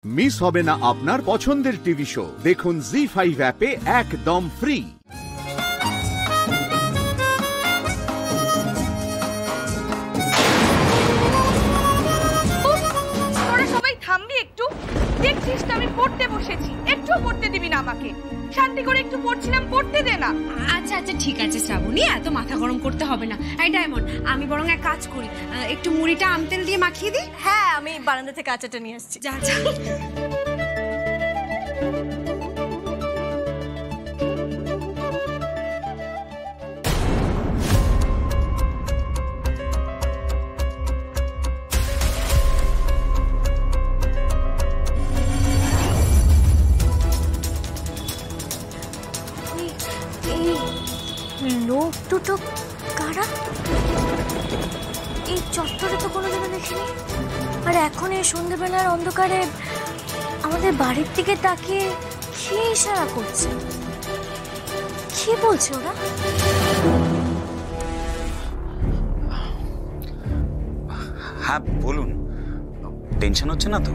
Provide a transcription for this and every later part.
Miss হবে না আপনার পছন্দের টিভি শো। দেখুন জি5 অ্যাপে একদম ফ্রি। তোরা সবাই থামবি একটু? দেখছিস তো আমি পড়তে বসেছি, একটু পড়তে দিবি না আমাকে? শান্তি করে একটু পড়ছিলাম, পড়তে দে না। আচ্ছা আচ্ছা ঠিক আছে শ্রাবণী, এত মাথা গরম করতে হবে না। এই ডায়মন্ড, আমি বরং এক কাজ করি, একটু মুড়িটা আমতেল দিয়ে মাখিয়ে দিই। হ্যাঁ, আমি বারান্দা থেকে আচারটা নিয়ে আসছি। যা যা। লোক দুটো কারা? এই চত্বরে তো কোনোদিনও দেখিনি। আর এখন এই সন্ধ্যেবেলার অন্ধকারে আমাদের বাড়ির দিকে তাকিয়ে কি ইশারা করছে? কি বলছে ওরা? হ্যাঁ বলুন, টেনশন হচ্ছে না তো?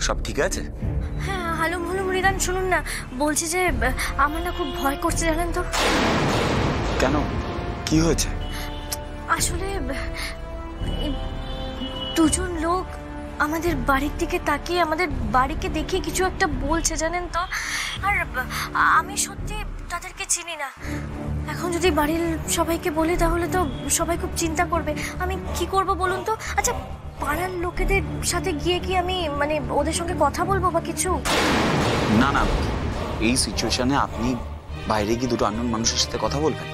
সব ঠিক আছে? হ্যাঁ, হালুম হালুম রিদান, শুনুন না, বলছি যে আমার না খুব ভয় করছে, জানেন তো? কেন, কি হয়েছে? আসলে দুজন লোক আমাদের বাড়ির দিকে তাকিয়ে আমাদের বাড়িকে দেখে কিছু একটা বলছে, জানেন তো? আর আমি সত্যি তাদেরকে চিনি না। এখন যদি বাড়ির সবাইকে বলি তাহলে তো সবাই খুব চিন্তা করবে। আমি কি করব বলুন তো? আচ্ছা, পাড়ার লোকেদের সাথে গিয়ে কি আমি মানে ওদের সঙ্গে কথা বলবো বা কিছু? না না, এই সিচুয়েশনে আপনি বাইরে গিয়ে দুটো আননোন মানুষের সাথে কথা বলবেন?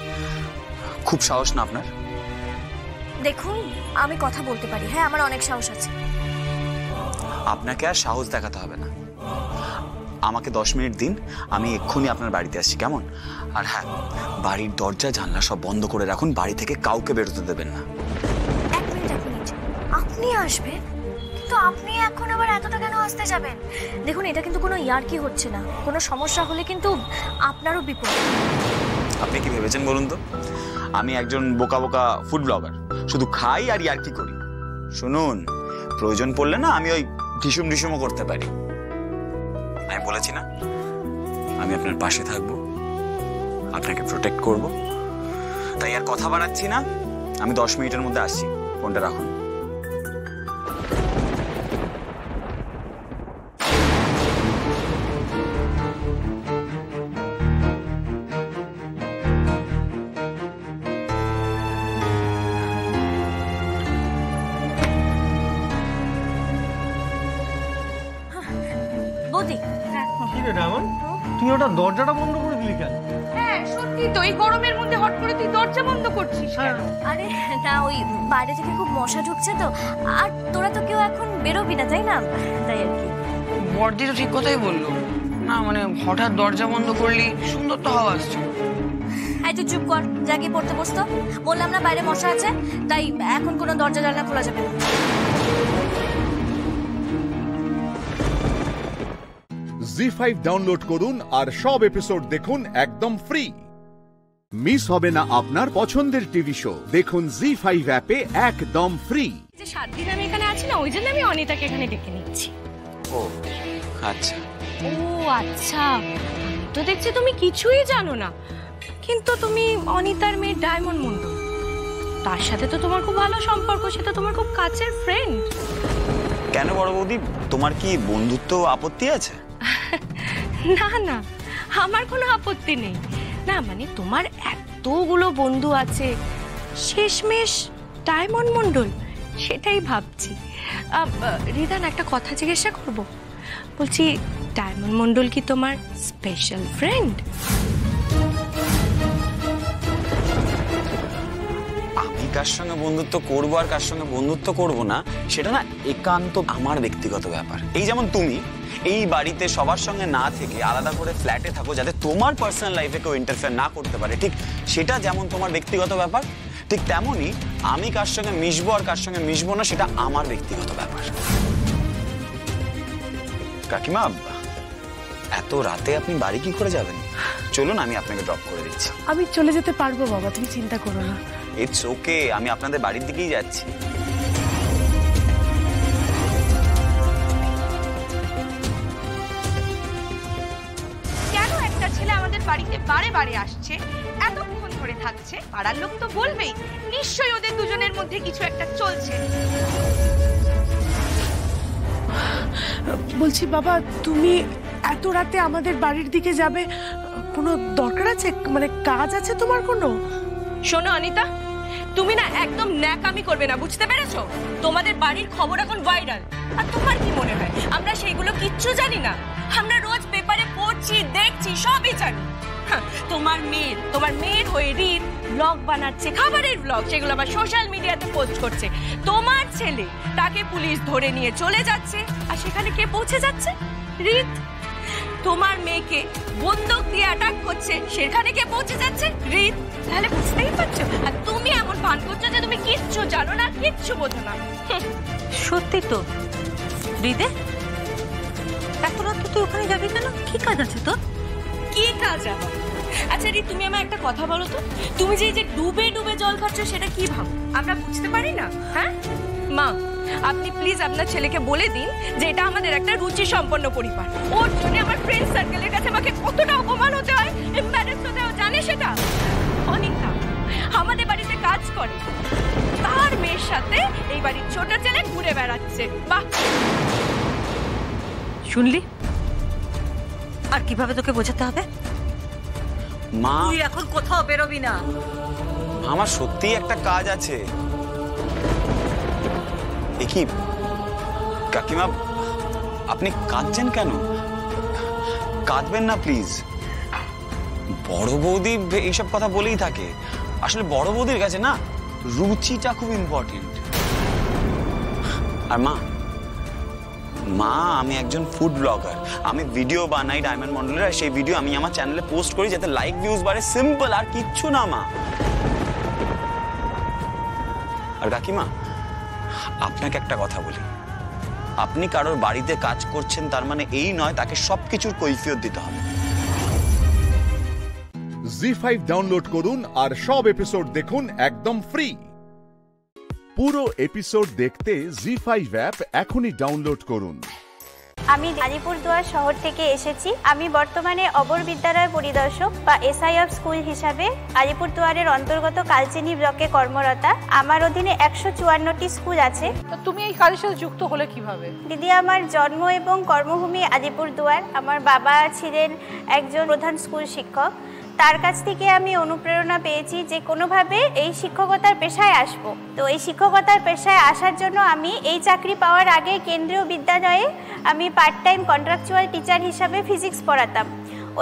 খুব সাহস না আপনার? দেখুন, আমি কথা বলতে পারি, হ্যাঁ, আমার অনেক সাহস আছে। আপনাকে আর সাহস দেখাতে হবে না, আমাকে 10 মিনিট দিন, আমি এক্ষুনি আপনার বাড়িতে আসছি, কেমন? আর হ্যাঁ, বাড়ির দরজা জানলা সব বন্ধ করে রাখুন, বাড়ি থেকে কাউকে বেরোতে দেবেন না। এক মিনিট, আপনি আসবেন? কিন্তু আপনি এখন আবার এতটা কেন আসতে যাবেন? দেখুন, এটা কিন্তু কোনো ইয়ার্কি হচ্ছে না। কোনো সমস্যা হলে কিন্তু আপনারও বিপদ। আপনি কি ভেবেছেন বলুন তো? আমি একজন বোকা বোকা ফুড ব্লগার, শুধু খাই আর ইয়ার্কি করি? শুনুন, প্রয়োজন পড়লে না আমি ওই ঢিসুমও করতে পারি। আমি বলেছি না, আমি আপনার পাশে থাকবো, আপনাকে প্রোটেক্ট করব। তাই আর কথা বাড়াচ্ছি না, আমি 10 মিনিটের মধ্যে আসছি, ফোনটা রাখুন। তুমি ওটা দরজাটা বন্ধ করে দিলি কেন? হ্যাঁ সত্যি তো, এই গরমের মধ্যে হট করে তুই দরজা বন্ধ করছিস কেন? আরে না, ওই বাইরে থেকে খুব মশা ঢুকছে তো। আর তোরা তো কেউ এখন বেরোবি না, তাই না? তাই আর কি। বর্দি তো ঠিক কথাই বললো না, মানে হঠাৎ দরজা বন্ধ করলি, সুন্দর তো হাওয়া আসছে। এই তুই চুপ কর, যা গিয়ে পড়তে বসতো। বললাম না বাইরে মশা আছে, তাই এখন কোনো দরজা জানলা খোলা যাবে না। জি5 ডাউনলোড করুন আর সব এপিসোড দেখুন একদম ফ্রি। মিস হবে না আপনার পছন্দের টিভি শো। দেখুন জি5 অ্যাপে একদম ফ্রি। যে 7 দিন আমি এখানে আছি না, ওই জন্য আমি অনিতাকে এখানে ডেকে নিচ্ছি। ও আচ্ছা। ও আচ্ছা, তো দেখছি তুমি কিছুই জানো না। কিন্তু তুমি অনিতার মেয়ে ডায়মন্ড মন্ডল, তার সাথে তো তোমার খুব ভালো সম্পর্ক, সেটা তোমার খুব কাছের ফ্রেন্ড। কেন বড় বৌদি, তোমার কি বন্ধুত্ব আপত্তি আছে? না না, আমার কোনো আপত্তি নেই। না মানে তোমার এতগুলো বন্ধু আছে, শেষমেশ ডায়মন্ড মন্ডল, সেটাই ভাবছি। রিদান, একটা কথা জিজ্ঞাসা করব? বলছি, ডায়মন্ড মন্ডল কি তোমার স্পেশাল ফ্রেন্ড? আমি কার সঙ্গে বন্ধুত্ব করবো আর কার সঙ্গে বন্ধুত্ব করব না, সেটা না একান্ত আমার ব্যক্তিগত ব্যাপার। এই যেমন তুমি এই বাড়িতে সবার সঙ্গে না থেকে আলাদা করে ফ্ল্যাটে থাকো, যাতে তোমার পার্সোনাল লাইফে কেউ ইন্টারফেয়ার না করতে পারে, ঠিক সেটা যেমন তোমার ব্যক্তিগত ব্যাপার, ঠিক তেমনই আমি কার সঙ্গে মিশবো আর কার সঙ্গে মিশবো না সেটা আমার ব্যক্তিগত ব্যাপার। কাকিমা, এত রাতে আপনি বাড়ি কি করে যাবেন? চলুন, আমি আপনাকে ড্রপ করে দিচ্ছি। আমি চলে যেতে পারবো বাবা, তুমি চিন্তা করো না। ইটস ওকে, আমি আপনাদের বাড়ির দিকেই যাচ্ছি। বাড়িতে বারে বারে আসছে, এতক্ষণ ধরে থাকছে, পাড়ার লোক তো বলবেই নিশ্চয়ই ওদের দুজনের মধ্যে কিছু একটা চলছে। বলছি বাবা, তুমি এত রাতে আমাদের বাড়ির দিকে যাবে, কোনো দরকার আছে? মানে কাজ আছে তোমার কোনো? শোনো অনিতা, তুমি না একদম ন্যাকামি করবে না, বুঝতে পেরেছো? তোমাদের বাড়ির খবর এখন ভাইরাল, আর তোমার কি মনে হয় আমরা সেইগুলো কিচ্ছু জানি না? আমরা রোজ পেপারে পড়ছি, দেখছি, সবই জানি। তোমার মেয়ের হয়ে রিত ব্লগ বানাচ্ছে, খাবারের ব্লগ, সেগুলো আবার সোশ্যাল মিডিয়াতে পোস্ট করছে। তোমার ছেলে, তাকে পুলিশ ধরে নিয়ে চলে যাচ্ছে, আর সেখানে কে পৌঁছে যাচ্ছে? রিত। তোমার মেয়েকে বন্দুক দিয়ে অ্যাটাক করছে, সেখানে কে পৌঁছে যাচ্ছে? রিত। তাহলে বুঝতেই পারছো, আর তুমি এমন ভান করছো যে তুমি কিচ্ছু জানো না, কিচ্ছু বোঝো না। সত্যি তো রিদে, এত রাত তুই ওখানে যাবি কেন? কি কাজ আছে তোর? কি কাজ আবার? আচ্ছা রিত, তুমি আমায় একটা কথা বলো তো, তুমি যে ডুবে ডুবে জল খাচ্ছ সেটা কি ভাবো? আমরা বুঝতে পারি না? হ্যাঁ মা, আপনি প্লিজ আপনার ছেলেকে বলে দিন যে এটা আমাদের একটা রুচি সম্পন্ন পরিবার। ওর জন্য আমার ফ্রেন্ড সার্কেলের কাছে আমাকে কতটা অপমান হতে হয়, এম্বারেস হতে হয়, জানে সেটা? অনিতা আমাদের বাড়িতে কাজ করে, তার মেয়ের সাথে এই বাড়ির ছোট ছেলে ঘুরে বেড়াচ্ছে। বাহ, শুনলি? আর কিভাবে তোকে বোঝাতে হবে? মা, তুই এখন কোথাও বেরোবি না। আমার সত্যিই একটা কাজ আছে। কি কাকিমা, আপনি কাঁদছেন কেন? কাঁদবেন না প্লিজ। বড় বৌদি এইসব কথা বলেই থাকে। আসলে বড় বৌদির কাছে না রুচিটা খুব ইম্পর্টেন্ট। আর মা, আমি একজন ফুড ব্লগার, আমি ভিডিও বানাই ডায়মন্ড মন্ডলের, আর সেই ভিডিও আমি আমার চ্যানেলে পোস্ট করি যাতে লাইক ভিউজ বাড়ে। সিম্পল, আর কিচ্ছু না মা। আর কাকিমা, আপনাকে একটা কথা বলি, আপনি কারোর বাড়িতে কাজ করছেন তার মানে এই নয় তাকে সবকিছুর কৈফিয়ত দিতে হবে। জি5 ডাউনলোড করুন আর সব এপিসোড দেখুন একদম ফ্রি। পুরো এপিসোড দেখতে জি5 অ্যাপ এখনই ডাউনলোড করুন। আমি আলিপুরদুয়ার শহর থেকে এসেছি। আমি বর্তমানে অবর বিদ্যালয় পরিদর্শক বা এসআই অফ স্কুল হিসাবে আলিপুরদুয়ারের অন্তর্গত কালচিনি ব্লকে কর্মরতা। আমার অধীনে 154টি স্কুল আছে। তুমি এই কাজের সাথে যুক্ত হলে কিভাবে? দিদি, আমার জন্ম এবং কর্মভূমি আলিপুরদুয়ার। আমার বাবা ছিলেন একজন প্রধান স্কুল শিক্ষক। তার কাছ থেকে আমি অনুপ্রেরণা পেয়েছি যে কোনোভাবে এই শিক্ষকতার পেশায় আসব। তো এই শিক্ষকতার পেশায় আসার জন্য আমি এই চাকরি পাওয়ার আগে কেন্দ্রীয় বিদ্যালয়ে আমি পার্ট টাইম কন্ট্রাকচুয়াল টিচার হিসাবে ফিজিক্স পড়াতাম।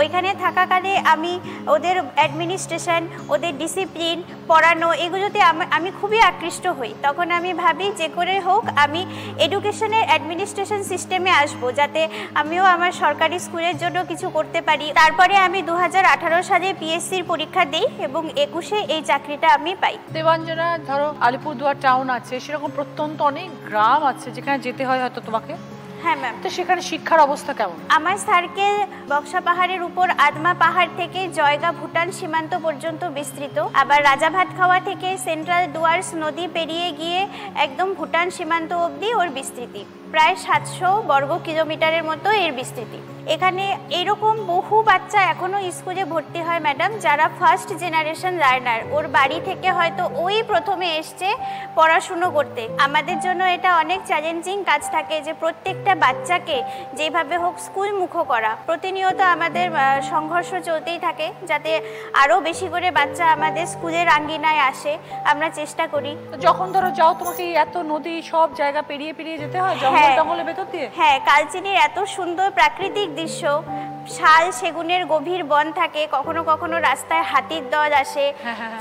ওইখানে থাকাকালে আমি ওদের অ্যাডমিনিস্ট্রেশন, ওদের ডিসিপ্লিন, পড়ানো, এগুলোতে আমি খুবই আকৃষ্ট হই। তখন আমি ভাবি যে করে হোক আমি এডুকেশনের অ্যাডমিনিস্ট্রেশন সিস্টেমে আসব, যাতে আমিও আমার সরকারি স্কুলের জন্য কিছু করতে পারি। তারপরে আমি 2018 সালে পিএসসির পরীক্ষা দিই এবং 21-এ এই চাকরিটা আমি পাই। দেবাঞ্জনা, ধরো আলিপুরদুয়ার টাউন আছে, সেরকম প্রত্যন্ত অনেক গ্রাম আছে যেখানে যেতে হয় হয়তো তোমাকে। হ্যাঁ ম্যাম। তো সেখানে শিক্ষার অবস্থা কেমন? আমার সার্কেল বক্সা পাহাড়ের উপর আদমা পাহাড় থেকে জয়গা ভুটান সীমান্ত পর্যন্ত বিস্তৃত। আবার রাজাভাতখাওয়া থেকে সেন্ট্রাল ডুয়ার্স নদী পেরিয়ে গিয়ে একদম ভুটান সীমান্ত অবধি ওর বিস্তৃতি। প্রায় 700 বর্গ কিলোমিটারের মতো এর বিস্তৃতি। এখানে এরকম বহু বাচ্চা এখনো স্কুলে ভর্তি হয় ম্যাডাম, যারা ফার্স্ট জেনারেশন লার্নার। ওর বাড়ি থেকে হয়তো ওই প্রথমে এসছে পড়াশুনো করতে। আমাদের জন্য এটা অনেক চ্যালেঞ্জিং কাজ থাকে যে প্রত্যেকটা বাচ্চাকে যেভাবে হোক স্কুল মুখ করা। প্রতিনিয়ত আমাদের সংঘর্ষ চলতেই থাকে যাতে আরও বেশি করে বাচ্চা আমাদের স্কুলের আঙ্গিনায় আসে, আমরা চেষ্টা করি। যখন ধরো যাও, তোমাকে এত নদী সব জায়গা পেরিয়ে পেরিয়ে যেতে হয় জঙ্গলের ভেতর দিয়ে? হ্যাঁ, কালচিনির এত সুন্দর প্রাকৃতিক দৃশ্য, শাল সেগুনের গভীর বন থাকে, কখনো কখনো রাস্তায় হাতির দল আসে,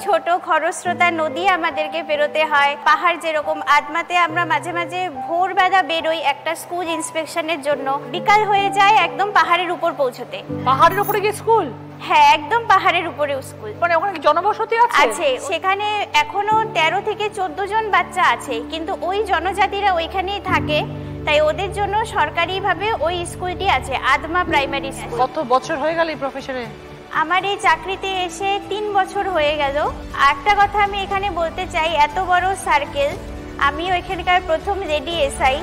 ছোট খরস্রোতা নদী আমাদেরকে পেরোতে হয়। পাহাড় যেরকম আদমাতে আমরা মাঝে মাঝে ভোরবেলা বেরোই একটা স্কুল ইন্সপেকশনের জন্য, বিকাল হয়ে যায় একদম পাহাড়ের উপর পৌঁছতে। পাহাড়ের উপরে গিয়ে স্কুল? হ্যাঁ, একদম পাহাড়ের উপরে স্কুল। মানে ওখানে জনবসতি আছে? সেখানে এখনো 13 থেকে 14 জন বাচ্চা আছে, কিন্তু ওই জনজাতিরা ওইখানেই থাকে, তাই ওদের জন্য সরকারিভাবে ওই স্কুলটি আছে, আদমা প্রাইমারি স্কুল। কত বছর হয়ে গেল এই প্রফেশনে? আমার এই চাকরিতে এসে 3 বছর হয়ে গেল। একটা কথা আমি এখানে বলতে চাই, এত বড় সার্কেল, আমি ওইখানকার প্রথম লেডি এসআই।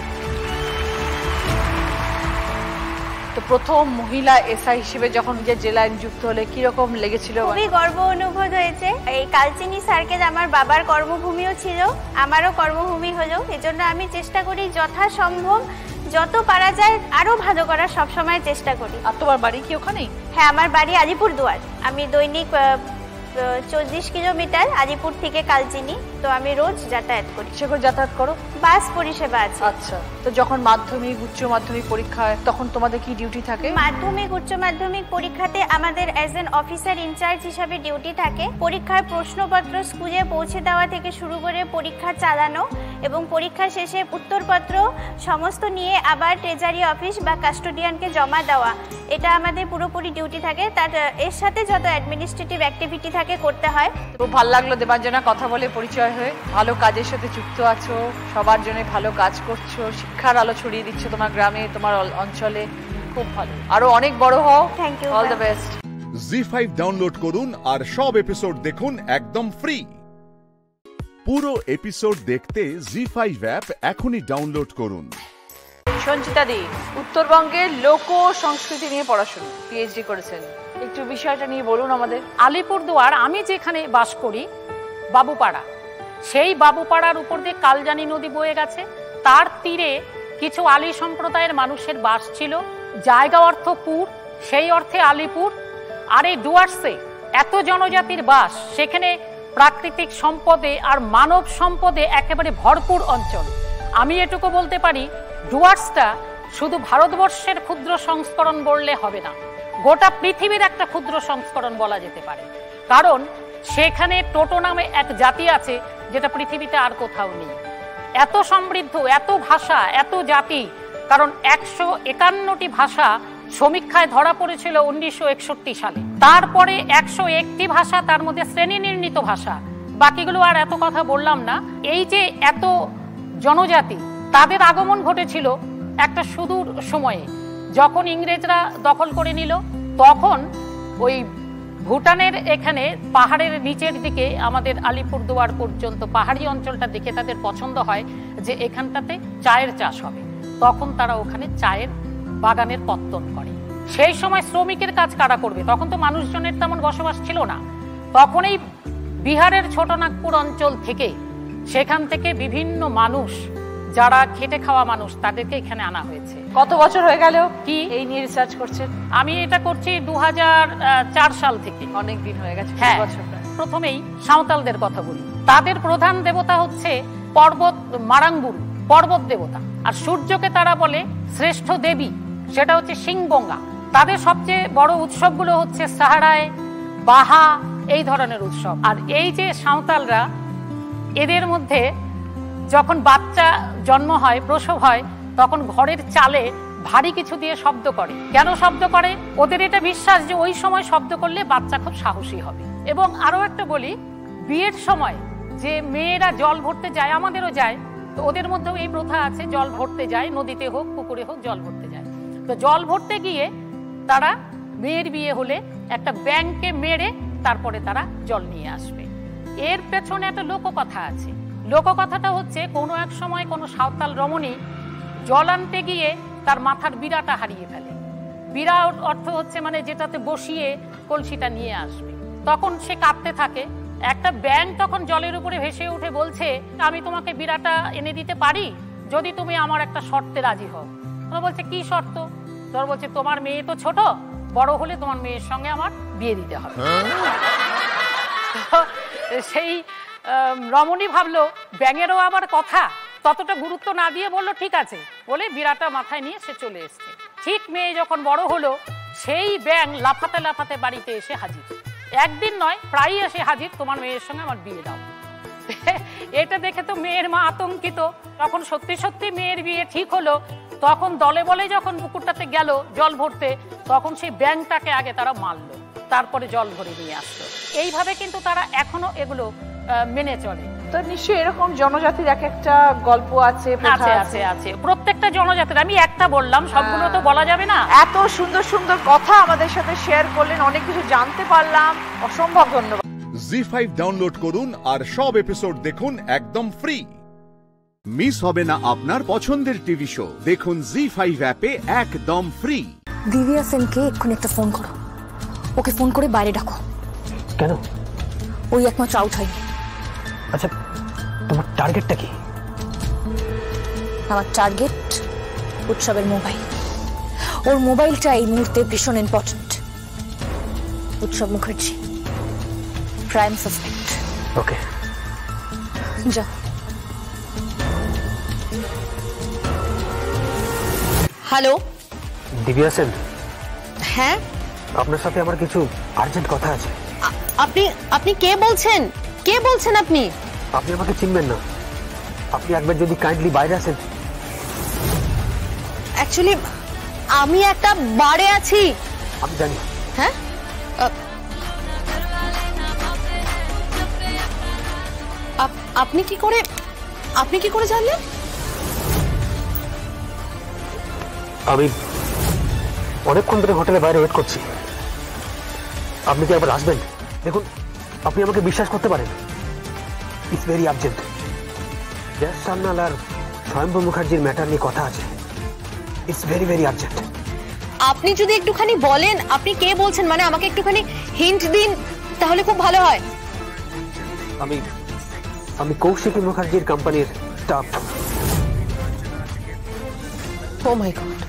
তো প্রথম মহিলা এসআই হিসেবে যখন নিজের জেলায় নিযুক্ত হলে কিরকম লেগেছিল? খুবই গর্ব অনুভব হয়েছে। এই কালচিনি সার্কেল আমার বাবার কর্মভূমিও ছিল, আমারও কর্মভূমি হলো। এজন্য আমি চেষ্টা করি যথাসম্ভব যত পারা যায় আরো ভালো করার সবসময় চেষ্টা করি। আর তোমার বাড়ি কি ওখানেই? হ্যাঁ, আমার বাড়ি আলিপুরদুয়ার। আমি দৈনিক 24 কিলোমিটার আলিপুর থেকে কালচিনি, তো আমি রোজ যাতায়াত করি। সেখানে যাতায়াত করো? বাস পরিষেবা আছে। আচ্ছা, তো যখন মাধ্যমিক উচ্চ মাধ্যমিক পরীক্ষা হয় তখন তোমাদের কি ডিউটি থাকে? মাধ্যমিক উচ্চ মাধ্যমিক পরীক্ষাতে আমাদের অ্যাজ এন অফিসার ইনচার্জ হিসাবে ডিউটি থাকে। পরীক্ষার প্রশ্নপত্র স্কুলে পৌঁছে দেওয়া থেকে শুরু করে পরীক্ষা চালানো এবং পরীক্ষা শেষে উত্তরপত্র সমস্ত নিয়ে আবার ট্রেজারি অফিস বা কাস্টোডিয়ানকে জমা দেওয়া, এটা আমাদের পুরোপুরি ডিউটি থাকে। তার এর সাথে যত অ্যাডমিনিস্ট্রেটিভ অ্যাক্টিভিটি থাকে করতে হয়। খুব ভালো লাগলো দেবাঞ্জনা, কথা বলে পরিচয় হয়ে। ভালো কাজের সাথে যুক্ত আছো, সবার জন্য ভালো কাজ করছো, শিক্ষার আলো ছড়িয়ে দিচ্ছ তোমার গ্রামে, তোমার অঞ্চলে। খুব ভালো, আরো অনেক বড় হও। Thank you. All the best. জি5 ডাউনলোড করুন আর সব এপিসোড দেখুন একদম ফ্রি। পুরো এপিসোড দেখতে জি5 অ্যাপ এখনই ডাউনলোড করুন। সঞ্চিতা দি উত্তরবঙ্গের লোক সংস্কৃতি নিয়ে পড়াশোনা, পিএইচডি করেছেন, একটু বিষয়টা নিয়ে বলুন আমাদের। আলিপুরদুয়ার, আমি যেখানে বাস করি বাবুপাড়া, সেই বাবুপাড়ার উপর দিয়ে কালজানি নদী বয়ে গেছে। তার তীরে কিছু আলী সম্প্রদায়ের মানুষের বাস ছিল। জায়গা অর্থ পুর, সেই অর্থে আলিপুর। আর এই ডুয়ার্সে এত জনজাতির বাস, সেখানে প্রাকৃতিক সম্পদে আর মানব সম্পদে একেবারে ভরপুর অঞ্চল। আমি এটুকু বলতে পারি, ডুয়ার্সটা শুধু ভারতবর্ষের ক্ষুদ্র সংস্করণ বললে হবে না, গোটা পৃথিবীর একটা ক্ষুদ্র সংস্করণ বলা যেতে পারে। কারণ সেখানে টোটো নামে এক জাতি আছে যেটা পৃথিবীতে আর কোথাও নেই। এত সমৃদ্ধ, এত ভাষা, এত জাতি। কারণ 151টি ভাষা সমীক্ষায় ধরা পড়েছিল 1961 সালে। তারপরে 101টি ভাষা, তার মধ্যে শ্রেণী নির্ণীত ভাষা, বাকিগুলো আর এত কথা বললাম না। এই যে এত জনজাতি, তাদের আগমন ঘটেছিল একটা সুদূর সময়ে। যখন ইংরেজরা দখল করে নিল, তখন ওই ভুটানের এখানে পাহাড়ের নিচের দিকে আমাদের আলিপুরদুয়ার পর্যন্ত পাহাড়ি অঞ্চলটা দেখে তাদের পছন্দ হয় যে এখানটাতে চায়ের চাষ হবে। তখন তারা ওখানে চায়ের বাগানের পত্তন করে। সেই সময় শ্রমিকের কাজ কারা করবে? তখন তো মানুষজনের তেমন বসবাস ছিল না। তখন এই বিহারের ছোটনাগপুর অঞ্চল থেকে, সেখান থেকে বিভিন্ন মানুষ, যারা খেটে খাওয়া মানুষ, তাদেরকে এখানে আনা হয়েছে। কত বছর হয়ে গেল কি এই নিয়ে রিসার্চ করছেন? আমি এটা করছি 2004 সাল থেকে। অনেক দিন হয়ে গেছে। হ্যাঁ, প্রথমেই সাঁওতালদের কথা বলি। তাদের প্রধান দেবতা হচ্ছে পর্বত, মারাঙ্গুল পর্বত দেবতা। আর সূর্যকে তারা বলে শ্রেষ্ঠ দেবী, সেটা হচ্ছে সিংবঙ্গা। তাদের সবচেয়ে বড় উৎসবগুলো হচ্ছে সাহারায়, বাহা, এই ধরনের উৎসব। আর এই যে সাঁওতালরা, এদের মধ্যে যখন বাচ্চা জন্ম হয়, প্রসব হয়, তখন ঘরের চালে ভারী কিছু দিয়ে শব্দ করে। কেন শব্দ করে? ওদের এটা বিশ্বাস যে ওই সময় শব্দ করলে বাচ্চা খুব সাহসী হবে। এবং আরো একটা বলি, বিয়ের সময় যে মেয়েরা জল ভরতে যায়, আমাদেরও যায়, তো ওদের মধ্যেও এই প্রথা আছে, জল ভরতে যায়, নদীতে হোক পুকুরে হোক জল ভরতে যায়। তো জল ভরতে গিয়ে তারা মেয়ের বিয়ে হলে একটা ব্যাঙকে মেরে তারপরে তারা জল নিয়ে আসবে। এর পেছনে একটা লোককথা আছে। লোককথাটা হচ্ছে, কোনো এক সময় কোনো সাঁওতাল রমণী জল আনতে গিয়ে তার মাথার বিড়াটা হারিয়ে ফেলে। বিড়া অর্থ হচ্ছে মানে যেটাতে বসিয়ে কলসিটা নিয়ে আসবে। তখন সে কাঁদতে থাকে। একটা ব্যাঙ তখন জলের উপরে ভেসে উঠে বলছে, আমি তোমাকে বিড়াটা এনে দিতে পারি যদি তুমি আমার একটা শর্তে রাজি হও। তোমরা বলছে, কি শর্ত? তোর বলছে, তোমার মেয়ে তো ছোট, বড় হলে তোমার মেয়ের সঙ্গে আমার বিয়ে দিতে হবে। সেই রমণী ভাবলো ব্যাঙেরও আবার কথা, ততটা গুরুত্ব না দিয়ে বললো ঠিক আছে, বলে বিড়াটা মাথায় নিয়ে সে চলে এসছে। ঠিক মেয়ে যখন বড় হলো, সেই ব্যাঙ লাফাতে লাফাতে বাড়িতে এসে হাজির। একদিন নয়, প্রায়ই এসে হাজির, তোমার মেয়ের সঙ্গে আমার বিয়ে দাও। এটা দেখে তো মেয়ের মা আতঙ্কিত। তখন সত্যি সত্যি মেয়ের বিয়ে ঠিক হলো। তখন দলে বলে যখন পুকুরটাতে গেল জল ভরতে, তখন সেই ব্যাঙটাকে আগে তারা মারলো, তারপরে জল ভরে নিয়ে আসলো। এইভাবে কিন্তু তারা এখনো এগুলো মেনে চলে। তো নিশ্চয়ই এরকম জনজাতির এক একটা গল্প আছে, আছে। প্রত্যেকটা জনজাতির, আমি একটা বললাম, সবগুলো তো বলা যাবে না। এত সুন্দর সুন্দর কথা আমাদের সাথে শেয়ার করলেন, অনেক কিছু জানতে পারলাম, অসম্ভব ধন্যবাদ। জি5 ডাউনলোড করুন আর সব এপিসোড দেখুন একদম ফ্রি। মিস হবে না আপনার পছন্দের টিভি শো। দেখুন জি5 অ্যাপে একদম ফ্রি। দিব্যা সেনকে এক্ষুনি একটা ফোন করো, ওকে ফোন করে বাইরে ডাকো। কেন? ওই একমাত্র আউট হয়নি। আচ্ছা, তোমার টার্গেটটা কি? আমার টার্গেট উৎসবের মোবাইল। ওর মোবাইলটা এই মুহূর্তে ভীষণ ইম্পর্টেন্ট। উৎসব মুখার্জি প্রাইম সাসপেক্ট। ওকে, যাও। হ্যালো, দিব্যা সেন। হ্যাঁ, আপনার সাথে আমার কিছু আর্জেন্ট কথা আছে। আপনি কে বলছেন? কে বলছেন আপনি? আপনি আমাকে চিনবেন না। আপনি একবার যদি কাইন্ডলি বাইরে আসেন। অ্যাকচুয়ালি আমি একটা বারে আছি। আমি জানি। হ্যাঁ, আপনি কি করে জানলেন? আমি অনেকক্ষণ ধরে হোটেলে বাইরে ওয়েট করছি। আপনি কি একবার আসবেন? দেখুন, আপনি আমাকে বিশ্বাস করতে পারেন। It's very urgent. Joy Sanyal আর স্বয়ম্ভু মুখার্জির ম্যাটার নিয়ে কথা আছে। It's very very urgent. আপনি যদি একটুখানি বলেন আপনি কে বলছেন, মানে আমাকে একটুখানি হিন্ট দিন, তাহলে খুব ভালো হয়। আমি কৌশিকী মুখার্জির কোম্পানির স্টাফ। ও মাই গড।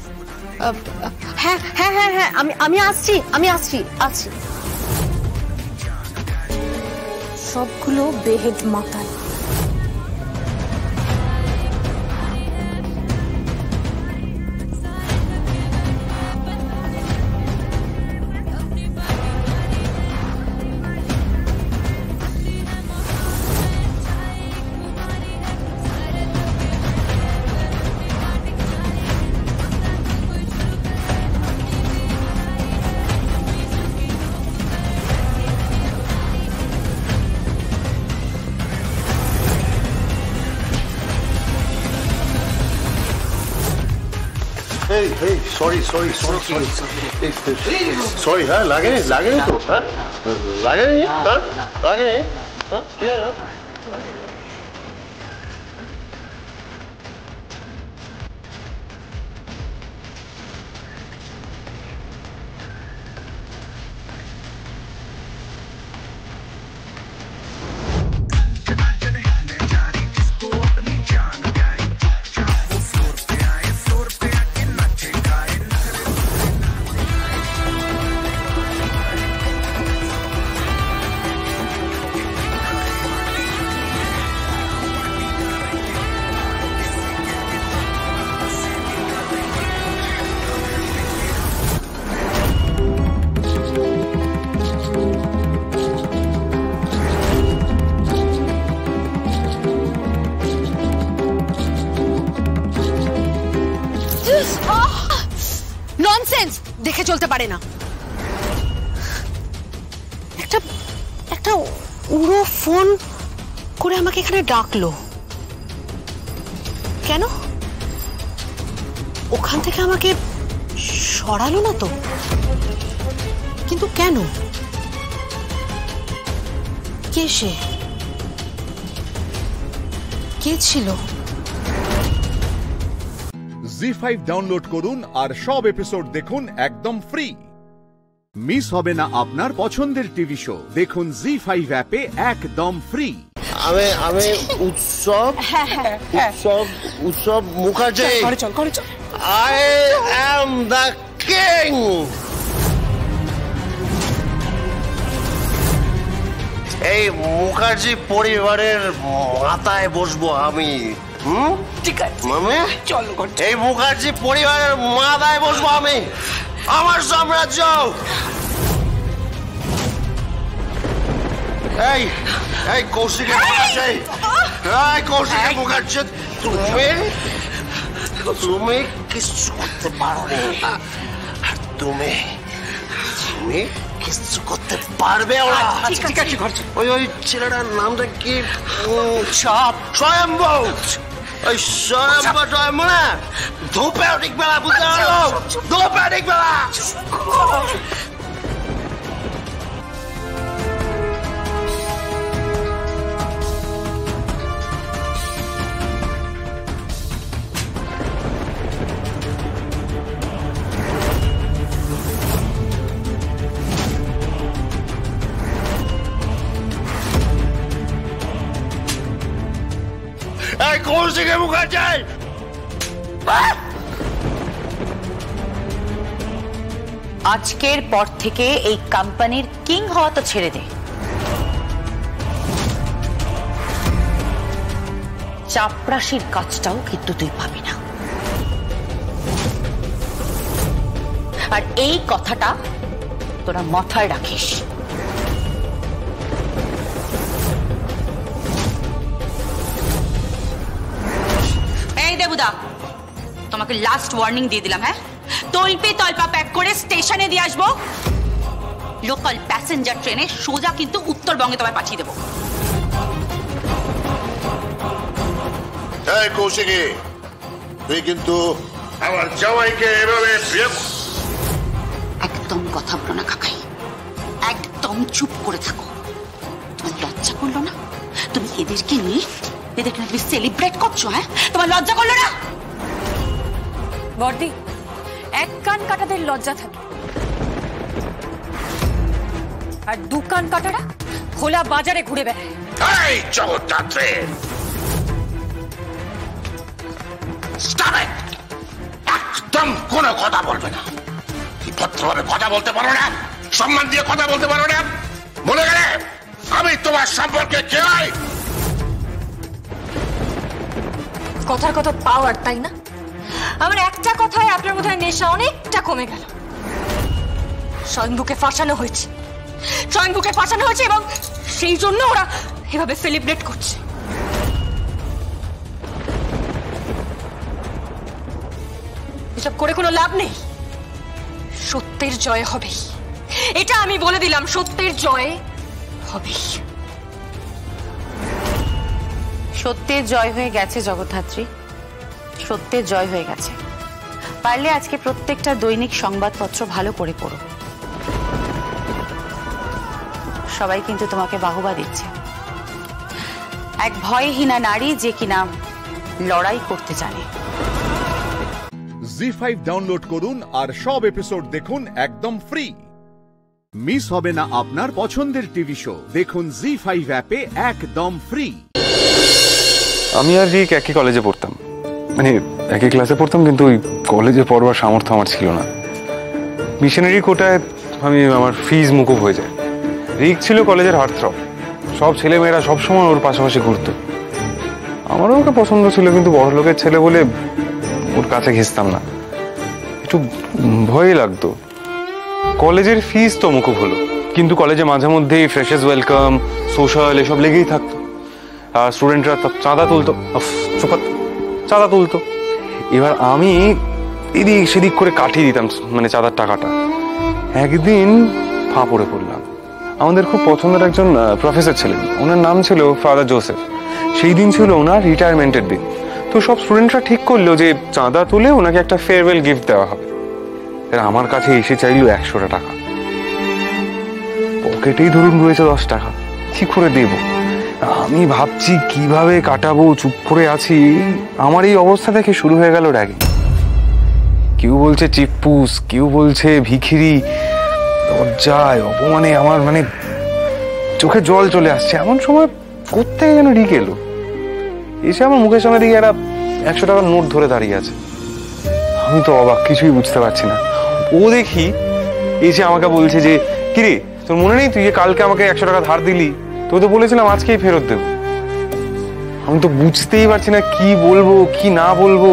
হ্যাঁ হ্যাঁ হ্যাঁ হ্যাঁ, আমি আসছি। সবগুলো বেহেড মাতাল। সরি। হ্যাঁ, লাগেনি তো? হ্যাঁ, লাগেনি। ননসেন্স, দেখে চলতে পারে না। একটা উড়ো ফোন করে আমাকে এখানে ডাকলো কেন? ওখান থেকে আমাকে সরালো না তো, কিন্তু কেন? কে সে? কে ছিল? জি5 ডাউনলোড করুন আর সব এপিসোড দেখুন একদম ফ্রি। মিস হবে না আপনার পছন্দের টিভি শো। দেখুন জি5 অ্যাপে একদম ফ্রি। আমি উৎসব Mukherjee. I am the king. এই মুখার্জি পরিবারের মাথায় বসবো আমি। ঠিক আছে, মামে চলো। এই মুখার্জি পরিবারের মাথায় বসবো আমি। আমার সাম্রাজ্য। এই কৌশিকের মুখার্জি, মুখার্জি, তুমি কিছু করতে পারো না। আর তুমি কিছু করতে পারবে ওরা। ঠিক আছে, ওই ছেলেটার নামটা কি? স্বয়ম্ভু। ওই স্বয়ম্ভু না, ধূপে অনেক বেলা, বুঝতে পারলো? ধূপে অনেক বেলা। কৌশিক মুখার্জি। আজকের পর থেকে এই কোম্পানির কিং হওয়া তো ছেড়ে দে, চাপরাশির কাজটাও কিন্তু তুই পাবি না। আর এই কথাটা তোরা মাথায় রাখিস। এই দেবুদা, তোমাকে লাস্ট ওয়ার্নিং দিয়ে দিলাম, হ্যাঁ? তল্পে তল্পা প্যাক করে স্টেশনে দিয়ে আসবো। লোকাল প্যাসেঞ্জার ট্রেনে সোজা কিন্তু উত্তরবঙ্গে তোমায় পাঠিয়ে দেবো। এই কৌশিকী, তুই কিন্তু আমার জামাইকে এভাবে একদম কথা বলো না কাকাই, একদম চুপ করে থাকো। তোমার লজ্জা করলো না? তুমি এদেরকে নিয়ে এদেরকে তুমি সেলিব্রেট করছো, হ্যাঁ? তোমার লজ্জা করলো না? বর্দি, এক কান কাটাদের লজ্জা থাকে, আর দু কান কাটারা খোলা বাজারে ঘুরে বেড়ায়। এই জগদ্ধাত্রী, একদম কোনো কথা বলবে না। ভদ্রভাবে কথা বলতে পারো না, সম্মান দিয়ে কথা বলতে পারো না। মনে গেলে আমি তোমার সম্পর্কে কে? কথার কথা পাওয়ার, তাই না? আমার একটা কথায় আপনার বোধহয় নেশা অনেকটা কমে গেল। স্বয়ংভূকে ফাঁসানো হয়েছে, স্বয়ংভূকে ফাঁসানো হয়েছে, এবং সেই জন্য ওরা এভাবে সেলিব্রেট করছে। এসব করে কোনো লাভ নেই, সত্যের জয় হবেই। এটা আমি বলে দিলাম, সত্যের জয় হবেই। সত্যের জয় হয়ে গেছে জগদ্ধাত্রী, সত্যের জয় হয়ে গেছে। পারলে আজকে প্রত্যেকটা দৈনিক সংবাদপত্র ভালো করে পড়ো। সবাই কিন্তু তোমাকে বাহবা দিচ্ছে। এক ভয়হীনা নারী যে কিনা লড়াই করতে জানে। জি5 ডাউনলোড করুন আর সব এপিসোড দেখুন একদম ফ্রি। মিস হবে না আপনার পছন্দের টিভি শো, দেখুন জি5 অ্যাপে একদম ফ্রি। আমি আর রিক একই কলেজে পড়তাম, মানে একই ক্লাসে পড়তাম, কিন্তু ওই কলেজে পড়বার সামর্থ্য আমার ছিল না। মিশনারি কোটায় আমি আমার ফিজ মুকুব হয়ে যায়। রিক ছিল কলেজের হার্টথ্রব, সব ছেলেমেয়েরা সবসময় ওর পাশাপাশি ঘুরতো। আমারও ওকে পছন্দ ছিল, কিন্তু বড় লোকের ছেলে বলে ওর কাছে ঘেঁচতাম না, একটু ভয় লাগতো। কলেজের ফিজ তো মুকুব হলো, কিন্তু কলেজে মাঝে মধ্যেই ফ্রেশার্স ওয়েলকাম, সোশ্যাল এসব লেগেই থাকতো। আর স্টুডেন্টরা চাঁদা তুলতো, চাঁদা তুলতো। এবার আমি এদিক সেদিক করে কাটিয়ে দিতাম মানে চাঁদার টাকাটা। একদিন ফাঁপড়ে পড়লাম। আমাদের খুব পছন্দের একজন প্রফেসর ছিলেন, ওনার নাম ছিল ফাদার জোসেফ। সেই দিন ছিল ওনার রিটায়ারমেন্টের দিন। তো সব স্টুডেন্টরা ঠিক করলো যে চাঁদা তুলে ওনাকে একটা ফেয়ারওয়েল গিফট দেওয়া হবে। আমার কাছে এসে চাইলো 100টা টাকা। পকেটেই ধরুন রয়েছে 10 টাকা, কি করে দেব? আমি ভাবছি কিভাবে কাটাবো, চুপ করে আছি। আমার এই অবস্থা থেকে শুরু হয়ে গেল র্যাগিং। কেউ বলছে চিপ্পুস, কেউ বলছে ভিখিরি। লজ্জায় অপমানে আমার মানে চোখে জল চলে আসছে। এমন সময় কোত্থেকে যেন রিক এলো, এসে আমার মুখের সামনে দিকে একটা 100 টাকার নোট ধরে দাঁড়িয়ে আছে। আমি তো অবাক, কিছুই বুঝতে পারছি না। ও দেখি এসে আমাকে বলছে যে, কিরে তোর মনে নেই তুই যে কালকে আমাকে 100 টাকা ধার দিলি, তোকে তো বলেছিলাম আজকেই ফেরত দেব। আমি তো বুঝতেই পারছি না কি বলবো কি না বলবো।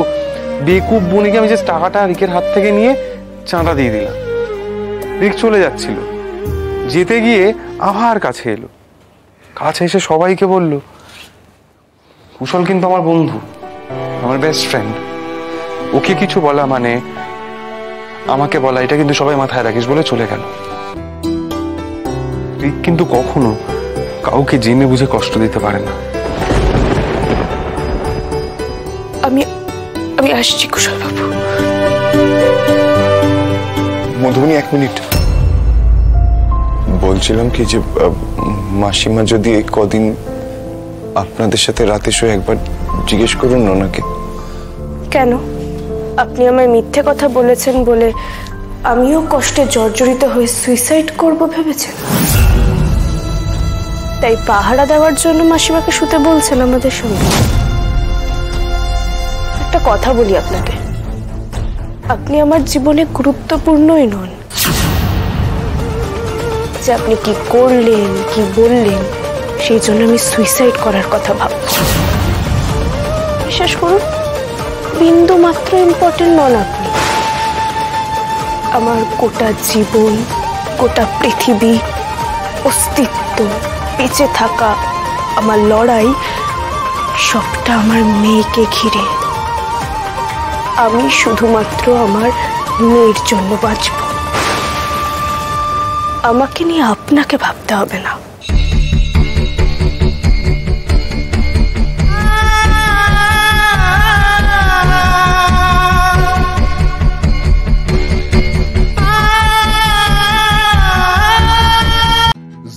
বেকুব বনিকে আমি যে টাকাটা রিকের হাত থেকে নিয়ে চাঁদা দিয়ে দিলাম। রিক চলে যাচ্ছিল, যেতে গিয়ে আবার কাছে এলো। কাছে এসে সবাইকে বলল, কুশল কিন্তু আমার বন্ধু, আমার বেস্ট ফ্রেন্ড। ওকে কিছু বলা মানে আমাকে বলা, এটা কিন্তু সবাই মাথায় রাখিস বলে চলে গেল। রিক কিন্তু কখনো কাউকে জেনে বুঝে কষ্ট দিতে পারে না। আমি আসছি কুশল বাবু। মধুবনী 1 মিনিট। বলছিলাম কি যে মাসিমা যদি কদিন আপনাদের সাথে রাতে শুয়ে একবার জিজ্ঞেস করুন ওনাকে। কেন? আপনি আমায় মিথ্যে কথা বলেছেন বলে আমিও কষ্টে জর্জরিত হয়ে সুইসাইড করব ভেবেছেন? তাই পাহারা দেওয়ার জন্য মাসিমাকে শুতে বলছেন আমাদের সঙ্গে? একটা কথা বলি আপনাকে, আপনি আমার জীবনে গুরুত্বপূর্ণই নন। যে আপনি কি করলেন কি বললেন সেই জন্য আমি সুইসাইড করার কথা ভাবছি। বিশ্বাস করুন, বিন্দু মাত্র ইম্পর্টেন্ট নন আপনি। আমার গোটা জীবন, গোটা পৃথিবী, অস্তিত্ব, বেঁচে থাকা, আমার লড়াই সবটা আমার মেয়েকে ঘিরে। আমি শুধুমাত্র আমার মেয়ের জন্য বাঁচব। আমাকে নিয়ে আপনাকে ভাবতে হবে না।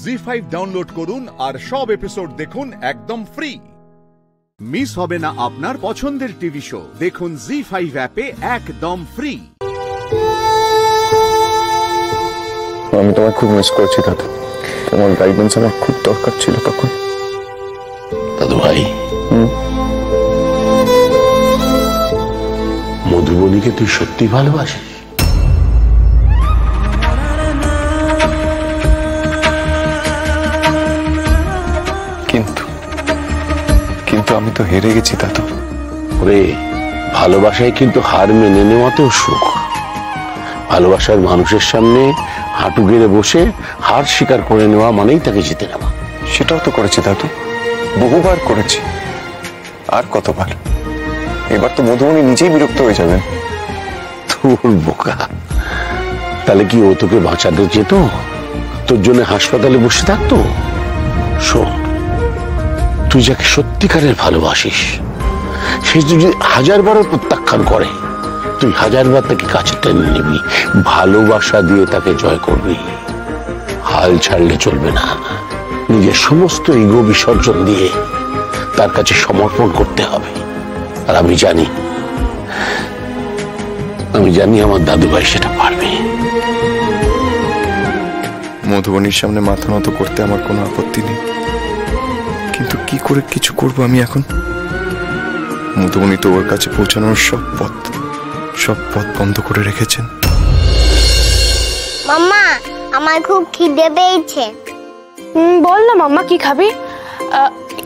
জি5 ডাউনলোড করুন আর সব এপিসোড দেখুন একদম ফ্রি। মিস হবে না আপনার পছন্দের টিভি শো, দেখুন জি5 অ্যাপে একদম ফ্রি। আমি তোমায় খুব মিস করছি দাদু, তোমার গাইডেন্স আমার খুব দরকার ছিল তখন। দাদু ভাই, মধুবনীকে তুই সত্যি ভালোবাসিস? কিন্তু আমি তো হেরে গেছি দাদু। ওরে, ভালোবাসায় কিন্তু হার মেনে নেওয়া তো সুখ। ভালোবাসার মানুষের সামনে হাঁটু গেড়ে বসে হার স্বীকার করে নেওয়া মানেই তাকে জিতে নেওয়া। সেটাও তো করেছি দাদু, বহুবার করেছি। আর কতবার? এবার তো মধুবনী নিজেই বিরক্ত হয়ে যাবেন। তোর বোকা, তাহলে কি ও তোকে বাঁচাতে যেত? তোর জন্য হাসপাতালে বসে থাকতো? শোন, তুই যাকে সত্যিকারের ভালোবাসিস সে যদি 1000 বার প্রত্যাখ্যান করে, তুই 1000 বার তাকে কাছে টেনে নিবি, ভালোবাসা দিয়ে তাকে জয় করবি। হাল ছাড়লে চলবে না, নিজের সমস্ত ইগো বিসর্জন দিয়ে তার কাছে সমর্পণ করতে হবে। আর আমি জানি আমার দাদু ভাই সেটা পারবে। মধুবনীর সামনে মাথা নত করতে আমার কোনো আপত্তি নেই, কিন্তু কি করে কিছু করব আমি এখন? মধুবনী তো ওর কাছে পৌঁছানোর সব পথ বন্ধ করে রেখেছেন। মাম্মা, আমার খুব খিদে পেয়েছে। বল না মাম্মা, কি খাবি?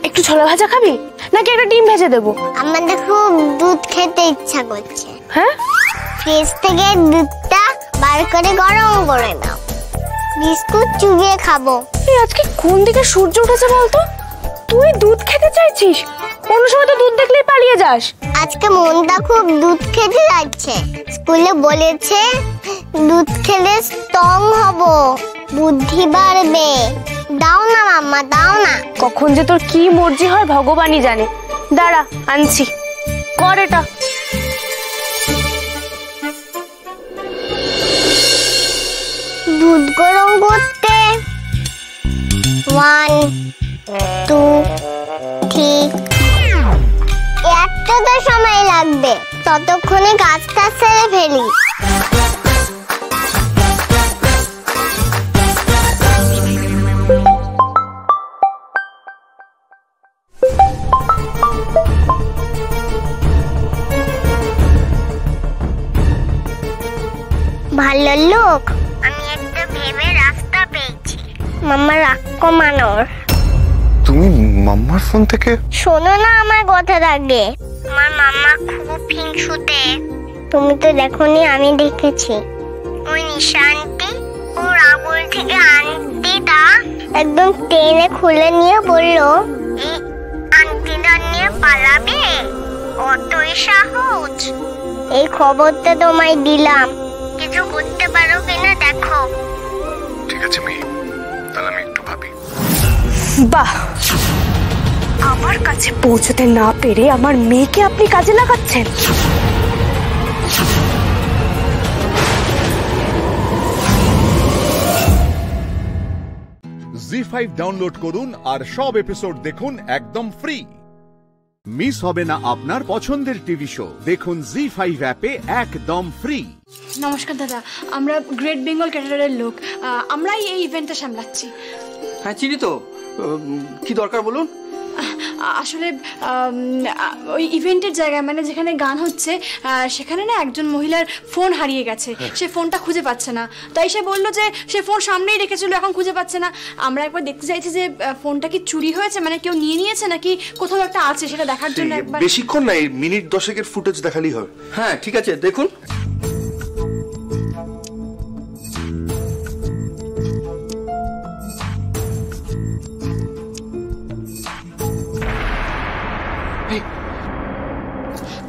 একটু ছোলা ভাজা খাবি নাকি একটা ডিম ভেজে দেবো? আমাদের খুব দুধ খেতে ইচ্ছা করছে। হ্যাঁ, ফ্রিজ থেকে দুধটা বার করে গরম করে নাও, বিস্কুট চুবিয়ে খাবো। আজকে কোন দিকে সূর্য উঠেছে বলতো? তুই দুধ খেতে চাইছিস? কোন সময় তো দুধ দেখলেই পালিয়ে যাস। আজকে মনটা খুব দুধ খেতে যাচ্ছে। স্কুলে বলেছে দুধ খেলে স্ট্রং হব, বুদ্ধি বাড়বে। দাও না মাম্মা, দাও না। কখন যে তোর কি মর্জি হয় ভগবানই জানে। দাঁড়া, আনছি, কর এটা। দুধ গরম করতে 1 2 3 এতটা সময় লাগবে, ততক্ষণে কাজটা সেরে ফেলি। ভালো লোক, আমি একটা ভেবে রাস্তা পেয়েছি মাম্মা রাগ কমানোর। তুমি মাম্মার ফোন থেকে? শোনো না আমার কথার আগে। আমার মাম্মা খুব হিংসুতে। তুমি তো দেখোনি, আমি দেখেছি। ওই নিশা আন্টি ওর আবুল থেকে আন্টিটা একদম টেনে খুলে নিয়ে বললো, এই আন্টিটা নিয়ে পালাবে? অতই সাহস। এই খবরটা তোমায় দিলাম, কিছু করতে পারো কিনা দেখো। ঠিক আছে মেয়ে, তাহলে আমি একটু ভাবি। বাহ, আমার কাছে পৌঁছতে না পেরে আমার মেয়েকে আপনি কাজে লাগাচ্ছেন। জি5 ডাউনলোড করুন আর সব এপিসোড দেখুন একদম ফ্রি। মিস হবে না আপনার পছন্দের টিভি শো, দেখুন জি5 অ্যাপে একদম ফ্রি। নমস্কার দাদা, আমরা গ্রেট বেঙ্গল ক্যাটারারের লোক, আমরাই এই ইভেন্টটা সামলাচ্ছি। হ্যাঁ চিনি তো, কি দরকার বলুন। আসলে ওই ইভেন্টের জায়গায় মানে যেখানে গান হচ্ছে সেখানে না একজন মহিলার ফোন হারিয়ে গেছে। সে ফোনটা খুঁজে পাচ্ছে না, তাই সে বললো যে সে ফোন সামনেই রেখেছিল, এখন খুঁজে পাচ্ছে না। আমরা একবার দেখতে চাইছি যে ফোনটা কি চুরি হয়েছে, মানে কেউ নিয়ে নিয়েছে নাকি কোথাও একটা আছে, সেটা দেখার জন্য একবার। বেশিক্ষণ নাই, মিনিট 10 ফুটেজ দেখালেই হবে। হ্যাঁ ঠিক আছে, দেখুন।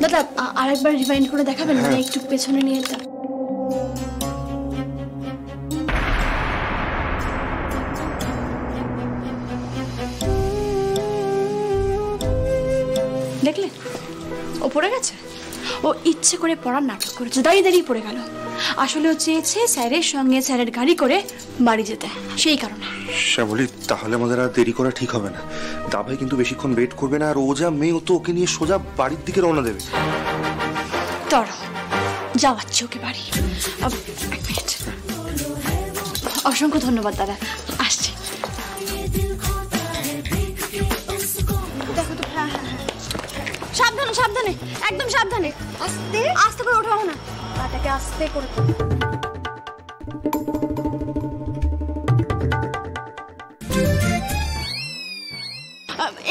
দাদা আরেকবার রিমাইন্ড করে দেখাবেন, মানে একটু পেছনে নিয়ে যা। দেখলে ও পড়ে গেছে, ও ইচ্ছে করে পড়ার নাটক করেছে, দাঁড়িয়ে দাঁড়িয়ে পড়ে গেল। আসলে ও চেয়েছে স্যারের সঙ্গে স্যারের গাড়ি করে বাড়ি যেতে, সেই কারণে। শ্যামলী, তাহলে আমাদের আর দেরি করা ঠিক হবে না। দাভাই কিন্তু বেশিক্ষণ ওয়েট করবে না, আর ও যা মেয়ে, ও তো ওকে নিয়ে সোজা বাড়ির দিকে রওনা দেবে। তরো যাওয়াচ্ছে ওকে বাড়ি। এক মিনিট, অসংখ্য ধন্যবাদ দাদা, আসছি। দেখো তো, হ্যাঁ হ্যাঁ সাবধানে সাবধানে, একদম সাবধানে, আস্তে আস্তে করে ওঠাও না, পাটাকে আস্তে করে।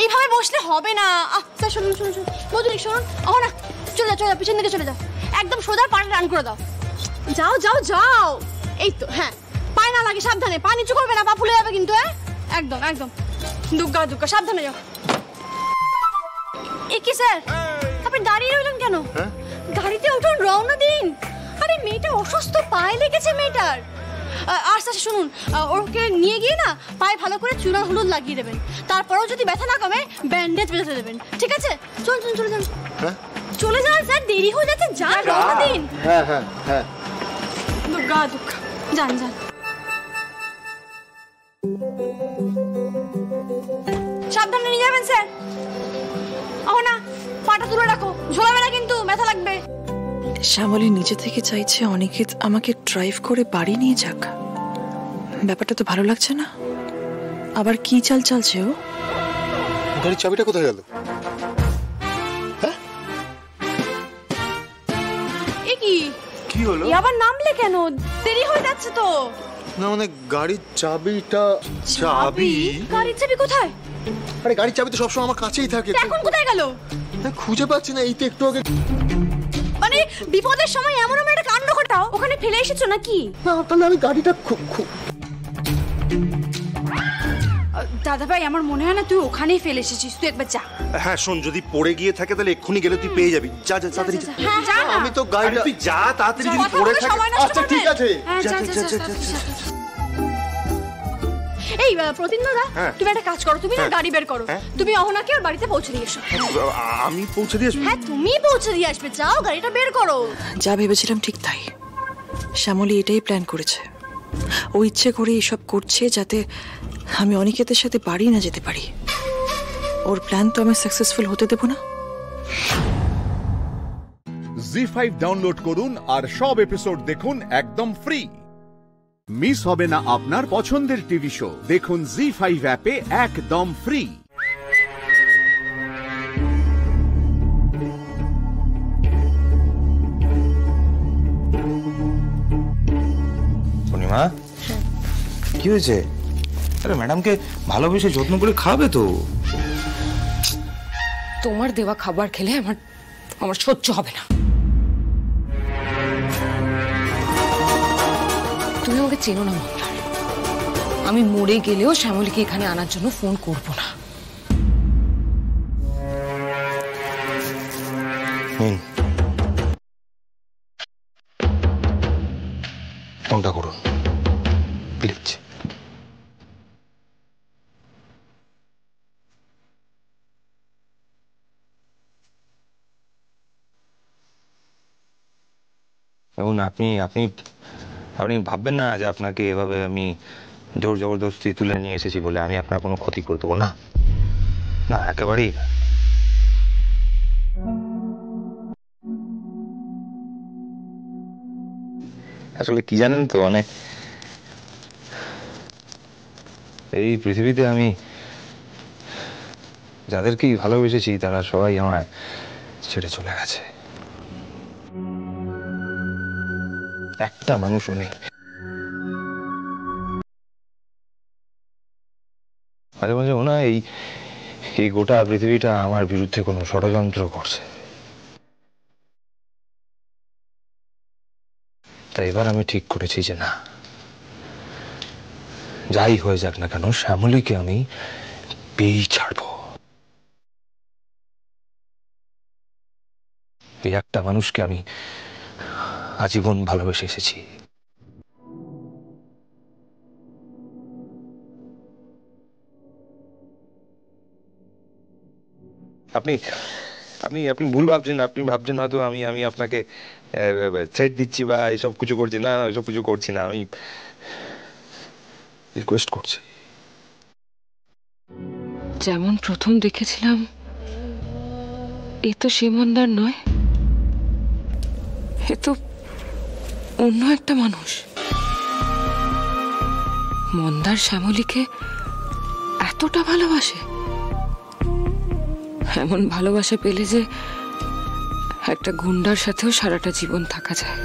এইভাবে বসলে হবে না। স্যার শুনুন শুনুন শুনুন, মধুরি শুনুন, ও না চলে যাও চলে যাও, পিছন দিকে চলে যাও, একদম সোজা পাটা রান করে দাও। যাও যাও যাও, এই তো, হ্যাঁ পায়ে না লাগে, সাবধানে, পা নিচু করবে না, পা ফুলে যাবে কিন্তু। হ্যাঁ একদম একদম, দুগ্গা দুগ্গা, সাবধানে যাও। এ কি স্যার, আপনি দাঁড়িয়ে রইলেন কেন? গাড়িতে উঠুন, রওনা দিন। আরে মেয়েটা অসুস্থ, পায়ে লেগেছে মেয়েটার। আর স্যার শুনুন, ওকে নিয়ে গিয়ে না পায়ে ভালো করে চূড়া হলুদ লাগিয়ে দেবেন, তারপরেও যদি ব্যথা না কমে ব্যান্ডেজ বেঁধে দেবেন, ঠিক আছে? চলুন চলুন চলে যান, চলে যান স্যার, দেরি হয়ে যাচ্ছে, যান, রওনা দিন। হ্যাঁ হ্যাঁ হ্যাঁ, দুগ্গা দুগ্গা, যান যান। সাবধানে নিয়ে যাবেন স্যার। ও না, পাটা তুলে রাখো, ঝোলাবে না কিন্তু, ব্যথা লাগবে। শ্যামলী নিজে থেকে চাইছে অনিকেত আমাকে ড্রাইভ করে বাড়ি নিয়ে যাক, ব্যাপারটা তো ভালো লাগছে না। আবার কি চাল চালছে ও? গাড়ির চাবিটা কোথায় গেল? এ কি কি হলো? আবার নামলে কেন? দেরি হয়ে যাচ্ছে তো। না মানে গাড়ির চাবিটা। চাবি? গাড়ির চাবি কোথায়? আরে গাড়ির চাবি তো সবসময় আমার কাছেই থাকে। এখন কোথায় গেল? খুঁজে পাচ্ছি না, এই তো একটু আগে। মানে বিপদের সময় এমন একটা কাণ্ড ঘটাও, ওখানে ফেলে এসেছো নাকি? না তাহলে আমি গাড়িটা দাদা ভাই, আমার মনে হয় না তুই ওখানেই ফেলে এসেছিস, তুই একবার যা। হ্যাঁ শোন, যদি পড়ে গিয়ে থাকে তাহলে এক্ষুনি গেলে তুই পেয়ে যাবি। যা যা তাড়াতাড়ি। আমি তো গাড়িটা, তুই যা তাড়াতাড়ি, যদি পড়ে থাকে। আচ্ছা ঠিক আছে, এই প্রতিদিন দাদা, তুমি একটা কাজ করো, তুমি না গাড়ি বের করো, তুমি অহনাকে আর বাড়িতে পৌঁছে দিয়ে এসো। আমি পৌঁছে দিয়ে আসবো? হ্যাঁ তুমি পৌঁছে দিয়ে আসবে, যাও গাড়িটা বের করো। যা ভেবেছিলাম ঠিক তাই, শ্যামলী এটাই প্ল্যান করেছে। ও ইচ্ছে করে এসব করছে যাতে আমি অনিকেতের সাথে বাড়ি না যেতে পারি। ওর প্ল্যান তো আমি সাকসেসফুল হতে দেব না। জি5 ডাউনলোড করুন আর সব এপিসোড দেখুন একদম ফ্রি। মিস হবে না আপনার পছন্দের টিভি শো, দেখুন জি5 অ্যাপে একদম ফ্রি। পূর্ণিমা, কি হয়েছে? আরে ম্যাডামকে ভালোবেসে যত্ন করে খাবে তো। তোমার দেওয়া খাবার খেলে আমার সহ্য হবে না। তুমি আমাকে চেনো না মন্দার, আমি মরে গেলেও শ্যামলীকে এখানে আনার জন্য ফোন করব না। ফোনটা করুন প্লিজ। এবং আপনি আপনি আপনি ভাববেন না যে আপনাকে এভাবে আমি জোর জবরদস্তি তুলে নিয়ে এসেছি বলে আমি আপনার কোনো ক্ষতি করে দেবো না, না একেবারেই। আসলে কি জানেন তো, মানে এই পৃথিবীতে আমি যাদেরকেই ভালোবেসেছি তারা সবাই আমায় ছেড়ে চলে গেছে। একটা মানুষও নেই। মাঝে মাঝে মনে হয় এই গোটা পৃথিবীটা আমার বিরুদ্ধে কোনো ষড়যন্ত্র করছে। তাই এবার আমি ঠিক করেছি যে না, যাই হয়ে যাক না কেন শ্যামলীকে আমি পেয়েই ছাড়ব। এই একটা মানুষকে আমি আজীবন ভালোবেসে এসেছি। আপনি আপনি আপনি ভুল ভাবছেন। আপনি ভাবছেন হয়তো আমি আমি আপনাকে থ্রেট দিচ্ছি বা এসব কিছু করছি। না, এসব কিছু করছি না। আমি রিকোয়েস্ট করছি। যেমন প্রথম দেখেছিলাম এ তো সে মন্দার নয়, এ তো অন্য একটা মানুষ। মন্দার শ্যামলীকে এতটা ভালোবাসে, এমন ভালোবাসা পেলে যে একটা গুন্ডার সাথেও সারাটা জীবন থাকা যায়।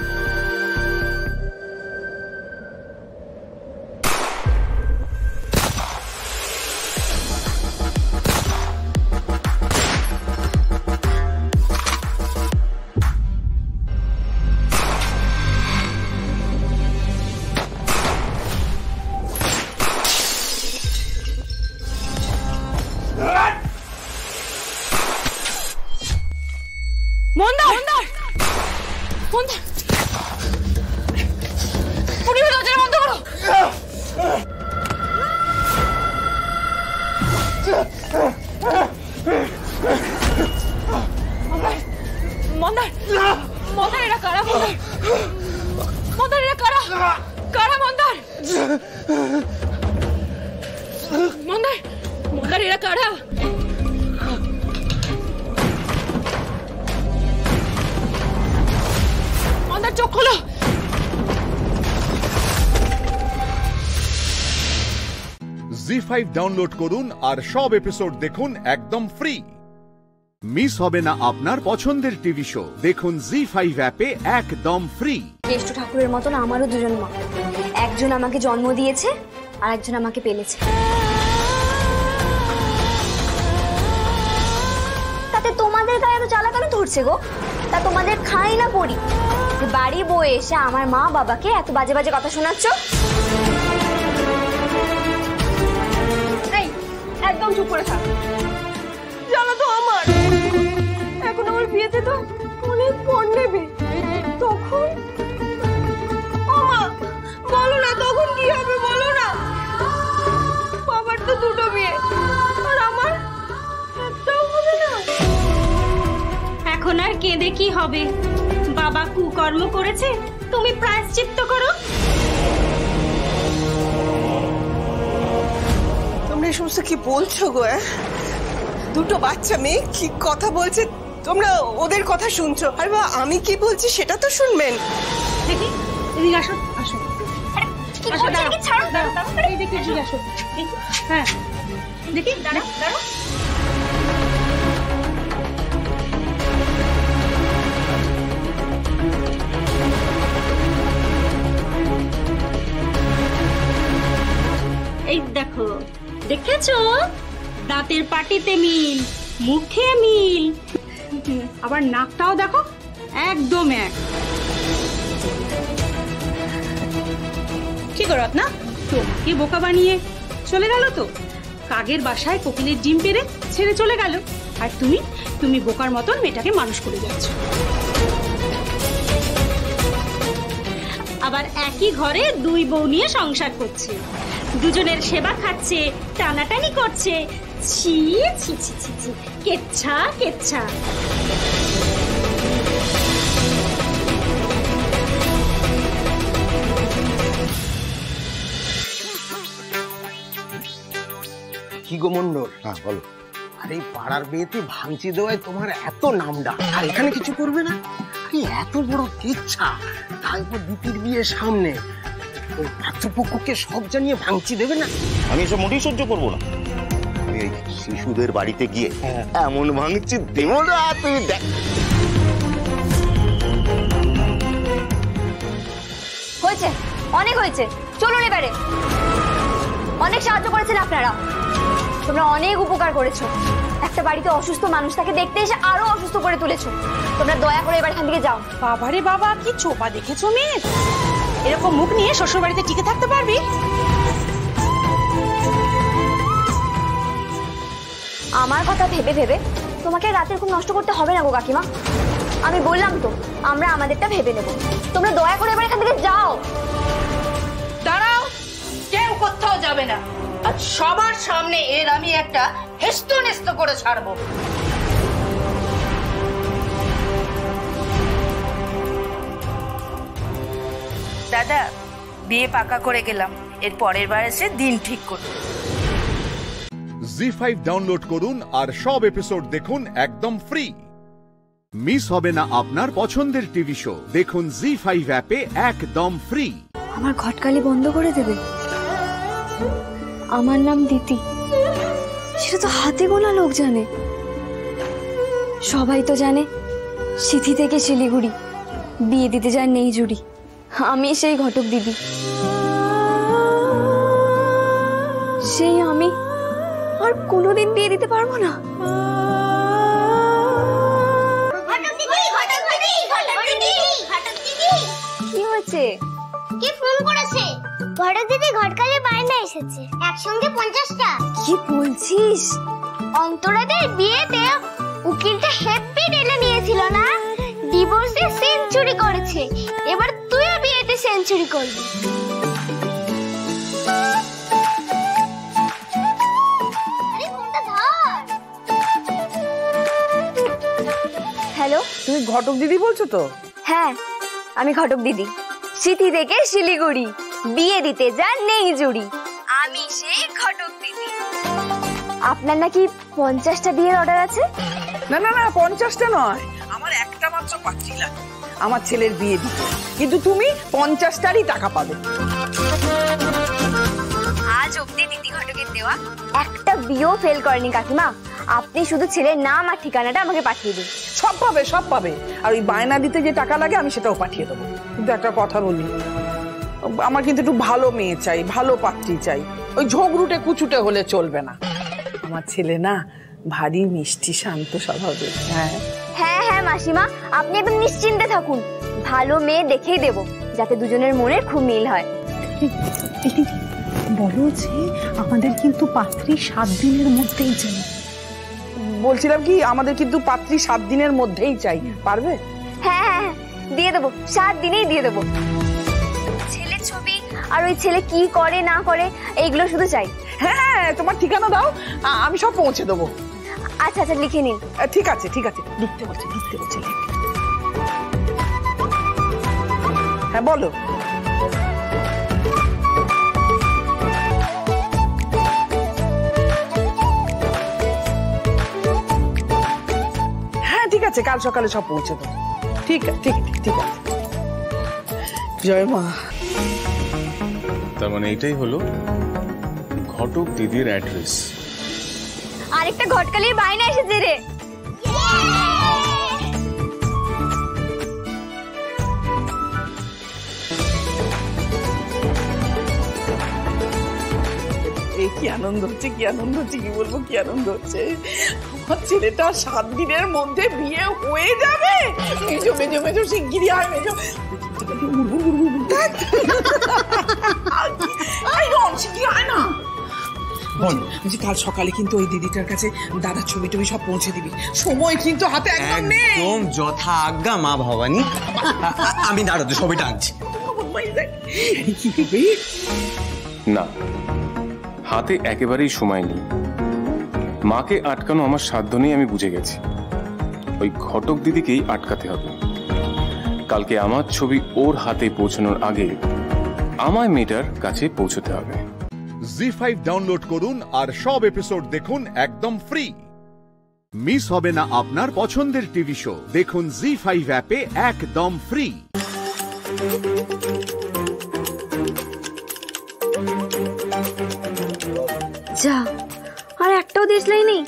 জি5 ডাউনলোড করুন আর সব এপিসোড দেখুন একদম ফ্রি। মিস হবে না আপনার পছন্দের টিভি শো, দেখুন জি5 অ্যাপে একদম ফ্রি। জ্যেষ্ঠ ঠাকুরের মতন আমারও দুজন মা, একজন আমাকে জন্ম দিয়েছে আর একজন আমাকে পেলেছে। তাতে তোমাদের গায়ে এত জ্বালা কেন ধরছে গো? তা তোমাদের খাই না পড়ি, বাড়ি বয়ে এসে আমার মা বাবাকে এত বাজে বাজে কথা শোনাচ্ছ? একদম চুপ করে থাক। জানো তো আমার এখন আমার বিয়েতে তো অনেক পণ নেবে, তখন বলো না তখন কি হবে বলো না। বাবার তো দুটো বিয়ে আর আমার একটাও হবে না। এখন আর কেঁদে কি হবে? বাবা কুকর্ম করেছে, তুমি প্রায়শ্চিত্ত করো। এই সমস্ত কি বলছো গো? দুটো বাচ্চা মেয়ে কি কথা বলছে, তোমরা ওদের কথা শুনছো আর বা আমি কি বলছি সেটা তো শুনবেন। দেখি এদিকে আসো, আসো দেখি এদিকে আসো। হ্যাঁ দেখি, দাঁড়াও দাঁড়াও। এই দেখো, দেখেছো? দাঁতের পাটিতে মিল, মুখে মিল, আবার নাকটাও দেখো একদম এক। কি করো না, তোমাকে বোকা বানিয়ে চলে গেল তো। কাগের বাসায় কোকিলের ডিম পেড়ে ছেড়ে চলে গেল, আর তুমি বোকার মতন মেয়েটাকে মানুষ করে যাচ্ছ। আবার একই ঘরে দুই বউ নিয়ে সংসার করছে, দুজনের সেবা খাচ্ছে, টানাটানি করছে। ছি ছি ছি ছি ছি, কেচ্ছা কেচ্ছা। কি গো মন্ডল? হ্যাঁ বলো। আরে পাড়ার বিয়েতে ভাঙচি দেওয়ায় তোমার এত নামডা, আর এখানে কিছু করবে না? আরে এত বড় কেচ্ছা, তারপর দিদির বিয়ের সামনে পাত্রপক্ষকে সব জানিয়ে ভাঙচি দেবে না? আমি এসব মোটেই সহ্য করবো না। আমি এই শিশুদের বাড়িতে গিয়ে এমন ভাঙছি দেব না, তুই দেখ। হয়েছে, অনেক হয়েছে, চলুন এবারে। অনেক সাহায্য করেছেন আপনারা, তোমরা অনেক উপকার করেছো। একটা বাড়িতে অসুস্থ মানুষটাকে দেখতে এসে আরো অসুস্থ করে তুলেছো। তোমরা দয়া করে এবার এখান থেকে যাও। বাবারে বাবা, কি চোপা দেখেছো মেয়ে, এরকম মুখ নিয়ে শ্বশুর বাড়িতে টিকে থাকতে পারবি? আমার কথা ভেবে ভেবে তোমাকে রাতের খুব নষ্ট করতে হবে না গো কাকিমা। আমি বললাম তো, আমরা আমাদেরটা ভেবে নেব। তোমরা দয়া করে এবার এখান থেকে যাও। দাঁড়াও, কেউ কোথাও যাবে না। আজ সবার সামনে এর আমি একটা হেস্তনেস্ত করে ছাড়বো। দাদা, বিয়ে পাকা করে গেলাম, এর পরের বার এসে দিন ঠিক করব। জি5 ডাউনলোড করুন আর সব এপিসোড দেখুন একদম ফ্রি। মিস হবে না আপনার পছন্দের টিভি শো। দেখুন জি5 অ্যাপে একদম ফ্রি। আমার ঘটকালি বন্ধ করে দেবে? আমার নাম দিতি, সেটা তো হাতে গোনা লোক জানে। সবাই তো জানে সিথি থেকে শিলিগুড়ি বিয়ে দিতে যায় নেই জুড়ি। আমি সেই ঘটক দিদি, সেই আমি আর কোনোদিন বিয়ে দিতে পারবো না। কি হয়েছে? কে ফোন করেছে? ঘটক দিদি ঘটকালে বায়না এসেছে, একসঙ্গে 50টা। কি বলছিস? অন্তরাদের বিয়েতে উকিলটা হ্যাপি ডেলে নিয়েছিল না, ডিভোর্সে সেঞ্চুরি করেছে। এবার তুইও বিয়েতে সেঞ্চুরি করবি। হ্যালো, তুমি ঘটক দিদি বলছো তো? হ্যাঁ, আমি ঘটক দিদি। সিথি থেকে শিলিগুড়ি বিয়ে দিতে যায় নেই জুড়ি। আমি সেই ঘটক দিদি। আপনার নাকি 50টা বিয়ের অর্ডার আছে? না না না, 50টা নয়, আমার একটা মাত্র পাত্রী লাগে আমার ছেলের বিয়ে দিতে। কিন্তু তুমি 50টারই টাকা পাবে। আজ অব্দি দিদি ঘটকের দেওয়া একটা বিয়েও ফেল করেনি কাকিমা। আপনি শুধু ছেলের নাম আর ঠিকানাটা আমাকে পাঠিয়ে দিন। সব পাবে, সব পাবে। আর ওই বায়না দিতে যে টাকা লাগে আমি সেটাও পাঠিয়ে দেবো। কিন্তু একটা কথা বলি, আমার কিন্তু একটু ভালো মেয়ে চাই, ভালো পাত্রী চাই। ওই ঝগড়ুটে কুচুটে হলে চলবে না। আমার ছেলে না ভারী মিষ্টি শান্ত স্বভাবের। হ্যাঁ হ্যাঁ হ্যাঁ মাসিমা, আপনি একদম নিশ্চিন্তে থাকুন। ভালো মেয়ে দেখেই দেব, যাতে দুজনের মনের খুব মিল হয়। বলো যে আমাদের কিন্তু পাত্রী 7 দিনের মধ্যেই চাই। বলছিলাম কি, আমাদের কিন্তু পাত্রী 7 দিনের মধ্যেই চাই। পারবে? হ্যাঁ হ্যাঁ দিয়ে দেবো, 7 দিনেই দিয়ে দেবো। ছেলের ছবি আর ওই ছেলে কি করে না করে এইগুলো শুধু চাই। হ্যাঁ, তোমার ঠিকানা দাও, আমি সব পৌঁছে দেবো। আচ্ছা আচ্ছা, লিখে নিন। ঠিক আছে ঠিক আছে, লিখতে বলছি লিখতে বলছি। হ্যাঁ বলো। হ্যাঁ ঠিক আছে, কাল সকালে সব পৌঁছে দেবো। ঠিক ঠিক ঠিক আছে। জয় মা। তার মানে এইটাই হলো ঘটক দিদির অ্যাড্রেস। আরেকটা ঘটকালির বায়না এসেছে রে। এই কি আনন্দ হচ্ছে, কি আনন্দ হচ্ছে, কি বলবো, কি আনন্দ হচ্ছে। আমার ছেলেটা 7 দিনের মধ্যে বিয়ে হয়ে যাবে। মেজো মেজো মেজো শিগগিরই আয় মেজো। কাল সকালে কিন্তু ওই দিদিটার কাছে দাদার ছবি টবি সব পৌঁছে দিবি। সময় কিন্তু হাতে একদম নেই। একদম যথা আজ্ঞা মা ভবানী। আমি দাঁড়াতে ছবিটা আনছি। না, হাতে একেবারেই সময় নেই। মাকে আটকানো আমার সাধ্য নেই, আমি বুঝে গেছি। ওই ঘটক দিদিকেই আটকাতে হবে। কালকে আমার ছবি ওর হাতে পৌঁছানোর আগে আমায় মেয়েটার কাছে পৌঁছতে হবে। জি5 ডাউনলোড করুন আর সব এপিসোড দেখুন একদম ফ্রি। মিস হবে না আপনার পছন্দের টিভি শো। দেখুন জি5 অ্যাপে একদম ফ্রি। যা, আর একটাও দিয়েছিলেই নেই,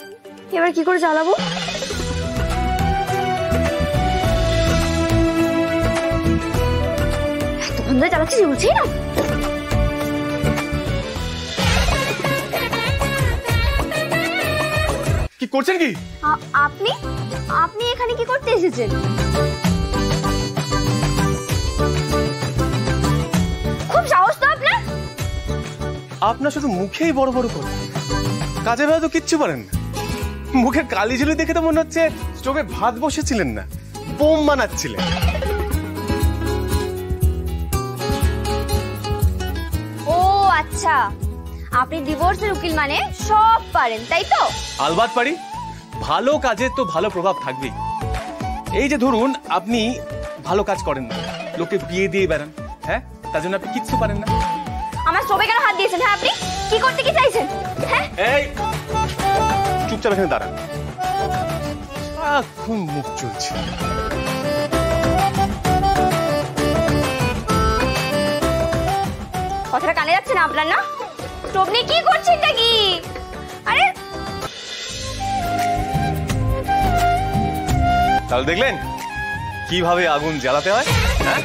এবার কি করে চালাবো? এতক্ষণ ধরে চালাচ্ছি, বলছি না। কি করছেন কি আপনি আপনি এখানে কি করতে এসেছেন? খুব সাহস তো আপনার। আপনার শুধু মুখেই বড় বড় করে, কাজে বেলা তো কিচ্ছু পারেন না। মুখে কালি ঝুলি দেখে তো মনে হচ্ছে স্টোভে ভাত বসেছিলেন না, বোম বানাচ্ছিলেন। ও আচ্ছা, আপনি ডিভোর্সের উকিল মানে সব পারেন, তাই তো? আলবাত পারি, ভালো কাজে তো ভালো প্রভাব থাকবেই। এই যে ধরুন আপনি ভালো কাজ করেন না, লোকে বিয়ে দিয়ে বেড়ান, হ্যাঁ, তার জন্য আপনি কিচ্ছু পারেন না। আমার সবে কেন হাত দিয়েছেন? হ্যাঁ, আপনি কি করতে কি চাইছেন? হ্যাঁ, এই চুপচাপ এখানে দাঁড়ান, এখন মুখ চলছে। কথাটা কানে যাচ্ছে না আপনার? না, স্টোভ নিয়ে কি করছেন নাকি? আরে তাহলে দেখলেন কিভাবে আগুন জ্বালাতে হয়? হ্যাঁ,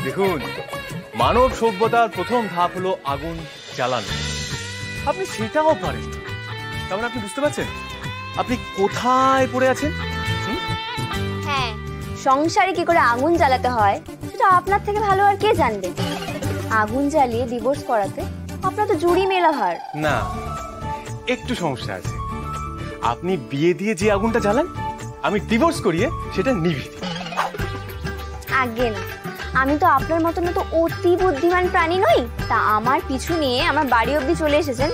দেখুন, মানব সভ্যতার প্রথম ধাপ হলো আগুন জ্বালানো। আপনি সেটাও পারেন, তার মানে আপনি বুঝতে পারছেন আপনি কোথায় পড়ে আছেন? হ্যাঁ, সংসারে কি করে আগুন জ্বালাতে হয় সেটা আপনার থেকে ভালো আর কে জানবে? আগুন জ্বালিয়ে ডিভোর্স করাতে আপনার তো জুড়ি মেলা ভার। না, একটু সমস্যা আছে। আপনি বিয়ে দিয়ে যে আগুনটা জ্বালান, আমি ডিভোর্স করিয়ে সেটা নিভি। আগে না, আমি তো আপনার মতন তো অতি বুদ্ধিমান প্রাণী নই, তা আমার পিছু নিয়ে আমার বাড়ি অবধি চলে এসেছেন।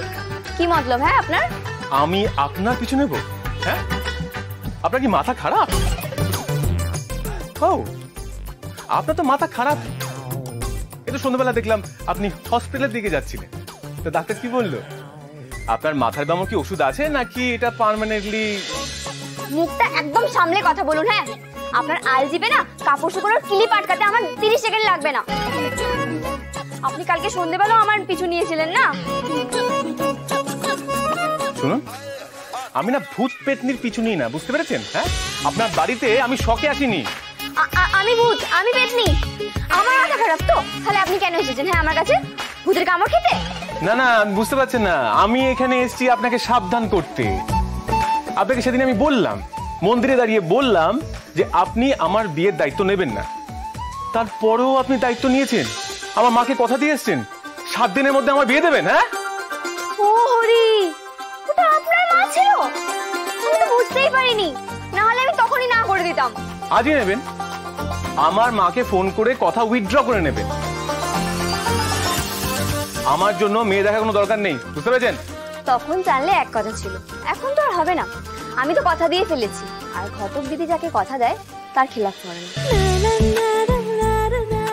কি মতলব? হ্যাঁ আপনার? আমি আপনার পিছু নেব? হ্যাঁ, আপনার কি মাথা খারাপ? ও, আপনার তো মাথা খারাপ। এই তো সন্ধ্যাবেলা দেখলাম আপনি হসপিটালের দিকে যাচ্ছিলেন, তো ডাক্তার কি বললো? আপনার মাথার ব্যামো কি ওষুধ আছে নাকি এটা পার্মানেন্টলি? মুখটা একদম সামলে কথা বলুন। হ্যাঁ, আপনার আলজিবে না কাপড় শুকোনোর ক্লিপ আটকাতে আমার 30 সেকেন্ড লাগবে না। আপনি কালকে সন্ধ্যাবেলা আমার পিছু নিয়েছিলেন না? শুনুন, আমি না ভূত পেতনির পিছু নিই না, বুঝতে পেরেছেন? হ্যাঁ, আপনার বাড়িতে আমি শখে আসিনি। আমি ভূত, আমি পেতনি? আমার মাথা খারাপ তো? তাহলে আপনি কেন এসেছেন? হ্যাঁ, আমার কাছে ভূতের কামড় খেতে? না না, বুঝতে পারছেন না, আমি এখানে এসেছি আপনাকে সাবধান করতে। আপনাকে সেদিন আমি বললাম, মন্দিরে দাঁড়িয়ে বললাম যে আপনি আমার বিয়ের দায়িত্ব নেবেন না। তারপরেও আপনি দায়িত্ব নিয়েছেন, আমার মাকে কথা দিয়ে এসেছেন 7 দিনের মধ্যে আমার বিয়ে দেবেন। হ্যাঁ, ও হরি, ওটা আপনার মা ছিল? আমি তো বুঝতেই পারিনি, না হলে আমি তখনই না করে দিতাম। আজই নেবেন, আমার মাকে ফোন করে কথা উইথড্র করে নেবেন। আমার জন্য মেয়ে দেখার কোনো দরকার নেই, বুঝতে পেরেছেন? তখন জানলে এক কথা ছিল, এখন তো আর হবে না। আমি তো কথা দিয়ে ফেলেছি, আর ঘটক দিদি যাকে কথা দেয় তার খেলাফ করে না।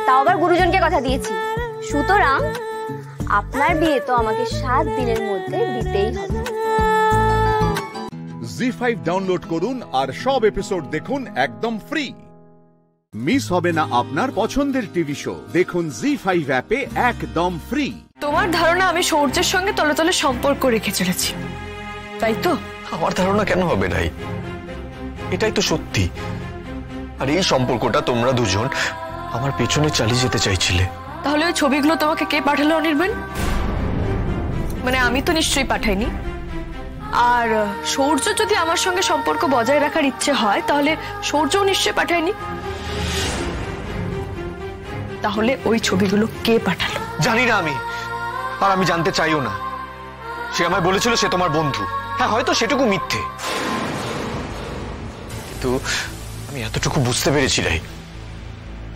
তাও আবার গুরুজনকে কথা দিয়েছি। সুতরাং আপনার বিয়ে তো আমাকে 7 দিনের মধ্যে দিতেই হবে। জি5 ডাউনলোড করুন আর সব এপিসোড দেখুন একদম ফ্রি। মিস হবে না আপনার পছন্দের টিভি শো, দেখুন জি5 অ্যাপে একদম ফ্রি। তোমার ধারণা আমি সৌর্যের সঙ্গে তলে তলে সম্পর্ক রেখে চলেছি, তাই তো? আমার ধারণা কেন হবে রাই? এটাই তো সত্যি। আর এই সম্পর্কটা তোমরা দুজন আমার পেছনে চালিয়ে যেতে চাইছিলে। তাহলে ওই ছবিগুলো তোমাকে কে পাঠালো অনির্বাণ? মানে আমি তো নিশ্চয়ই পাঠাইনি। আর সৌর্য যদি আমার সঙ্গে সম্পর্ক বজায় রাখার ইচ্ছে হয় তাহলে সৌর্যও নিশ্চয়ই পাঠায়নি। তাহলে ওই ছবিগুলো কে পাঠালো? জানি না আমি, আর আমি জানতে চাইও না। সে আমায় বলেছিল সে তোমার বন্ধু। হ্যাঁ, হয়তো সেটুকু মিথ্যে, কিন্তু আমি এতটুকু বুঝতে পেরেছি রাই,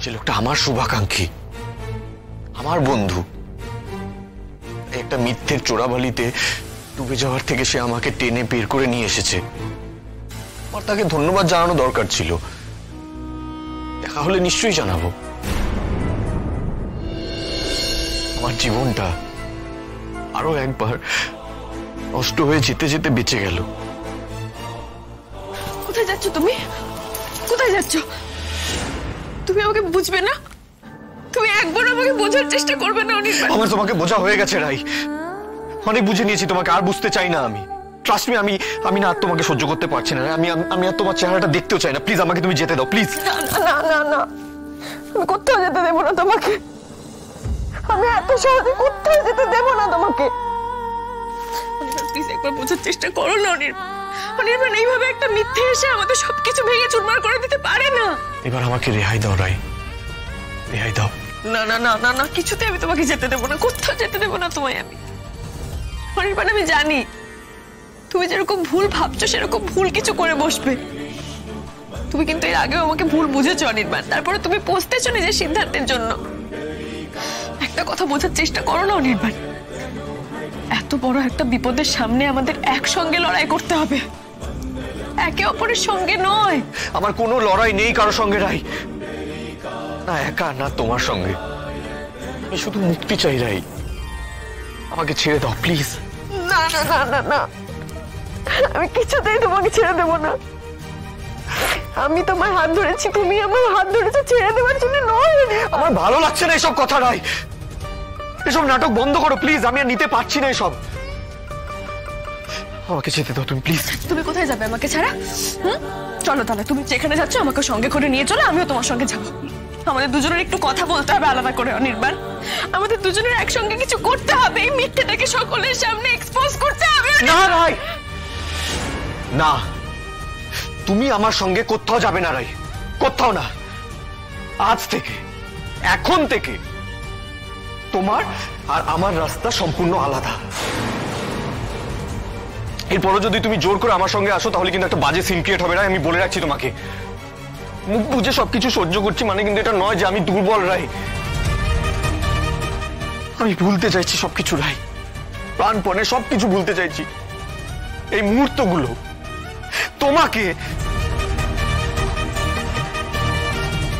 সে লোকটা আমার শুভাকাঙ্ক্ষী, আমার বন্ধু। একটা মিথ্যের চোরাবালিতে ডুবে যাওয়ার থেকে সে আমাকে টেনে বের করে নিয়ে এসেছে। আমার তাকে ধন্যবাদ জানানো দরকার ছিল। দেখা হলে নিশ্চয়ই জানাবো। আমার জীবনটা আরো একবার নষ্ট হয়ে যেতে যেতে বেঁচে গেল। কোথায় যাচ্ছ তুমি? কোথায় যাচ্ছ? তুমি আমাকে বুঝবে না? তুমি একবার আমাকে বোঝার চেষ্টা করবে না অনির্বাণ? আমার তোমাকে বোঝা হয়ে গেছে রাই। অনেক বুঝে নিয়েছি তোমাকে, আর বুঝতে চাই না আমি। ট্রাস্ট মি, আমি না আর তোমাকে সহ্য করতে পারছি না। আমি আর তোমার চেহারাটা দেখতেও চাই না। প্লিজ আমাকে তুমি যেতে দাও, প্লিজ। না না না, আমি কোথাও যেতে দেবো না তোমাকে। আমি এত সহজে কোথাও যেতে দেবো না তোমাকে। প্লিজ একবার বোঝার চেষ্টা করো না অনির্বাণ। এইভাবে একটা মিথ্যে এসে আমাদের সবকিছু ভেঙে চুরমার করে দিতে পারে না। এবার আমাকে রেহাই দাও রাই, রেহাই দাও। না না না না না, কিছুতে আমি তোমাকে যেতে দেবো না, কোথাও যেতে দেবো না তোমায় আমি। অনির্বাণ, আমি জানি তুমি যেরকম ভুল ভাবছো সেরকম ভুল কিছু করে বসবে। তুমি কিন্তু এর আগেও আমাকে ভুল বুঝেছো অনির্বাণ, তারপরে তুমি পস্তেছো নিজের সিদ্ধান্তের জন্য। একটা কথা বোঝার চেষ্টা করো না অনির্বাণ, এত বড় একটা বিপদের সামনে আমাদের একসঙ্গে লড়াই করতে হবে, একে অপরের সঙ্গে নয়। আমার কোনো লড়াই নেই কারোর সঙ্গে রাই, না একা না তোমার সঙ্গে। আমি শুধু মুক্তি চাই রাই, আমাকে ছেড়ে দাও প্লিজ। না না না না না, আমি কিছুতেই তোমাকে ছেড়ে দেবো না। আমি তোমার হাত ধরেছি, তুমি আমার হাত ধরেছো, ছেড়ে দেওয়ার জন্য নয়। আমার ভালো লাগছে না এসব কথা রাই, এসব নাটক বন্ধ করো প্লিজ। আমি আর নিতে পারছি না এসব, আমাকে যেতে দাও তুমি প্লিজ। তুমি কোথায় যাবে আমাকে ছাড়া? চলো তাহলে, তুমি যেখানে যাচ্ছ আমাকে সঙ্গে করে নিয়ে চলো, আমিও তোমার সঙ্গে যাবো। আমাদের দুজনের একটু কথা বলতে হবে আলাদা করে অনির্বাণ, আমাদের দুজনের একসঙ্গে কিছু করতে হবে, এই মিথ্যেটাকে সকলের সামনে এক্সপোজ করতে হবে। না রাই, না, তুমি আমার সঙ্গে কোথাও যাবে না রাই, কোথাও না। আজ থেকে, এখন থেকে তোমার আর আমার রাস্তা সম্পূর্ণ আলাদা। এরপরও যদি তুমি জোর করে আমার সঙ্গে আসো তাহলে কিন্তু একটা বাজে সিন ক্রিয়েট হবে রাই, আমি বলে রাখছি তোমাকে। মুখ বুঝে সবকিছু সহ্য করছি মানে কিন্তু এটা নয় যে আমি দুর্বল রাই। আমি ভুলতে চাইছি সবকিছু রাই, প্রাণপণে সবকিছু ভুলতে চাইছি। এই মুহূর্তগুলো, তোমাকে,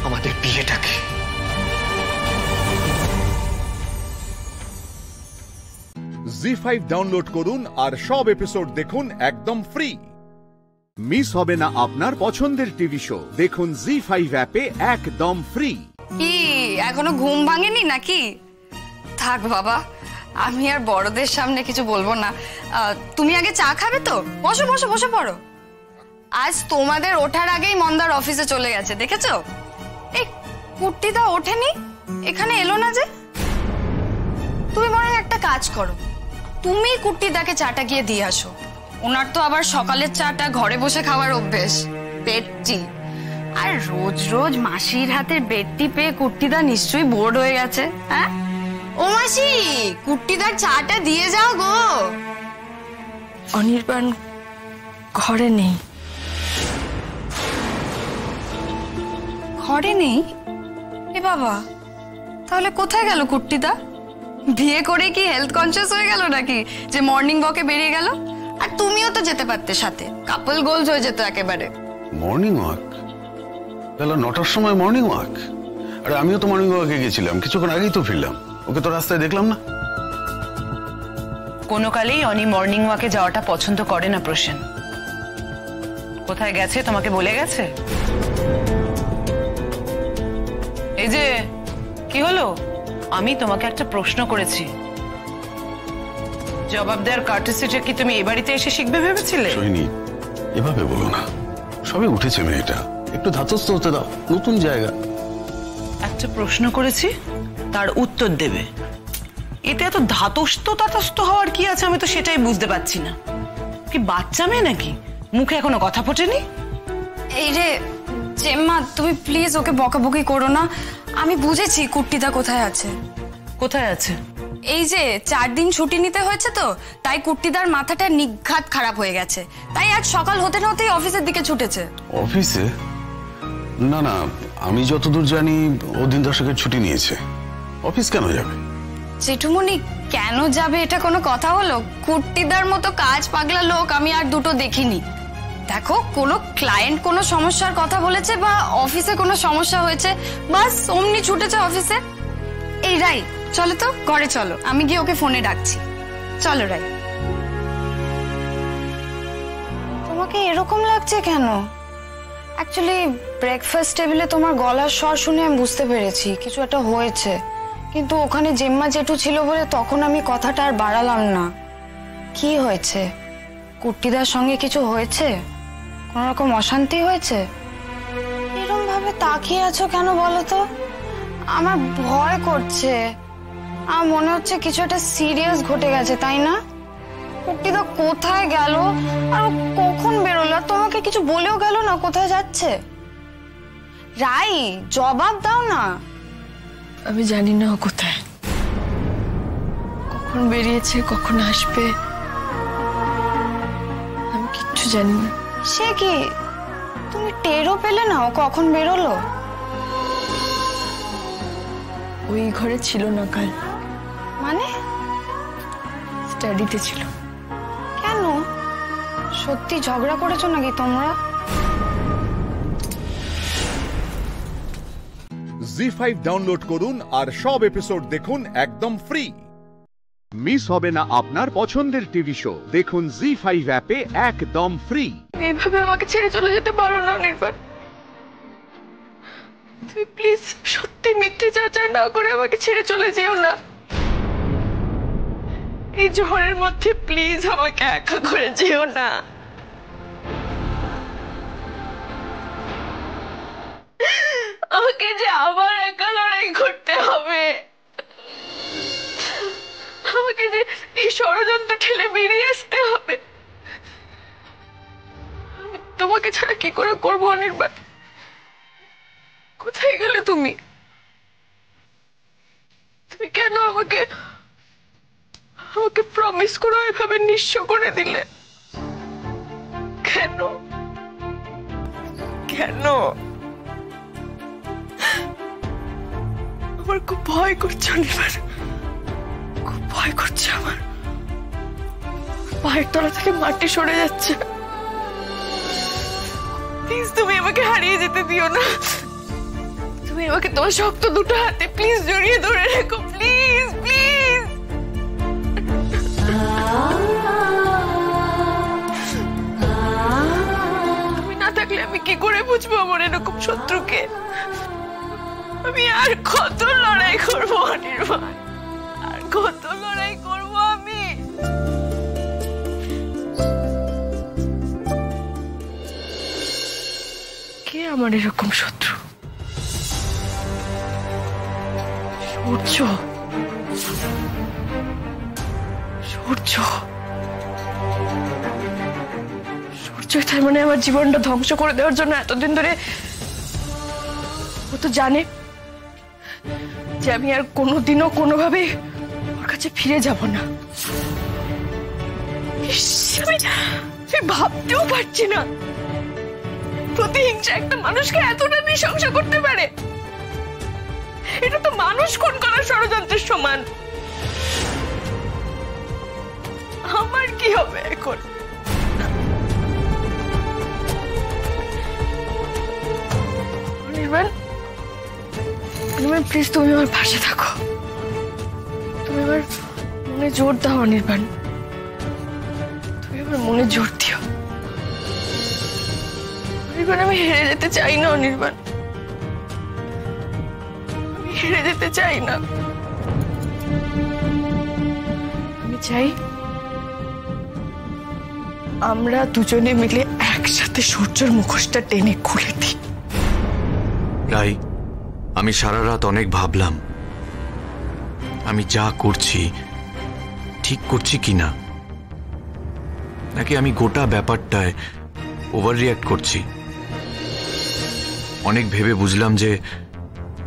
আমাদের বিয়েটাকে। জি5 ডাউনলোড করুন আর সব এপিসোড দেখুন একদম ফ্রি। মিস হবে না আপনার পছন্দের টিভি শো, দেখুন জি5 অ্যাপে একদম ফ্রি। কি এখনো ঘুম ভাঙেনি নাকি? থাক বাবা, আমি আর বড়দের সামনে কিছু বলবো না। তুমি আগে চা খাবে তো? বসো বসো বসে পড়ো। আজ তোমাদের ওঠার আগেই মন্দার অফিসে চলে গেছে, দেখেছো? এই কুট্টিদা ওঠেনি, এখানে এলো না যে। তুমি বরং একটা কাজ করো, তুমি কুট্টিদাকে চাটা গিয়ে দিয়ে আসো। ওনার তো আবার সকালের চাটা ঘরে বসে খাওয়ার অভ্যেস, পেটটি। আর রোজ রোজ মাসির হাতের বেডটি পেয়ে কুট্টিদা নিশ্চয়ই বোর্ড হয়ে গেছে। হ্যাঁ ও মাসি, কুট্টিদার চাটা দিয়ে যাও গো। অনির্বাণ ঘরে নেই। ঘরে নেই? এ বাবা, তাহলে কোথায় গেল কুট্টিদা? বিয়ে করে কি হেলথ কনসিয়াস হয়ে গেল নাকি যে মর্নিং ওয়াকে বেরিয়ে গেল? আর তুমিও তো যেতে পারতে সাথে, কাপল গোলস হয়ে যেত একেবারে। Morning walk? বেলা 9টার সময় মর্নিং ওয়াক? আরে আমিও তো মর্নিং ওয়াকে গেছিলাম, কিছুক্ষণ আগেই তো ফিরলাম। ওকে তো রাস্তায় দেখলাম না। কোনো কালেই অনি মর্নিং ওয়াকে যাওয়াটা পছন্দ করে না প্রসেন। কোথায় গেছে তোমাকে বলে গেছে? এই যে কি হলো, আমি তোমাকে একটা প্রশ্ন করেছি, জবাব দেওয়ার কার্টেসিটা কি তুমি এই বাড়িতে এসে শিখবে ভেবেছিলে? সৈনী, এভাবে বলো না, সবে উঠেছে মেয়েটা, একটু ধাতস্থ হতে দাও, নতুন জায়গা। একটা প্রশ্ন করেছি, তার উত্তর দেবে। এতে এত ধাতস্থ তাতস্থ হওয়ার কি আছে আমি তো সেটাই বুঝতে পারছি না। কি বাচ্চা মেয়ে নাকি, মুখে এখনো কথা ফোটেনি? এই রে জেম্মা, তুমি প্লিজ ওকে বকাবকি করো না। আমি বুঝেছি কুট্টিদা কোথায় আছে। কোথায় আছে? এই যে 4 দিন ছুটি নিতে হয়েছে তো, তাই কুট্টিদার মাথাটা নিঘাত খারাপ হয়ে গেছে, তাই আজ সকাল হতে না হতেই অফিসের দিকে ছুটেছে। অফিসে? না না, আমি যতদূর জানি ও দিন 10 ছুটি নিয়েছে। অফিস কেন যাবে? জেঠুমনি, কেন যাবে এটা কোনো কথা হলো? কুট্টিদার মতো কাজ পাগলা লোক আমি আর দুটো দেখিনি। দেখো, কোনো ক্লায়েন্ট কোনো সমস্যার কথা বলেছে বা অফিসে কোনো সমস্যা হয়েছে, বাস অমনি ছুটেছে অফিসে। এই রাই, চলো তো ঘরে চলো, আমি গিয়ে ওকে ফোনে ডাকছি। চলো রাই। তোমাকে এরকম লাগছে কেন? অ্যাকচুয়ালি ব্রেকফাস্ট টেবিলে তোমার গলার স্বর শুনে আমি বুঝতে পেরেছি কিছু একটা হয়েছে, কিন্তু ওখানে জেম্মা জেঠু ছিল বলে তখন আমি কথাটা আর বাড়ালাম না। কি হয়েছে? কুট্টিদার সঙ্গে কিছু হয়েছে? কোন রকম অশান্তি হয়েছে? এরকম ভাবে তাকিয়ে আছো কেন বলো তো? আমার ভয় করছে। আমার মনে হচ্ছে কিছু একটা সিরিয়াস ঘটে গেছে, তাই না? কুট্টিদা কোথায় গেল আর কখন বেরোলো? তোমাকে কিছু বলেও গেল না কোথায় যাচ্ছে? রাই, জবাব দাও না। আমি জানি না ও কোথায়, কখন বেরিয়েছে, কখন আসবে, আমি কিচ্ছু জানি না। সে কি, তুমি টেরও পেলে না ও কখন বেরোলো? ওই ঘরে ছিল না কাল। মানে? স্টাডিতে ছিল। কেন? সত্যি ঝগড়া করেছো নাকি তোমরা? জি5 ডাউনলোড করুন আর সব এপিসোড দেখুন একদম ফ্রি। মিস হবে না আপনার পছন্দের টিভি শো, দেখুন জি5 অ্যাপে একদম ফ্রি। এইভাবে আমাকে ছেড়ে চলে যেতে পারো না নির্বাণ। তুমি প্লিজ সত্যি মিথ্যে চাচা না করে আমাকে ছেড়ে চলে যেও না। এই ঝড়ের মধ্যে প্লিজ আমাকে একা করে যেও না। আমাকে যে আবার একা লড়াই করতে হবে, আমাকে যে এই ষড়যন্ত্র ঠেলে বেরিয়ে আসতে হবে, আমি তোমাকে ছাড়া কি করে করবো অনির্বাণ? কোথায় গেলে তুমি? তুমি কেন আমাকে প্রমিস করে এভাবে নিঃস্ব করে দিলে? কেন কেন? আমার খুব ভয় করছে অনির্বাণ, খুব ভয় করছে আমার। পায়ের তলা থেকে মাটি সরে যাচ্ছে। প্লিজ তুমি আমাকে হারিয়ে যেতে দিও না। তুমি আমাকে তোমার শক্ত দুটো হাতে প্লিজ জড়িয়ে ধরে রেখো, প্লিজ প্লিজ। তুমি না থাকলে আমি কি করে বুঝবো আমার এরকম শত্রুকে? আমি আর কত লড়াই করবো অনির্বাণ, আর কত লড়াই করবো আমি? কে আমার এরকম শত্রু? সূর্য। সূর্য সূর্য তার মানে আমার জীবনটা ধ্বংস করে দেওয়ার জন্য এতদিন ধরে ও তো জানে যে আমি আর কোনোদিনও কোনোভাবে ওর কাছে ফিরে যাব না। আমি ভাবতেও পারছি না প্রতিহিংসা একটা মানুষকে এতটা নৃশংস করতে পারে। এটা তো মানুষ খুন করার ষড়যন্ত্রের সমান। আমার কি হবে এখন? অনির্বাণ, প্লিজ তুমি আমার পাশে থাকো। তুমি আমার মনে জোর দাও অনির্বাণ, তুমি আমার মনে জোর দিও। অনির্বাণ, আমি হেরে যেতে চাই না অনির্বাণ, আমি হেরে যেতে চাই না। আমি চাই আমরা দুজনে মিলে একসাথে সূর্যের মুখোশটা টেনে খুলে দিই। রাই, আমি সারা রাত অনেক ভাবলাম আমি যা করছি ঠিক করছি কিনা, নাকি আমি গোটা ব্যাপারটায় ওভার রিঅ্যাক্ট করছি। অনেক ভেবে বুঝলাম যে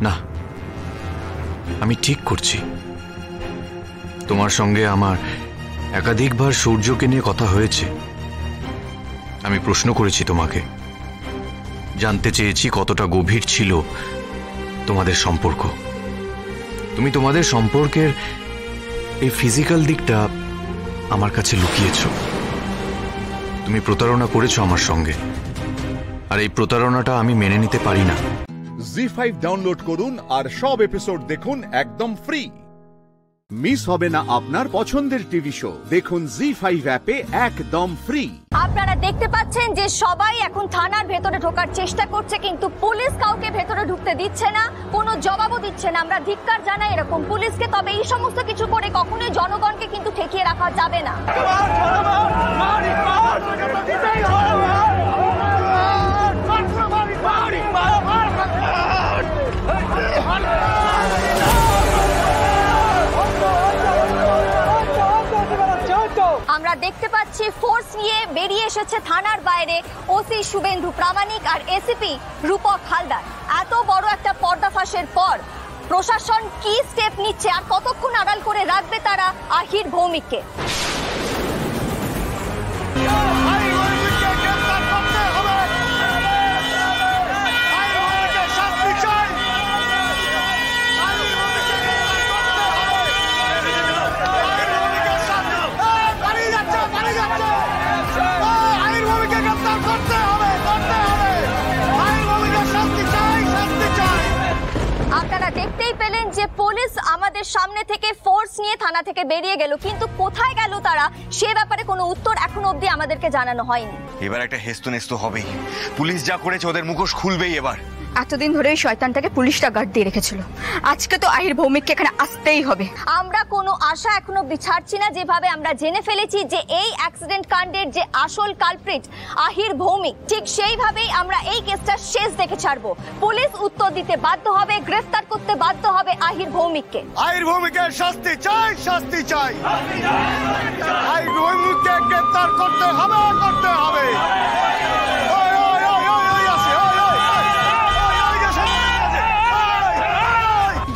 না, আমি ঠিক করছি। তোমার সঙ্গে আমার একাধিকবার সূর্যকে নিয়ে কথা হয়েছে। আমি প্রশ্ন করেছি তোমাকে, জানতে চেয়েছি কতটা গভীর ছিল তোমাদের সম্পর্ক। তুমি তোমাদের সম্পর্কের এই ফিজিক্যাল দিকটা আমার কাছে লুকিয়েছো। তুমি প্রতারণা করেছো আমার সঙ্গে, আর এই প্রতারণাটা আমি মেনে নিতে পারি না। জি5 ডাউনলোড করুন আর সব এপিসোড দেখুন একদম ফ্রি। মিস হবে না আপনার পছন্দের টিভি শো। দেখুন জি5 অ্যাপে একদম ফ্রি। আপনারা দেখতে পাচ্ছেন যে সবাই এখন থানার ভেতরে ঢোকার চেষ্টা করছে, কিন্তু পুলিশ কাউকে ভেতরে ঢুকতে দিচ্ছে না, কোনো জবাবও দিচ্ছে না। আমরা ধিক্কার জানাই এরকম পুলিশকে। তবে এই সমস্ত কিছু করে কখনোই জনগণকে কিন্তু ঠেকিয়ে রাখা যাবে না। আমরা দেখতে পাচ্ছি ফোর্স নিয়ে বেরিয়ে এসেছে থানার বাইরে ওসি শুভেন্দু প্রামাণিক আর এসিপি রূপক হালদার। এত বড় একটা পর্দাফাঁসের পর প্রশাসন কি স্টেপ নিচ্ছে আর কতক্ষণ আড়াল করে রাখবে তারা আহির ভৌমিককে? আপনারা দেখতেই পেলেন যে পুলিশ আমাদের সামনে থেকে ফোর্স নিয়ে থানা থেকে বেরিয়ে গেল, কিন্তু কোথায় গেল তারা সে ব্যাপারে কোনো উত্তর এখনো অবধি আমাদেরকে জানানো হয়নি। এবার একটা হেস্তনেস্ত হবেই, পুলিশ যা করেছে ওদের মুখোশ খুলবেই এবার। এতদিন ধরে এই শয়তানটাকে পুলিশটা গার্ড দিয়ে রেখেছিল, আজকে তো আহির ভৌমিককে এখানে আসতেই হবে। আমরা কোনো আশা এখনো ছাড়ছি না। যেভাবে আমরা জেনে ফেলেছি যে এই অ্যাক্সিডেন্ট কাণ্ডের যে আসল কালপ্রিট আহির ভৌমিক, ঠিক সেইভাবেই আমরা এই কেসটা শেষ দেখে ছাড়বো। পুলিশ উত্তর দিতে বাধ্য হবে, গ্রেফতার করতে বাধ্য হবে আহির ভৌমিককে। আহির ভৌমিকের শাস্তি চাই, শাস্তি চাই। আহির ভৌমিককে গ্রেফতার করতে হবে, করতে হবে।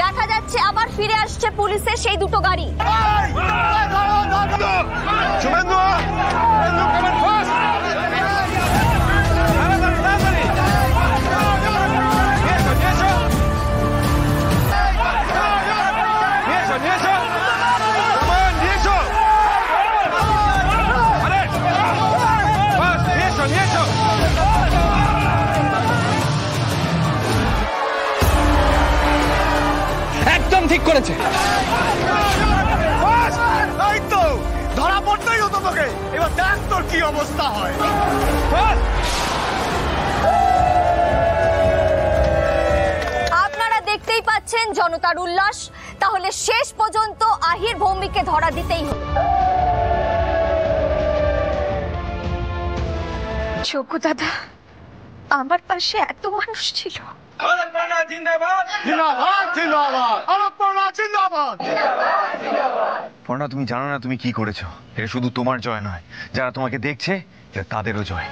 দেখা যাচ্ছে আবার ফিরে আসছে পুলিশের সেই দুটো গাড়ি। একদম ঠিক করেছে। এই তো ধরা পড়তেই হতো তোকে, এবার দেখ তোর কি অবস্থা হয়। আপনারা দেখতেই পাচ্ছেন জনতার উল্লাস। তাহলে শেষ পর্যন্ত আহির ভৌমিককে ধরা দিতেই হবে। যোগ্য দাদা, আমার পাশে এত মানুষ ছিল। পর্ণা, তুমি জানো না তুমি কি করেছো? এটা শুধু তোমার জয় নয়, যারা তোমাকে দেখছে তাদেরও জয়।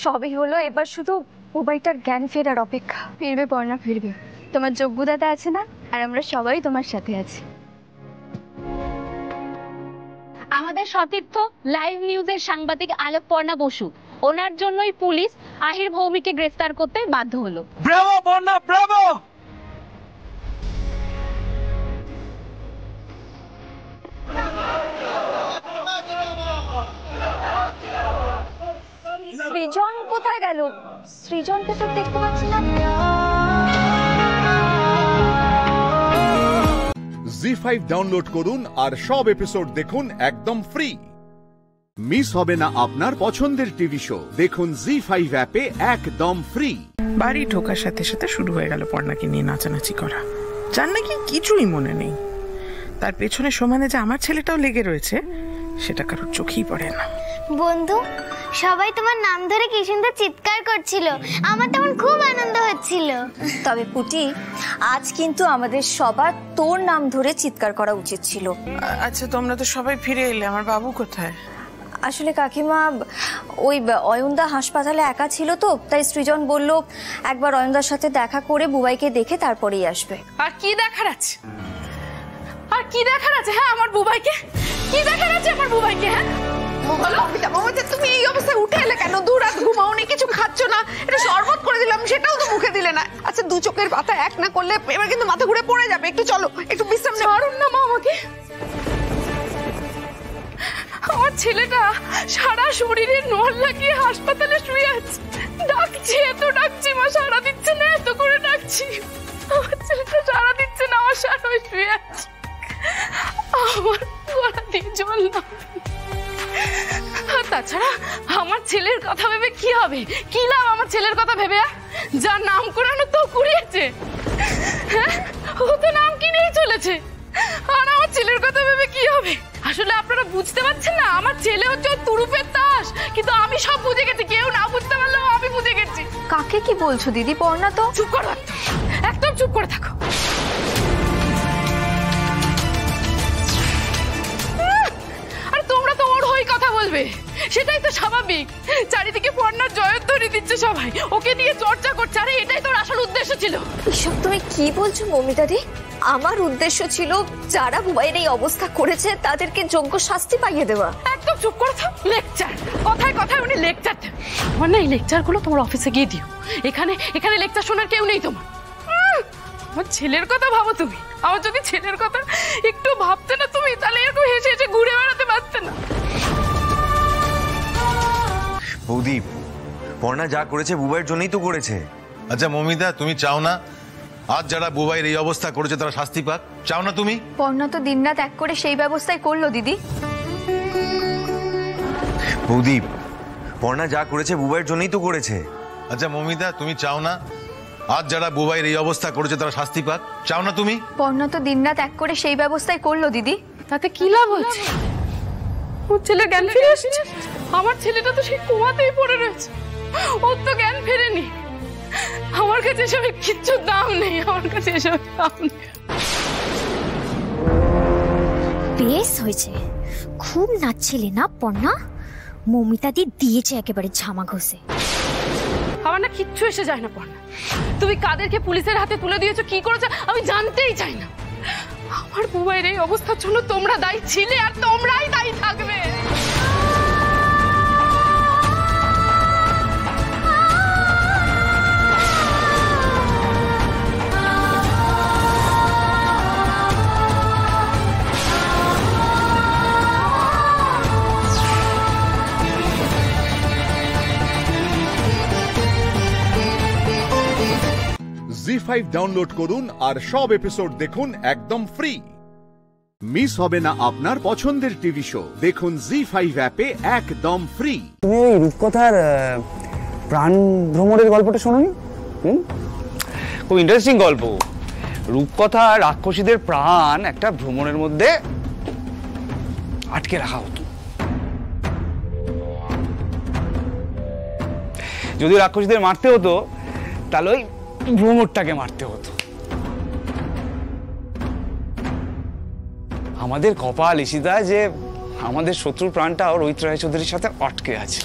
সবই হলো, এবার শুধু মোবাইলটার জ্ঞান ফেরার অপেক্ষা। ফিরবে পর্ণা, ফিরবে। তোমার যোগ্য দাদা আছে না, আর আমরা সবাই তোমার সাথে আছি। আমাদের সতীর্থ লাইভ নিউজের সাংবাদিক আলোক পর্ণা বসু, ওনার জন্যই পুলিশ আহির ভৌমিককে গ্রেফতার করতে বাধ্য হলো। Bravo Parna, Bravo. সৃজন কোথায় গেল? সৃজনকে তো দেখতে পাচ্ছি না। জি5 ডাউনলোড করুন আর সব এপিসোড দেখুন একদম ফ্রি। মিস হবে না আপনার পছন্দের টিভি শো। দেখুন জি5 অ্যাপে একদম ফ্রি। বাড়ি ঢোকার সাথে সাথে শুরু হয়ে গেল পর্ণাকে নিয়ে নাচানাচি করা। যার নাকি কিছুই মনে নেই, তার পেছনে সমানে যে আমার ছেলেটাও লেগে রয়েছে সেটা কারোর চোখেই পড়ে না। বন্ধু, সবাই তোমার নাম ধরে কি সুন্দর চিৎকার করছিল, আমার তখন খুব আনন্দ হচ্ছিল। তবে পুটি, আজ কিন্তু আমাদের সবার তোর নাম ধরে চিৎকার করা উচিত ছিল। আচ্ছা, তোমরা তো সবাই ফিরে এলে, আমার বাবু কোথায়? আসলে কাকিমা ওই অয়নদা হাসপাতালে একা ছিল তো, তাই সৃজন বলল একবার অয়নদার সাথে দেখা করে বুবাইকে দেখে তারপরেই আসবে। আর কি দেখার আছে? আর কি দেখার আছে? হ্যাঁ, আমার বুবাইকে কি দেখার আছে? আমার বুবাইকে হ্যাঁ বলো। তুমি এই অবস্থায় উঠে এলে কেন? দুরাত ঘুমাওনি, কিছু খাচ্ছ না, এটা শরবত করে দিলাম, সেটাও তো মুখে দিলে না। আচ্ছা, দু চোখের পাতা এক না করলে এবার কিন্তু মাথা ঘুরে পড়ে যাবে। একটু চলো, একটু বিশ্রাম নাও। ছাড়ুন না মা আমাকে। আমার ছেলেটা সারা শরীরে নল লাগিয়ে হাসপাতালে শুয়ে আছে। ডাকছি, এত ডাকছি, মা সাড়া দিচ্ছে না, এত করে ডাকছি, আমার ছেলেটা সাড়া দিচ্ছে না। আমার সারা শুয়ে আছি, আমার গলা দিয়ে জল না। তাছাড়া আমার ছেলের কথা ভেবে কি হবে? কি লাভ আমার ছেলের কথা ভেবে? যার নাম করানো তো কুড়িয়েছে, হ্যাঁ ও তো নাম কিনেই চলেছে, আর আমার ছেলের কথা ভেবে কি হবে? আসলে আপনারা বুঝতে পারছেন না, আমার ছেলে হচ্ছে তুরুপের তাস, কিন্তু আমি সব বুঝে গেছি, কেউ না বুঝতে পারলেও আমি বুঝে গেছি। কাকে কি বলছো দিদি? পড়না তো। চুপ করে থাকো, একদম চুপ করে থাকো। আর তোমরা তো ওর হয়ে কথা বলবে, সেটাই তো স্বাভাবিক। চারিদিকে পড়নার জয়ধ্বনি দিচ্ছে সবাই, ওকে নিয়ে চর্চা করছে, আরে এটাই তোর আসল উদ্দেশ্য ছিল। এসব তুমি কি বলছো মমিতাদি? আমার উদ্দেশ্য ছিল যারা বুবাইয়ের এই অবস্থা করেছে তাদেরকে যোগ্য শাস্তি পাইয়ে দেওয়া। একদম চুপ করে থাক। লেকচার, কথায় কথায় উনি লেকচার দেন। আমার না এই লেকচারগুলো তোমার অফিসে গিয়ে দিও, এখানে লেকচার শোনার কেউ নেই তোমার। আমার ছেলের কথা ভাবো তুমি, আমার যদি ছেলের কথা একটু ভাবতে না তুমি, তাহলে এরকম হেসে হেসে ঘুরে বেড়াতে পারতে না। বৌদি, পর্ণা যা করেছে বুবাইয়ের জন্যই তো করেছে। আচ্ছা মমিতা, তুমি চাও না আজ যারা বুবাইয়ের এই অবস্থা করেছে তারা শাস্তি পাক? চাও না তুমি? পর্ণা তো দিনরাত এক করে সেই ব্যবস্থাই করলো দিদি। বৌদি, পর্ণা যা করেছে বুবাইয়ের জন্যই তো করেছে। আচ্ছা মমিতা, তুমি চাও না আজ যারা বুবাইয়ের এই অবস্থা করেছে তারা শাস্তি পাক? চাও না তুমি? পর্ণা তো দিনরাত এক করে সেই ব্যবস্থাই করলো দিদি। তাতে কি লাভ হচ্ছে? ওর ছেলে জ্ঞান ফিরে আসছে, আমার ছেলেটা তো সেই কুয়াতেই পড়ে রয়েছে, ওর তো জ্ঞান ফেরেনি। আমার কাছে এসবের কিচ্ছু দাম নেই, আমার কাছে এসবের দাম নেই। বেশ হয়েছে, খুব নাচছিলে না পর্ণা? মমিতাদি দিয়েছে একেবারে ঝামা ঘষে। আমার না কিচ্ছু এসে যায় না পর্ণা, তুমি কাদেরকে পুলিশের হাতে তুলে দিয়েছো, কি করেছো আমি জানতেই চাই না। আমার বুবাইয়ের এই অবস্থার জন্য তোমরা দায়ী ছিলে আর তোমরাই দায়ী থাকবে। জি5 ডাউনলোড করুন আর সব এপিসোড দেখুন একদম ফ্রি। মিস হবে না আপনার পছন্দের টিভি শো, দেখুন জি5 অ্যাপে একদম ফ্রি। তুমি ওই রূপকথার প্রাণ ভ্রমণের গল্পটা শোনোনি? খুব ইন্টারেস্টিং গল্প। রূপকথা রাক্ষসীদের প্রাণ একটা ভ্রমণের মধ্যে আটকে রাখা হতো। যদি রাক্ষসীদের মারতে হতো তাহলে ওই ভ্রমরটাকে মারতে হতো। আমাদের কপাল ইসিদা যে আমাদের শত্রুর প্রাণটা রোহিত রায়চৌধুরীর সাথে আটকে আছে।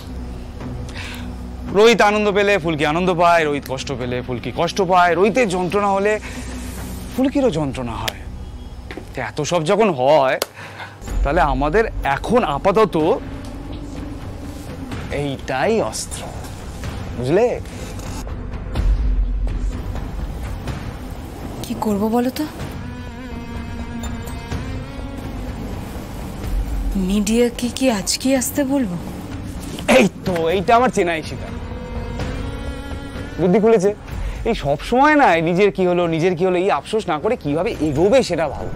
রোহিত আনন্দ পেলে ফুলকি আনন্দ পায়, রোহিত কষ্ট পেলে ফুলকি কষ্ট পায়, রোহিতের যন্ত্রণা হলে ফুলকিরও যন্ত্রণা হয়। এত সব যখন হয় তাহলে আমাদের এখন আপাতত এইটাই অস্ত্র, বুঝলে? কি করব বলো তো? মিডিয়া কি আজকে আসতে বলবো? এই তো, এইটা আমার চেনাই শিকার। বুদ্ধি খুলেছে। এই সব সময় না নিজের কি হলো এই আফসোস না করে কিভাবে এগোবে সেটা ভাবো।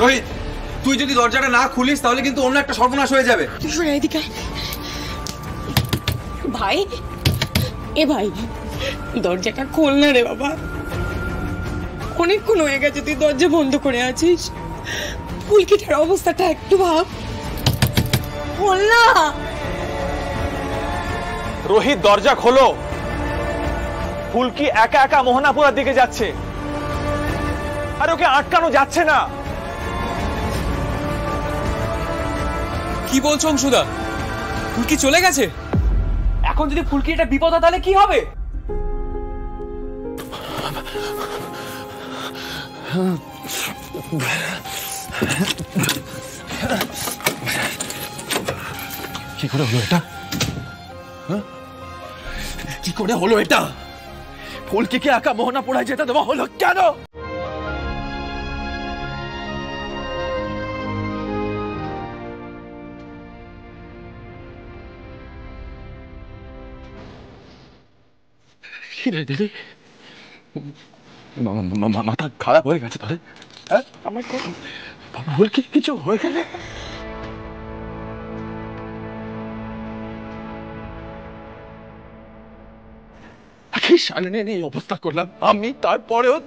রোহিত, তুই যদি দরজাটা না খুলিস তাহলে কিন্তু অন্য একটা সর্বনাশ হয়ে যাবে। এদিকে ভাই, এ ভাই দরজাটা খোল না রে বাবা, অনেকক্ষণ হয়ে গেছে তুই দরজা বন্ধ করে আছিস। ফুলকিটার অবস্থাটা একটু ভাব, খোল না। রোহিত দরজা খোলো, ফুলকি একা একা মোহনাপুরার দিকে যাচ্ছে, আর ওকে আটকানো যাচ্ছে না। কি বলছো অংশুদা? ফুলকি চলে গেছে? এখন যদি ফুলকি এটা বিপদ হয় তাহলে কি হবে? কি করে হলো এটা? কি করে হলো এটা? ফুলকিকে একা মোহনাপুরায় যেতে দেওয়া হলো কেন? মাথা খারাপ হয়ে গেছে তাহলে? হ্যাঁ আমার ভুল কিছু হয়ে গেলে শালিনী এই অবস্থা করলাম আমি, তারপরেও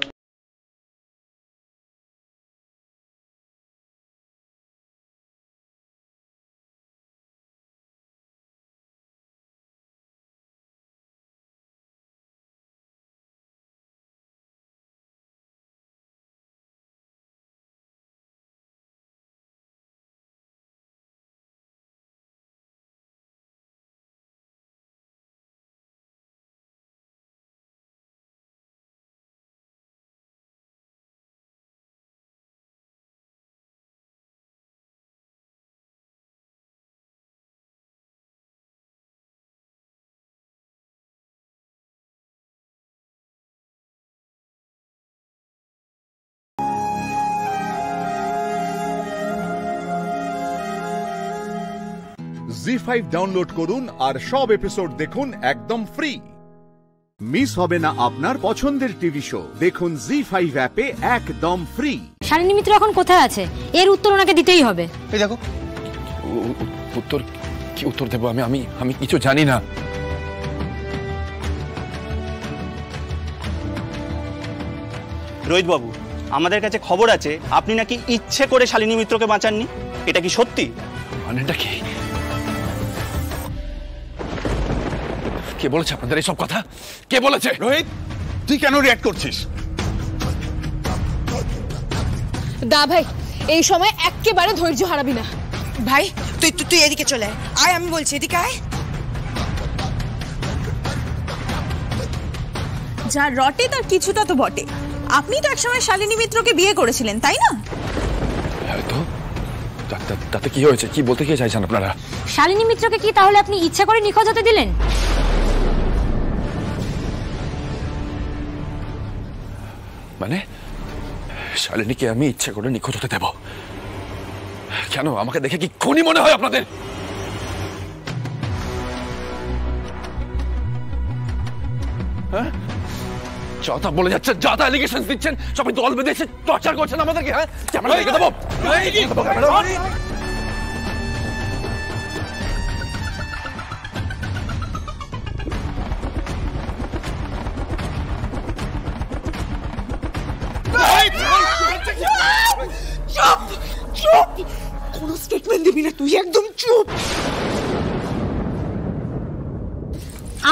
জি5 ডাউনলোড করুন আর সব এপিসোড দেখুন একদম ফ্রি। মিস হবে না আপনার পছন্দের টিভি শো, দেখুন জি5 অ্যাপে একদম ফ্রি। শালিনী মিত্র এখন কোথায় আছে? এর উত্তর ওনাকে দিতেই হবে। এই দেখো উত্তর কি উত্তর দেবো আমি আমি আমি কিছু জানি না। রোহিত বাবু, আমাদের কাছে খবর আছে আপনি নাকি ইচ্ছে করে শালিনী মিত্রকে বাঁচাননি। এটা কি সত্যি? মানেটা কি? কে বলেছে আপনাদের এইসব কথা? কে বলেছে? রোহিত, তুই কেন রিঅ্যাক্ট করছিস? দা ভাই, এই সময় একেবারে ধৈর্য হারাবি না। ভাই তুই তুই এদিকে চলে আয়, আমি বলছি এদিকে আয়। যা রটে তার কিছুটা তো বটে। আপনি তো একসময় শালিনী মিত্রকে বিয়ে করেছিলেন, তাই না? হয়তো। তাতে কি হয়েছে? কি বলতে কি চাইছেন আপনারা? শালিনী মিত্রকে কি তাহলে আপনি ইচ্ছা করে নিখোঁজ হতে দিলেন? মানে শালিনীকে আমি ইচ্ছা করে নিখোঁজ হতে দেব কেন? আমাকে দেখে কি খুনি মনে হয় আপনাদের? হ্যাঁ, যা তা বলে যাচ্ছেন, যা তা অ্যালিগেশন দিচ্ছেন, সবাই দল বেঁধে এসে টর্চার করছেন আমাদেরকে। হ্যাঁ, ক্যামেরা রেখে দেবো। চুপ চুপ, কোনো স্টেটমেন্ট দিবি না তুই, একদম চুপ।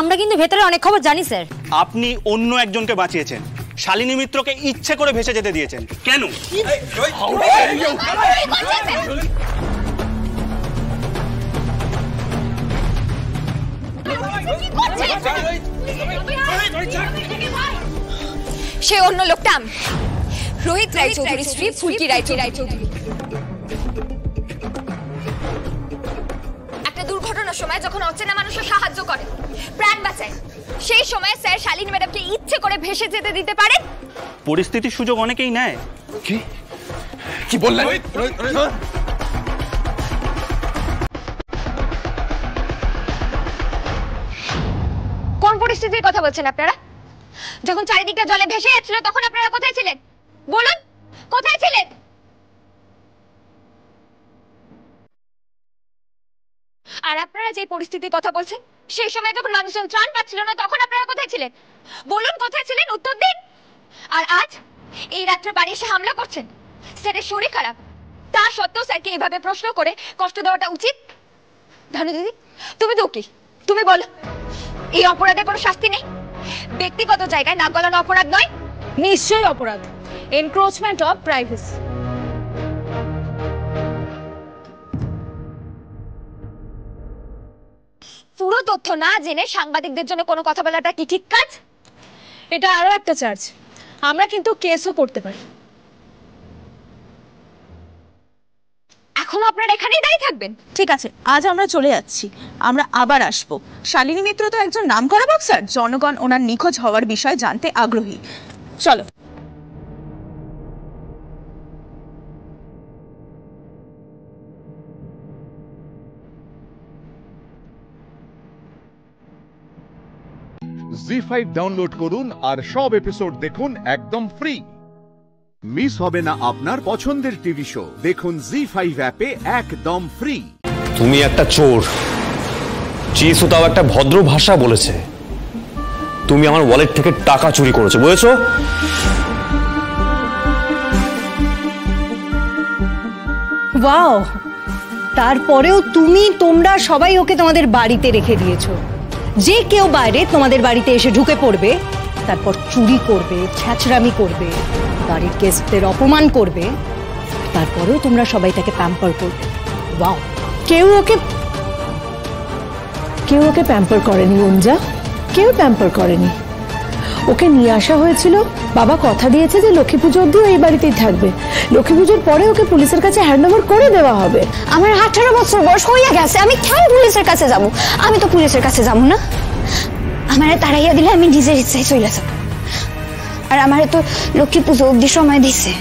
আমরা কিন্তু ভেতরে অনেক খবর জানি স্যার। আপনি অন্য একজনকে বাঁচিয়েছেন, শালিনী মিত্রকে ইচ্ছে করে ভেসে যেতে দিয়েছেন কেন? সে অন্য লোকটা আমি, রোহিত রায়চৌধুরীর স্ত্রী ফুলকি রায়চৌধুরী। একটা দুর্ঘটনার সময় যখন অচেনা মানুষের সাহায্য করে, প্রাণ বাঁচায়, সেই সময় স্যার শালিনী ম্যাডামকে ইচ্ছে করে ভেসে যেতে দিতে পারেন? পরিস্থিতির সুযোগ অনেকেই নেয়। কি কি বললেন? কোন পরিস্থিতির কথা বলছেন আপনারা? যখন চারিদিকটা জলে ভেসে যাচ্ছিল তখন আপনারা কোথায় ছিলেন? বলুন, কোথায় ছিলেন? আর আপনারা যে পরিস্থিতির কথা বলছেন, সেই সময় যখন মানুষজন ত্রাণ পাচ্ছিল না তখন আপনারা কোথায় ছিলেন? বলুন, কোথায় ছিলেন? উত্তর দিন। আর আজ এই রাত্রে বাড়ি এসে হামলা করছেন। স্যারের শরীর খারাপ, তা সত্ত্বেও স্যারকে এভাবে প্রশ্ন করে কষ্ট দেওয়াটা উচিত? ধানু দিদি, তুমি তো কি, তুমি বলো, এই অপরাধের কোনো শাস্তি নেই? ব্যক্তিগত জায়গায় নাক গলানো অপরাধ নয়? নিশ্চয়ই অপরাধ, এনক্রোচমেন্ট অফ প্রাইভেসি। পুরো তথ্য না জেনে সাংবাদিকদের জন্য কোনো কথা বলাটা কি ঠিক কাজ? এটা আরো একটা চার্জ, আমরা কিন্তু কেসও করতে পারি। এখনো আপনারা এখানেই দাঁড়িয়ে থাকবেন? ঠিক আছে, আজ আমরা চলে যাচ্ছি, আমরা আবার আসবো। শালিনী মিত্র তো একজন নামকরা বক্সার, জনগণ ওনার নিখোঁজ হওয়ার বিষয়ে জানতে আগ্রহী। চলো। জি5 ডাউনলোড করুন আর সব এপিসোড দেখুন একদম ফ্রি। মিস হবে না আপনার পছন্দের টিভি শো, দেখুন জি5 অ্যাপে একদম ফ্রি। তুমি একটা চোর। চিসু তাও একটা ভদ্র ভাষা বলেছে। তুমি আমার ওয়ালেট থেকে টাকা চুরি করেছো, বুঝেছো? ওয়াও, তারপরেও তোমরা সবাই ওকে তোমাদের বাড়িতে রেখে দিয়েছো। যে কেউ বাইরে তোমাদের বাড়িতে এসে ঢুকে পড়বে, তারপর চুরি করবে, ছ্যাচরামি করবে, বাড়ির গেস্টদের অপমান করবে, তারপরেও তোমরা সবাই তাকে প্যাম্পার করবে। ওয়াও, কেউ ওকে প্যাম্পার করেনি অঞ্জা, কেউ প্যাম্পার করেনি। ওকে নিয়ে আসা হয়েছিল, বাবা কথা দিয়েছে যে লক্ষ্মী পুজো অব্দি এই বাড়িতেই থাকবে। লক্ষ্মী পুজোর পরে ওকে পুলিশের কাছে হ্যান্ড ওভার করে দেওয়া হবে। আমার 18 বছর বয়স হইয়া গেছে, আমি কেন পুলিশের কাছে যাব? আমি তো পুলিশের কাছে যাব না। আমারে তাড়াইয়া দিলে আমি নিজের ইচ্ছায় চলে যাব। আর আমারে তো লক্ষ্মী পুজো অব্দি সময় দিছে।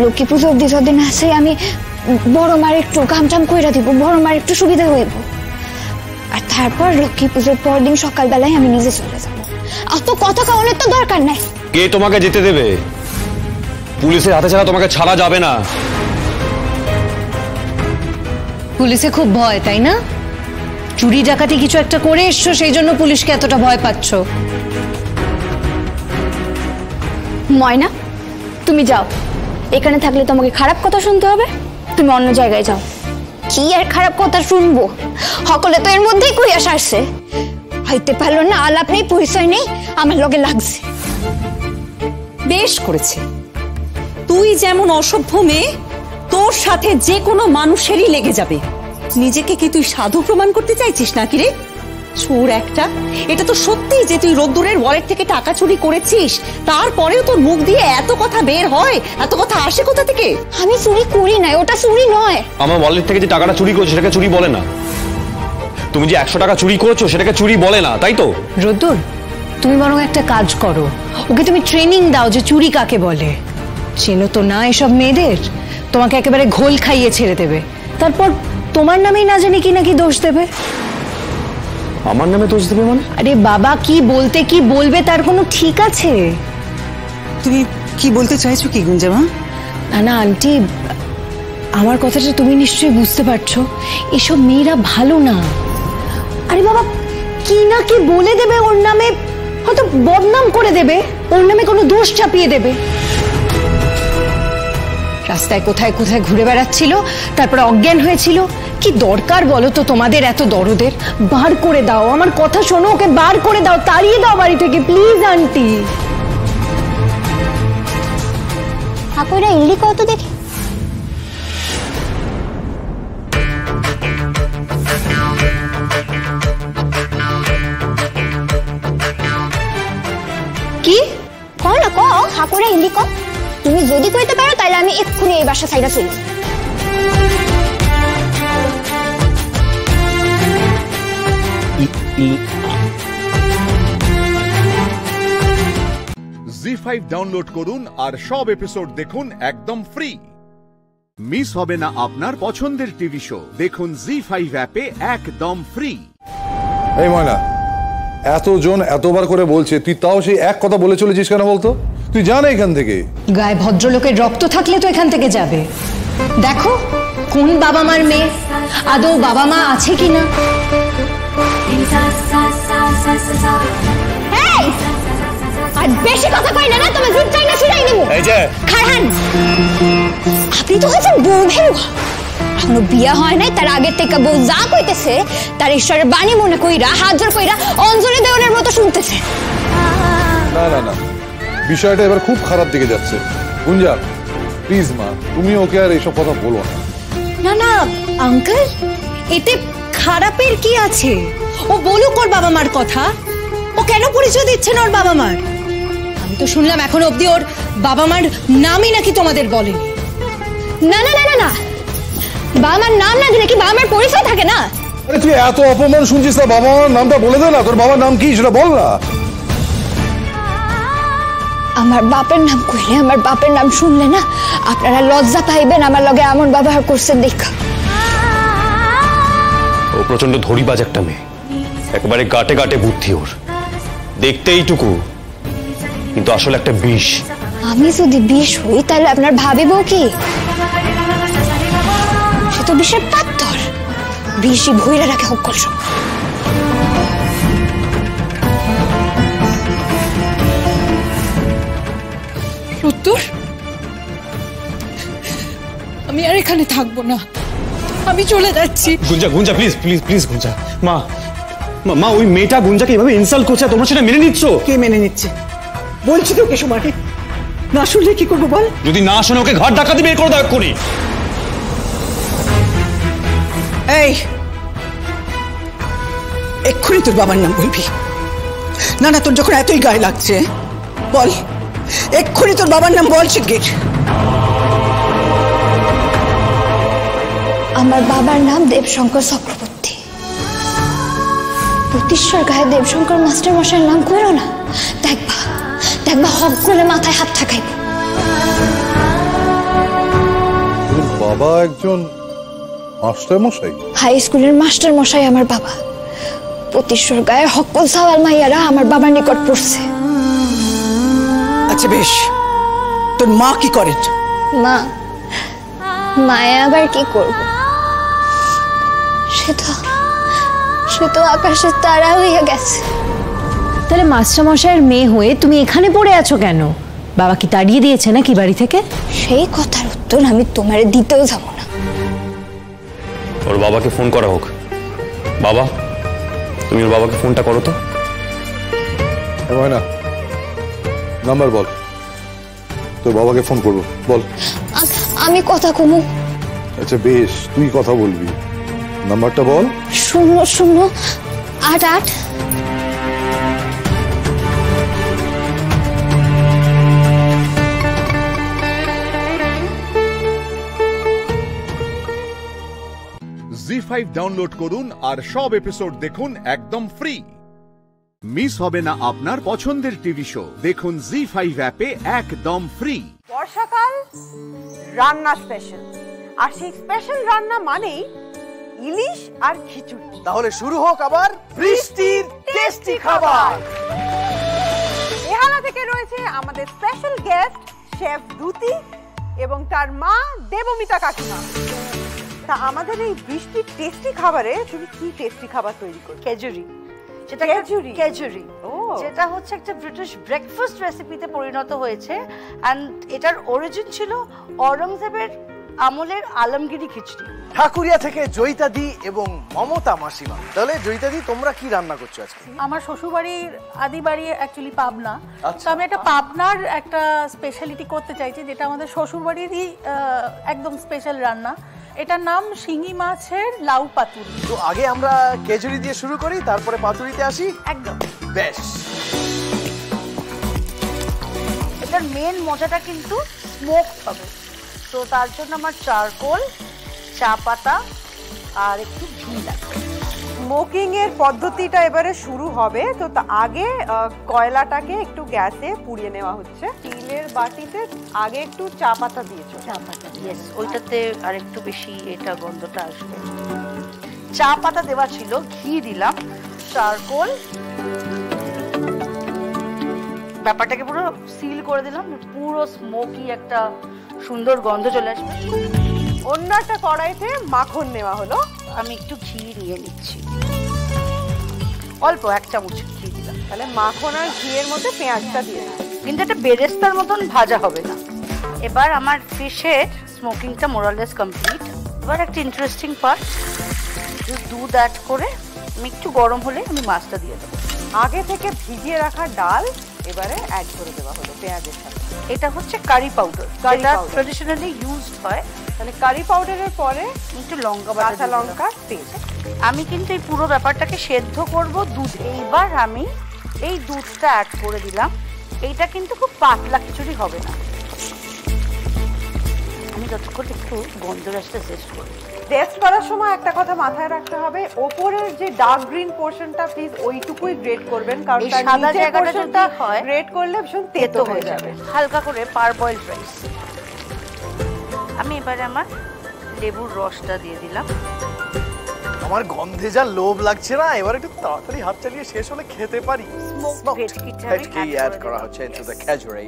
লক্ষ্মী পুজো অব্দি যদি না আসে, আমি বড় মার একটু কামটাম কইরা দিব, বড় মার একটু সুবিধা হইব। আর তারপর লক্ষ্মী পুজোর পর দিন সকালবেলায় আমি নিজে চলে যাব। অত কথা কাউনের তো দরকার নাই। কে তোমাকে যেতে দেবে? পুলিশের হাতে ছাড়া তোমাকে ছাড়া যাবে না। পুলিশে খুব ভয়, তাই না? চুরি ডাকাতি কিছু একটা করে এসছো, সেই জন্য পুলিশকে এতটা ভয় পাচ্ছ। ময়না, তুমি যাও। এখানে থাকলে তোমাকে খারাপ কথা শুনতে হবে, তুমি অন্য জায়গায় যাও। কি আর খারাপ কথা শুনবো? সকলে তো এর মধ্যেই কইয়া সারছে। হইতে পারলো না, আলাপ নেই, পরিচয় নেই, আমার লগে লাগছে। বেশ করেছে। তুই যেমন অসভ্য মেয়ে, তোর সাথে যে কোনো মানুষেরই লেগে যাবে। নিজেকে কি তুই সাধু প্রমাণ করতে চাইছিস নাকি রে? চোর একটা। এটা তো সত্যি যে তুই রোদ্দুরের ওয়ালেট থেকে টাকা চুরি করেছিস, তারপরেও তোর মুখ দিয়ে এত কথা বের হয়, এত কথা আসে কোথা থেকে? আমি চুরি করি নাই, ওটা চুরি নয়। আমার ওয়ালেট থেকে যে টাকাটা চুরি করেছো সেটাকে চুরি বলে না। তুমি যে 100 টাকা চুরি করেছো সেটাকে চুরি বলে না, তাই তো? রোদ্দুর, তুমি বরং একটা কাজ করো, ওকে তুমি ট্রেনিং দাও যে চুরি কাকে বলে। চেনো তো না এসব মেয়েদের, তোমাকে একেবারে ঘোল খাইয়ে ছেড়ে দেবে। তারপর তোমার নামেই না জানি কি নাকি দোষ দেবে। আমার নামে দোষ দেবে মানে? আরে বাবা, কি বলতে কি বলবে তার কোনো ঠিক আছে? তুমি কি বলতে চাইছো কি গুঞ্জামা? না আন্টি, আমার কথাটা তুমি নিশ্চয়ই বুঝতে পারছো। এসব মেয়েরা ভালো না। আরে বাবা, কি না কি বলে দেবে ওর নামে, হয়তো বদনাম করে দেবে, ওর নামে কোনো দোষ চাপিয়ে দেবে। রাস্তায় কোথায় কোথায় ঘুরে বেড়াচ্ছিল, তারপরে অজ্ঞান হয়েছিল। কি দরকার বলো তো তোমাদের এত দরদের? বার করে দাও, আমার কথা শোনো, ওকে বার করে দাও, তাড়িয়ে দাও বাড়ি থেকে, প্লিজ আন্টি। আপুরা ইল্লি কত দেখি। কি কও না, কও হাকুরা হিন্দি কও। তুমি যদি কইতে পারো তাহলে আমি এক্ষুনি এই বাসা ছাইড়া চলি। জি5 ডাউনলোড করুন আর সব এপিসোড দেখুন একদম ফ্রি। মিস হবে না আপনার পছন্দের টিভি শো, দেখুন জি5 অ্যাপে একদম ফ্রি। এই ময়না, এতজন এতবার করে বলছে, তুই তাও সেই এক কথা বলে চলেছিস কেন বলতো? তুই জানা এখান থেকে। গায়ে ভদ্রলোকের রক্ত থাকলে তো এখান থেকে যাবে। দেখো কোন বাবা মার মেয়ে, আদৌ বাবা মা আছে কিনা। আর বেশি কথা কই না, না তুমি জিত চাই না ছিড়াই নিমু। এই যে খারহান, আপনি তো হয়েছেন বউ ভেরুয়া। এখনো বিয়া হয় নাই, তার আগের থেকে বউ যা কইতেছে তার ঈশ্বরের বাণী মনে কইরা হাত জোর কইরা অঞ্জলি দেওয়ানের মতো শুনতেছে। না না না, বিষয়টা এবার খুব খারাপ দিকে যাচ্ছে। গুঞ্জা প্লিজ মা, তুমি ওকে আর এইসব কথা বলো না। না না আঙ্কেল, এতে খারাপের কি আছে? ও বলুক ওর বাবা মার কথা। ও কেন পরিচয় দিচ্ছে না ওর বাবা মার? আমি তো শুনলাম এখনো অব্দি ওর বাবা মার নামই নাকি তোমাদের বলেনি। না না না না না, বাবা মার নাম না দিলে কি বাবা মার পরিচয় থাকে না? আরে তুই এত অপমান শুনছিস, না বাবা মার নামটা বলে দে না। তোর বাবার নাম কি সেটা বল না। আমার বাপের নাম কইলে, আমার বাপের নাম শুনলে না আপনারা লজ্জা পাইবেন। আমার লগে এমন ব্যবহার করছেন দেখা। ও প্রচন্ড ধরিবাজ একটা মেয়ে, একেবারে গাটে গাটে বুদ্ধি ওর। দেখতে এইটুকু, কিন্তু আসলে একটা বিষ। আমি যদি বিষ হই তাহলে আপনার ভাবিব কি? সে তো বিষের পাথর, বিষই ভইরা রাখে হকল সব। উত্তর, আমি আর এখানে থাকবো না, আমি চলে যাচ্ছি। Gunja Gunja please please please Gunja. মা মা ওই মেয়েটা গুঞ্জাকে এভাবে ইনসাল্ট করছে, তোমরা সেটা মেনে নিচ্ছ? কে মেনে নিচ্ছে? বলছি তো কেশুমাকে, না শুনলে কি করবো বল? যদি না শোনে ওকে ঘর ডাকাতি বের করে দাও এক্ষুনি। এই এক্ষুনি তোর বাবার নাম বলবি না? না তোর যখন এতই গায়ে লাগছে বল, এক্ষুনি তোর বাবার নাম বল শিগগির। আমার বাবার নাম দেবশঙ্কর চক্রবর্তী। প্রতিশ্বর গায়ে দেবশঙ্কর মাস্টার মশাইয়ের নাম কইরো না, দেখবা দেখবা হক করে মাথায় হাত ঠাকাইব। বাবা একজন মাস্টার মশাই? হাই স্কুলের মাস্টার মশাই আমার বাবা। প্রতিশ্বর গায়ে হকল সাওয়াল মাইয়ারা আমার বাবার নিকট পড়ছে। আচ্ছা বেশ, তোর মা কি করেন? মা মায়া আবার কি করব? সে তো আকাশের তারা হইয়া গেছে। তাহলে মাস্টারমশাইয়ের মেয়ে হয়ে তুমি এখানে পড়ে আছো কেন? বাবা কি তাড়িয়ে দিয়েছে নাকি বাড়ি থেকে? সেই কথার উত্তর আমি তোমারে দিতেও যাব না। ওর বাবাকে ফোন করা হোক। বাবা, তুমি ওর বাবাকে ফোনটা করো তো। না, নাম্বার বল, তোর বাবাকে ফোন করবো বল। আমি কথা কমু। আচ্ছা বেশ, তুই কথা বলবি, নাম্বারটা বল। 0088। জি5 ডাউনলোড করুন আর সব এপিসোড দেখুন একদম ফ্রি। মিস হবে না আপনার পছন্দের টিভি শো, দেখুন জি5 অ্যাপে একদম ফ্রি। বর্ষাকাল রান্না স্পেশাল, আর সেই স্পেশাল রান্না মানেই ইলিশ আর খিচুড়ি। তাহলে শুরু হোক আবার বৃষ্টির টেস্টি খাবার। এহালা থেকে রয়েছে আমাদের স্পেশাল গেস্ট শেফ দ্যুতি এবং তার মা দেবমিতা কাকিমা। তা আমাদের এই বৃষ্টির টেস্টি খাবারে তুমি কি টেস্টি খাবার তৈরি করো? খেজুরি। যেটা হচ্ছে একটা ব্রিটিশ ব্রেকফাস্ট রেসিপিতে পরিণত হয়েছে, এন্ড এটার অরিজিন ছিল অরঙ্গজেবের আমলের আলমগিরি খিচুড়ি। ঠাকুরিয়া থেকে জয়িতাদি এবং মমতা মাসিমা। তাহলে জয়িতাদি, তোমরা কি রান্না করছো আজকে? আমার শ্বশুরবাড়ির আদি বাড়ি অ্যাকচুয়ালি পাবনা, তো আমি একটা পাবনার একটা স্পেশালিটি করতে চাইছি, যেটা আমাদের শ্বশুরবাড়িরই একদম স্পেশাল রান্না। এটার নাম শিঙি মাছের লাউ পাতুরি। তো আগে আমরা খেজুরি দিয়ে শুরু করি, তারপরে পাতুরিতে আসি। একদম বেশ। এটার মেন মজাটা কিন্তু স্মোক হবে, তো তার জন্য আমার চারকোল, চা পাতা আর একটু ঘি লাগবে। স্মোকিং এর পদ্ধতিটা এবারে শুরু হবে। তো আগে কয়লাটাকে একটু গ্যাসে পুড়িয়ে নেওয়া হচ্ছে। স্টিলের বাটিতে আগে একটু চা পাতা দিয়েছো? চা পাতা, ইয়েস, ওইটাতে আর একটু বেশি এটা গন্ধটা আসবে। চা পাতা দেওয়া ছিল, ঘি দিলাম, চারকোল, ব্যাপারটাকে পুরো সিল করে দিলাম, পুরো স্মোকি একটা সুন্দর গন্ধ চলে আসবে। অন্য একটা কড়াইতে মাখন নেওয়া হলো, আমি একটু ঘি নিয়ে নিচ্ছি, অল্প 1 চামচ ঘি দিলাম। তাহলে মাখন আর ঘিয়ের মধ্যে পেঁয়াজটা দিয়ে, কিন্তু এটা বেরেস্তার মতন ভাজা হবে না। এবার আমার ফিশের স্মোকিংটা মোরালেস কমপ্লিট। এবার একটা ইন্টারেস্টিং পার্ট, দুধ অ্যাড করে আমি একটু গরম হলে আমি মাছটা দিয়ে দেবো। আগে থেকে ভিজিয়ে রাখা ডাল এবারে অ্যাড করে দেওয়া হলো পেঁয়াজের সাথে। এটা হচ্ছে কারি পাউডার, যেটা ট্র্যাডিশনালি ইউজড হয়। তাহলে কারি পাউডারের পরে একটু লঙ্কা, কাঁচা লঙ্কা, তেল। আমি কিন্তু এই পুরো ব্যাপারটাকে সেদ্ধ করব দুধে। এইবার আমি এই দুধটা অ্যাড করে দিলাম। এইটা কিন্তু খুব পাতলা খিচুড়ি হবে না। আমি যতক্ষণ একটু গন্ধরাজটা টেস্ট করি। টেস্ট করার সময় একটা কথা মাথায় রাখতে হবে, ওপরের যে ডার্ক গ্রিন পোরশনটা প্লিজ ওইটুকুই গ্রেট করবেন, কারণ এই সাদা জায়গাটা যদি হয় গ্রেট করলে ভীষণ তেতো হয়ে যাবে। হালকা করে পারবয়েলড রাইস। আমি এবারে আমার লেবুর রসটা দিয়ে দিলাম। আমার গন্ধে যা লোভ লাগছে না, এবার একটু তাড়াতাড়ি হাত চালিয়ে শেষ হলে খেতে পারি। ভেটকি অ্যাড করা হচ্ছে into the Khejuri.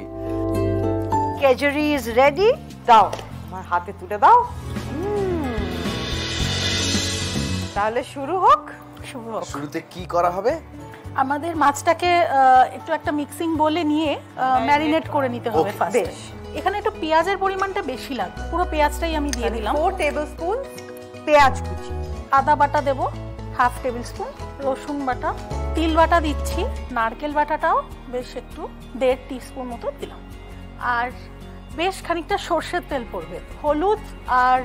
Khejuri is ready. দাও আমার হাতে তুলে দাও। তাহলে শুরু হোক। শুরুতে কি করা হবে? আমাদের মাছটাকে একটু একটা মিক্সিং বলে নিয়ে ম্যারিনেট করে নিতে হবে ফার্স্টে। এখানে একটু পেঁয়াজের পরিমাণটা বেশি লাগবে, পুরো পেঁয়াজটাই আমি দিয়ে দিলাম। 4 টেবিলস্পুন পেঁয়াজ কুচি, আদা বাটা দেব হাফ টেবিল স্পুন, রসুন বাটা, তিল বাটা দিচ্ছি, নারকেল বাটাটাও বেশ একটু 1.5 টিস্পুন মতো দিলাম, আর বেশ খানিকটা সর্ষের তেল পড়বে, হলুদ আর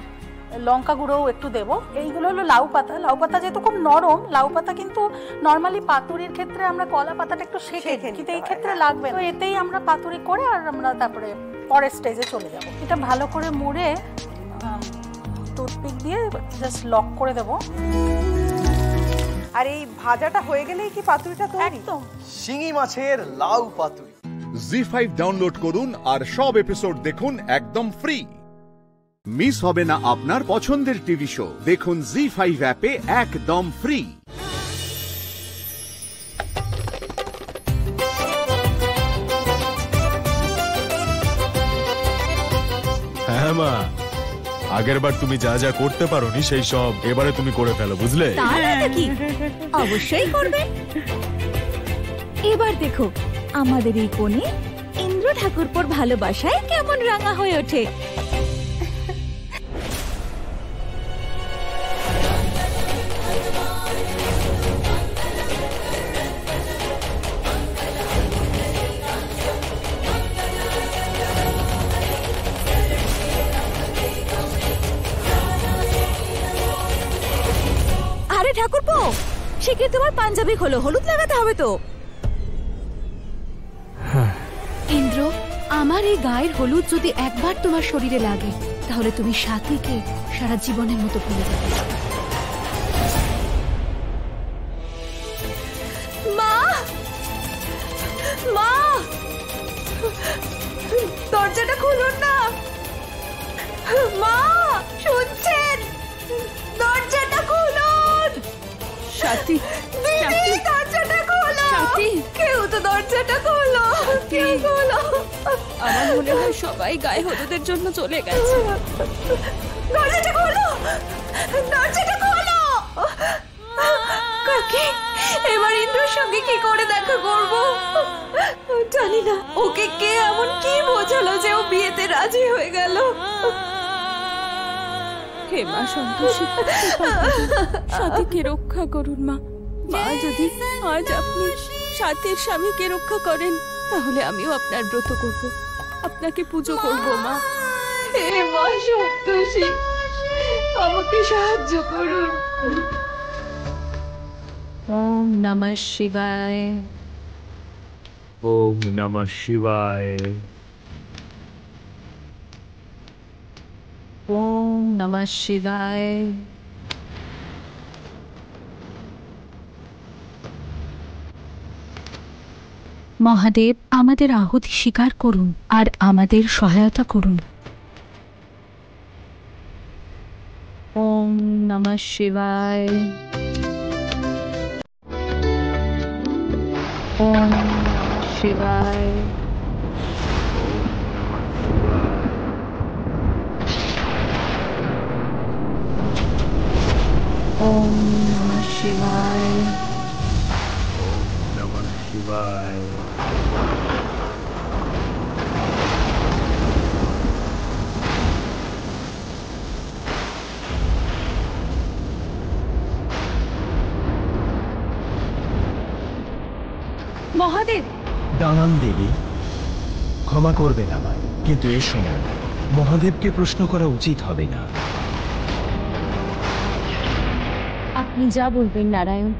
লঙ্কা গুঁড়োও একটু দেবো। এইগুলো হলো লাউ পাতা। লাউ পাতা যেহেতু খুব নরম, লাউ পাতা কিন্তু নর্মালি পাতুরির ক্ষেত্রে আমরা কলা পাতাটা একটু সেঁকে, কিন্তু এই ক্ষেত্রে লাগবে তো এতেই আমরা পাতুরি করে আর আমরা তারপরে পরের স্টেজে চলে যাব। এটা ভালো করে মুড়ে টুথপিক দিয়ে জাস্ট লক করে দেবো। আর এই ভাজাটা হয়ে গেলেই কি পাতুরিটা তৈরি? একদম শিঙি মাছের লাউ পাতুরি। জি5 ডাউনলোড করুন আর সব এপিসোড দেখুন একদম ফ্রি। মিস হবে না আপনার পছন্দের টিভি শো, দেখুন জি5 অ্যাপে একদম ফ্রি। হ্যাঁ মা, আগের বার তুমি যা যা করতে পারোনি সেই সব এবারে তুমি করে ফেলো, বুঝলে? কি অবশ্যই করবে। এবার দেখো আমাদের এই কোণে ইন্দ্র ঠাকুরপোর ভালোবাসায় কেমন রাঙা হয়ে ওঠে। আরে ঠাকুরপো, সে কি তোমার পাঞ্জাবি খোলো, হলুদ লাগাতে হবে তো। ইন্দ্র, আমার এই গায়ের হলুদ যদি একবার তোমার শরীরে লাগে তাহলে তুমি সাথীকে সারা জীবনের মতো ভুলে যাবে। মা, মা, দরজাটা খুলুন না। মা, শুনছেন? দরজাটা খুলুন। সাথী, দিদি, দরজাটা খোলো। সাথী, কেউ তো দরজাটা খোলো, কেউ খোলো। আমার মনে হয় সবাই গায়ে হলুদের জন্য চলে গেছে। দরজাটা খোলো, দরজাটা খোলো। কাকি, এবার ইন্দ্রর সঙ্গে কি করে দেখা করব জানি না। ওকে কে এমন কি বোঝালো যে ও বিয়েতে রাজি হয়ে গেল। হে মা সন্তোষী, সাথীকে রক্ষা করুন মা। মা, যদি আজ আপনি সাথীর স্বামীকে রক্ষা করেন তাহলে আমিও আপনার ব্রত করব, আপনাকে পুজো করব মা। হে মা সন্তোষী, আমাকে সাহায্য করুন। ওম নমঃ শিবায়। ওম নমঃ শিবায়। ওম নমঃ শিবায়। মহাদেব, আমাদের আহুতি স্বীকার করুন আর আমাদের সহায়তা করুন। ওম নমঃ শিবায়। ওম নমঃ শিবায়। ওম নমঃ শিবায়। নমঃ শিবায়। মহাদেব, দাঁড়ান দেবী, ক্ষমা করবেন আমায়, কিন্তু এ সময় মহাদেবকে প্রশ্ন করা উচিত হবে না। আপনি যা বলবেন নারায়ণ,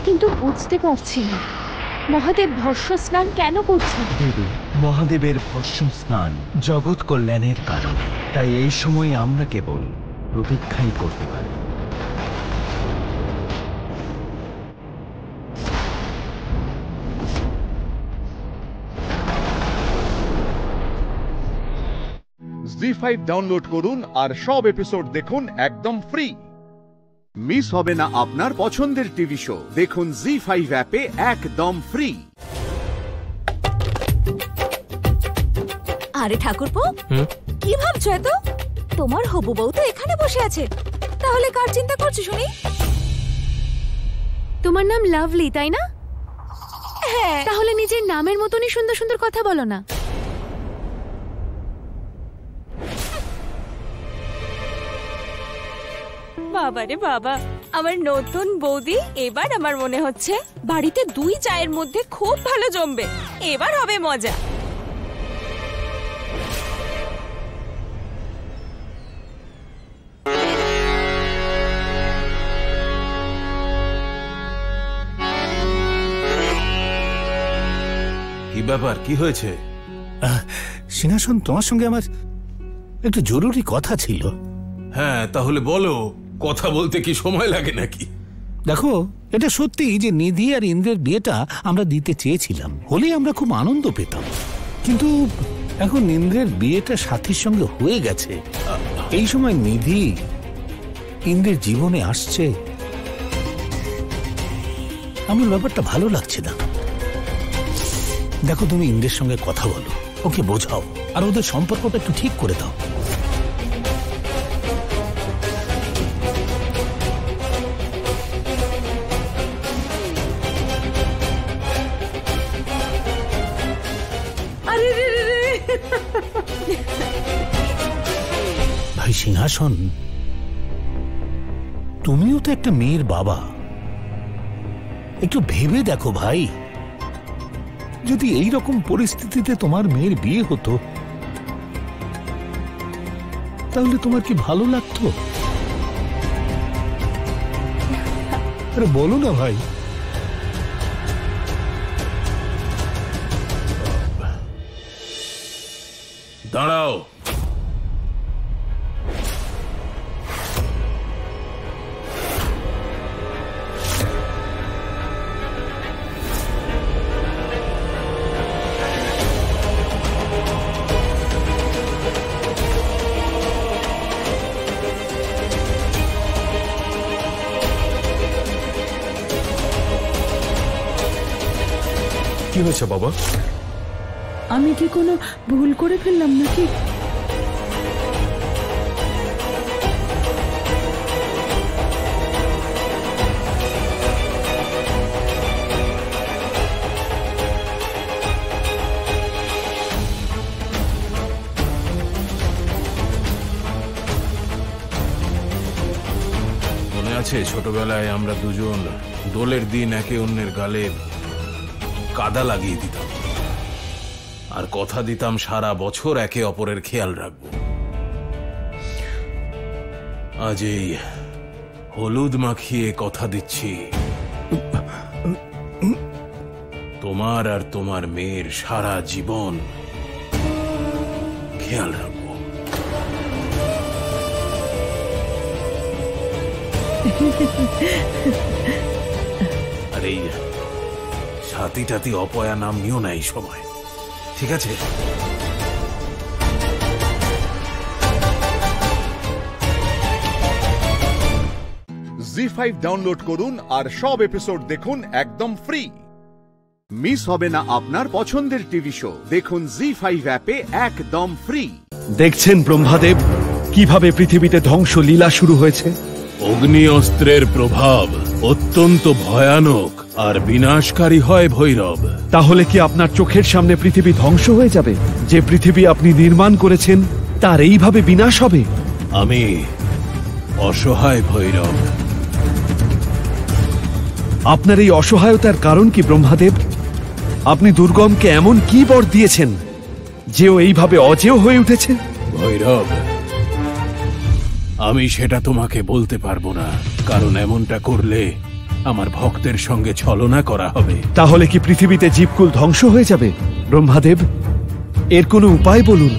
কিন্তু বুঝতে পারছি না মহাদেব ভস্ম স্নান কেন করছেন। দেবী, মহাদেবের ভস্ম স্নান জগৎ কল্যাণের কারণে, তাই এই সময় আমরা কেবল প্রতীক্ষাই করতে পারি। জি5 ডাউনলোড করুন আর সব এপিসোড দেখুন একদম ফ্রি। মিস হবে না আপনার পছন্দের টিভি শো। দেখুন জি5 অ্যাপে একদম ফ্রি। আরে ঠাকুরপো, কি ভাবছো এত? তোমার হবু বউ তো এখানে বসে আছে, তাহলে কার চিন্তা করছো শুনি? তোমার নাম লাভলি, তাই না? হ্যাঁ। তাহলে নিজের নামের মতনই সুন্দর সুন্দর কথা বলো না। বাবারে বাবা, আমার নতুন বৌদি এবার আমার মনে হচ্ছে বাড়িতে 2 চায়ের মধ্যে খুব ভালো জমবে। এবার হবে মজা। কি ব্যাপার, কি হয়েছে? সিংহাসন, তোমার সঙ্গে আমার একটু জরুরি কথা ছিল। হ্যাঁ, তাহলে বলো। কথা বলতে কি সময় লাগে নাকি? দেখো, এটা সত্যি যে নিধি আর ইন্দ্রের বিয়েটা আমরা দিতে চেয়েছিলাম, হলে আমরা খুব আনন্দ পেতাম। কিন্তু এখন ইন্দ্রের বিয়েটা সাথীর সঙ্গে হয়ে গেছে। এই সময় নিধি ইন্দ্রের জীবনে আসছে, আমার ব্যাপারটা ভালো লাগছে না। দেখো, তুমি ইন্দ্রের সঙ্গে কথা বলো, ওকে বোঝাও, আর ওদের সম্পর্কটা একটু ঠিক করে দাও। ভাই সিংহাসন, তুমিও তো একটা মেয়ের বাবা, একটু ভেবে দেখো ভাই, যদি এই রকম পরিস্থিতিতে তোমার মেয়ের বিয়ে হতো তাহলে তোমার কি ভালো লাগতো? আরে বলো না ভাই। দাঁড়াও, কি হয়েছে বাবা? আমি কি কোনো ভুল করে ফেললাম নাকি? মনে আছে ছোটবেলায় আমরা দুজন দোলের দিন একে অন্যের গালে কাদা লাগিয়ে দিতাম, আর কথা দিতাম সারা বছর একে অপরের খেয়াল রাখবো। আজ এই হলুদ মাখিয়ে কথা দিচ্ছি, তোমার আর তোমার মেয়ের সারা জীবন খেয়াল রাখবো। আর এই সাথী টাতি অপয়া নাম নিও না এই সময়, ঠিক আছে? জি5 ডাউনলোড করুন আর সব এপিসোড দেখুন একদম ফ্রি। মিস হবে না আপনার পছন্দের টিভি শো। দেখুন জি5 অ্যাপে একদম ফ্রি। দেখছেন ব্রহ্মাদেব, কিভাবে পৃথিবীতে ধ্বংস লীলা শুরু হয়েছে। অগ্নি অস্ত্রের প্রভাব অত্যন্ত ভয়ানক আর বিনাশকারী হয় ভৈরব। তাহলে কি আপনার চোখের সামনে পৃথিবী ধ্বংস হয়ে যাবে? যে পৃথিবী আপনি নির্মাণ করেছেন তার এইভাবে বিনাশ হবে? আমি অসহায় ভৈরব। আপনার এই অসহায়তার কারণ কি ব্রহ্মাদেব? আপনি দুর্গমকে এমন কি বর দিয়েছেন যে ও এইভাবে অজেয় হয়ে উঠেছে? ভৈরব, আমি সেটা তোমাকে বলতে পারবো না, কারণ এমনটা করলে আমার ভক্তের সঙ্গে ছলনা করা হবে। তাহলে কি পৃথিবীতে জীবকুল ধ্বংস হয়ে যাবে? ব্রহ্মাদেব, এর কোনো উপায় বলুন।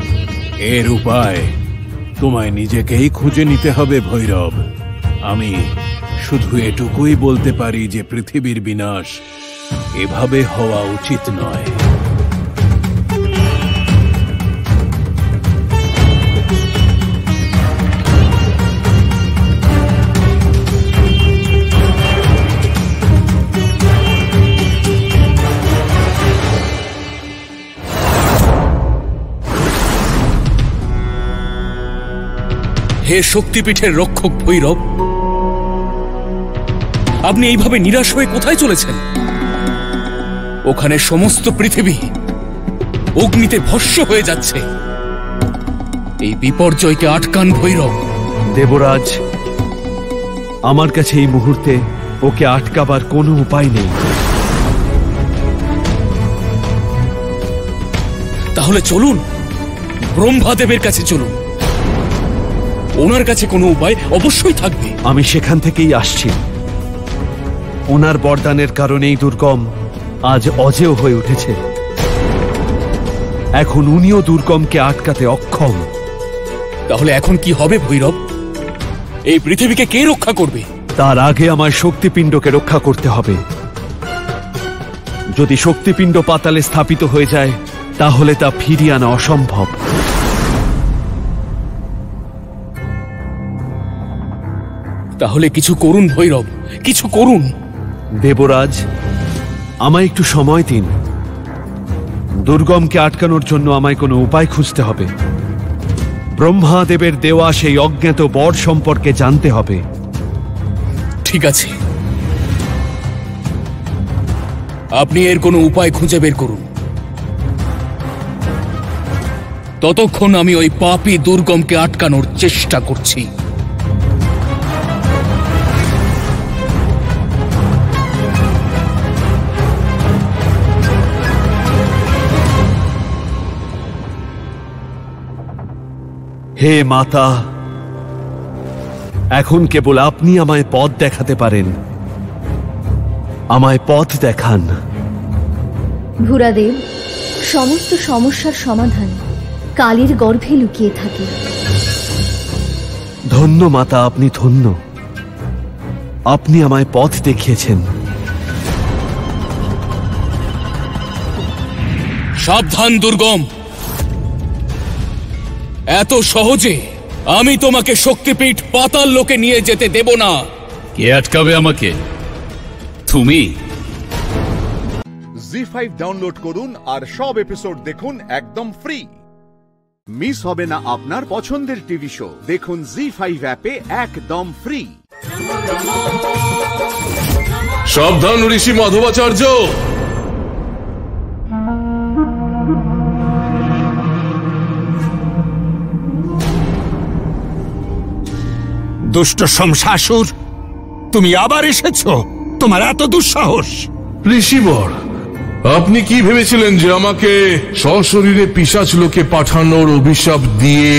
এর উপায় তোমায় নিজেকেই খুঁজে নিতে হবে ভৈরব। আমি শুধু এটুকুই বলতে পারি যে পৃথিবীর বিনাশ এভাবে হওয়া উচিত নয়। হে শক্তিপীঠের রক্ষক ভৈরব, আপনি এইভাবে নিরাশ হয়ে কোথায় চলেছেন? ওখানে সমস্ত পৃথিবী অগ্নিতে ভস্ম হয়ে যাচ্ছে। এই বিপর্যয়কে আটকান ভৈরব। দেবরাজ, আমার কাছে এই মুহূর্তে ওকে আটকাবার কোনো উপায় নেই। তাহলে চলুন, ব্রহ্মাদেবের কাছে চলুন। ওনার কাছে কোনো উপায় অবশ্যই থাকবে। আমি সেখান থেকেই আসছি। ওনার বরদানের কারণেই দুর্গম আজ অজেয় হয়ে উঠেছে। এখন উনিও দুর্গমকে আটকাতে অক্ষম। তাহলে এখন কি হবে ভৈরব? এই পৃথিবীকে কে রক্ষা করবে? তার আগে আমায় শক্তিপিণ্ডকে রক্ষা করতে হবে। যদি শক্তিপিণ্ড পাতালে স্থাপিত হয়ে যায় তাহলে তা ফিরিয়ে আনা অসম্ভব। তাহলে কিছু করুন ভৈরব, কিছু করুন। দেবরাজ, আমায় একটু সময় দিন। দুর্গমকে আটকানোর জন্য আমায় কোনো উপায় খুঁজতে হবে। ব্রহ্মাদেবের দেওয়া সেই অজ্ঞাত বর সম্পর্কে জানতে হবে। ঠিক আছে, আপনি এর কোনো উপায় খুঁজে বের করুন। ততক্ষণ আমি ওই পাপী দুর্গমকে আটকানোর চেষ্টা করছি। হে মাতা, এখন কেবল আপনি আমায় পথ দেখাতে পারেন। আমায় পথ দেখান। ভূরাদেব, সমস্ত সমস্যার সমাধান কালীর গর্ভে লুকিয়ে থাকে। ধন্য মাতা, আপনি ধন্য। আপনি আমায় পথ দেখিয়েছেন। সাবধান দুর্গম, এত সহজে আমি তোমাকে শক্তিপীঠ পাতাল লোকে নিয়ে যেতে দেব না। কে আটকাবে আমাকে? তুমি। জি5 ডাউনলোড করুন আর সব এপিসোড দেখুন একদম ফ্রি। মিস হবে না আপনার পছন্দের টিভি শো। দেখুন জি5 অ্যাপে একদম ফ্রি। সাবধান ঋষি মাধবাচার্য। দুষ্ট শমশাসুর, তুমি আবার এসেছো? তোমার এত দুঃসাহস! ঋষিবর, আপনি কি ভেবেছিলেন যে আমাকে সশরীরে পিশাচ লোকে পাঠানোর অভিশাপ দিয়ে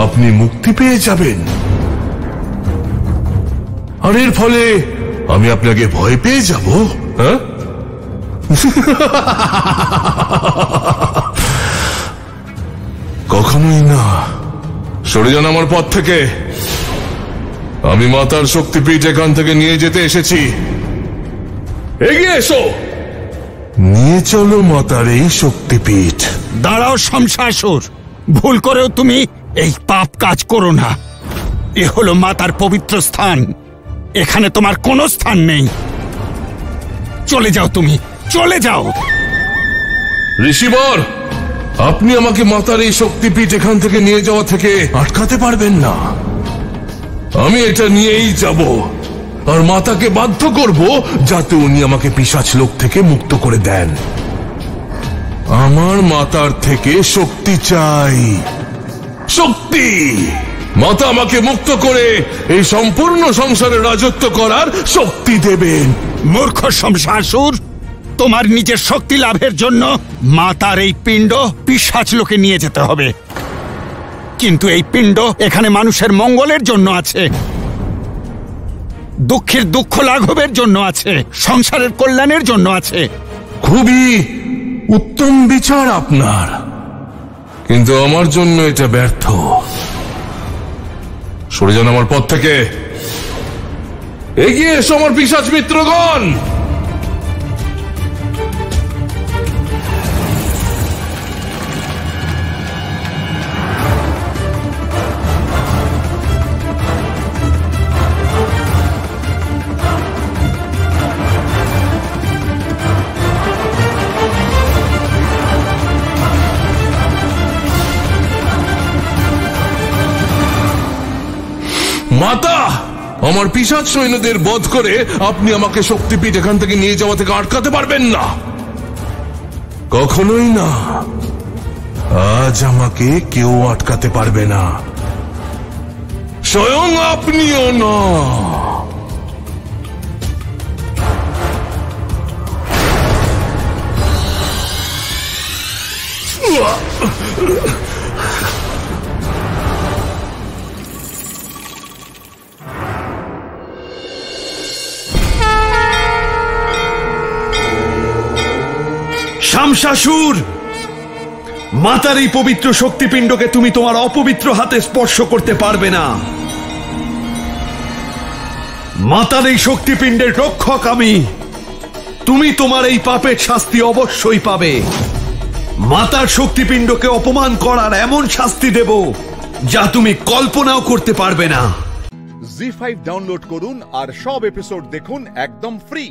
আপনি মুক্তি পেয়ে যাবেন? আর এর ফলে আমি আপনাকে ভয় পেয়ে যাব? হ্যাঁ, কখনোই না। সরে যান আমার পথ থেকে। আমি মাতার শক্তিপীঠ এখান থেকে নিয়ে যেতে এসেছি। এগিয়ে এসো, নিয়ে চলো মাতার এই শক্তিপীঠ। দাঁড়াও শমশাসুর, ভুল করেও তুমি এই পাপ কাজ করো না। এ হলো মাতার পবিত্র স্থান, এখানে তোমার কোনো স্থান নেই। চলে যাও, তুমি চলে যাও। ঋষিবর, আপনি আমাকে মাতার এই শক্তিপীঠ এখান থেকে নিয়ে যাওয়া থেকে আটকাতে পারবেন না। আমি এটা নিয়েই যাব আর মাতাকে বাধ্য করব যাতে উনি আমাকে পিশাচ লোক থেকে মুক্ত করে দেন। আমার মাতার থেকে শক্তি চাই, শক্তি। মাতা আমাকে মুক্ত করে এই সম্পূর্ণ সংসারের রাজত্ব করার শক্তি দেবেন। মূর্খ শমশাসুর, তোমার নিজের শক্তি লাভের জন্য মাতার এই পিণ্ড পিশাচ লোকে নিয়ে যেতে হবে। কিন্তু এই পিণ্ড এখানে মানুষের মঙ্গলের জন্য আছে, দুঃখের দুঃখ লাঘবের জন্য আছে, সংসারের কল্যাণের জন্য আছে। খুবই উত্তম বিচার আপনার, কিন্তু আমার জন্য এটা ব্যর্থ। সরে যান আমার পথ থেকে। এগিয়ে এসো আমার পিশাচ মিত্রগণ। মাতা, আমার পিশাচ সৈন্যদের বধ করে আপনি আমাকে শক্তিপীঠ এখান থেকে নিয়ে যাওয়া থেকে আটকাতে পারবেন না, কখনোই না। আজ আমাকে কেউ আটকাতে পারবে না, স্বয়ং আপনিও না। শামশাসুর, মাতার এই পবিত্র শক্তিপিণ্ডকে তুমি তোমার অপবিত্র হাতে স্পর্শ করতে পারবে না। মাতার এই শক্তিপিণ্ডের রক্ষক আমি। তুমি তোমার এই পাপের শাস্তি অবশ্যই পাবে। মাতার শক্তিপিণ্ডকে অপমান করার এমন শাস্তি দেব যা তুমি কল্পনাও করতে পারবে না। জি5 ডাউনলোড করুন আর সব এপিসোড দেখুন একদম ফ্রি।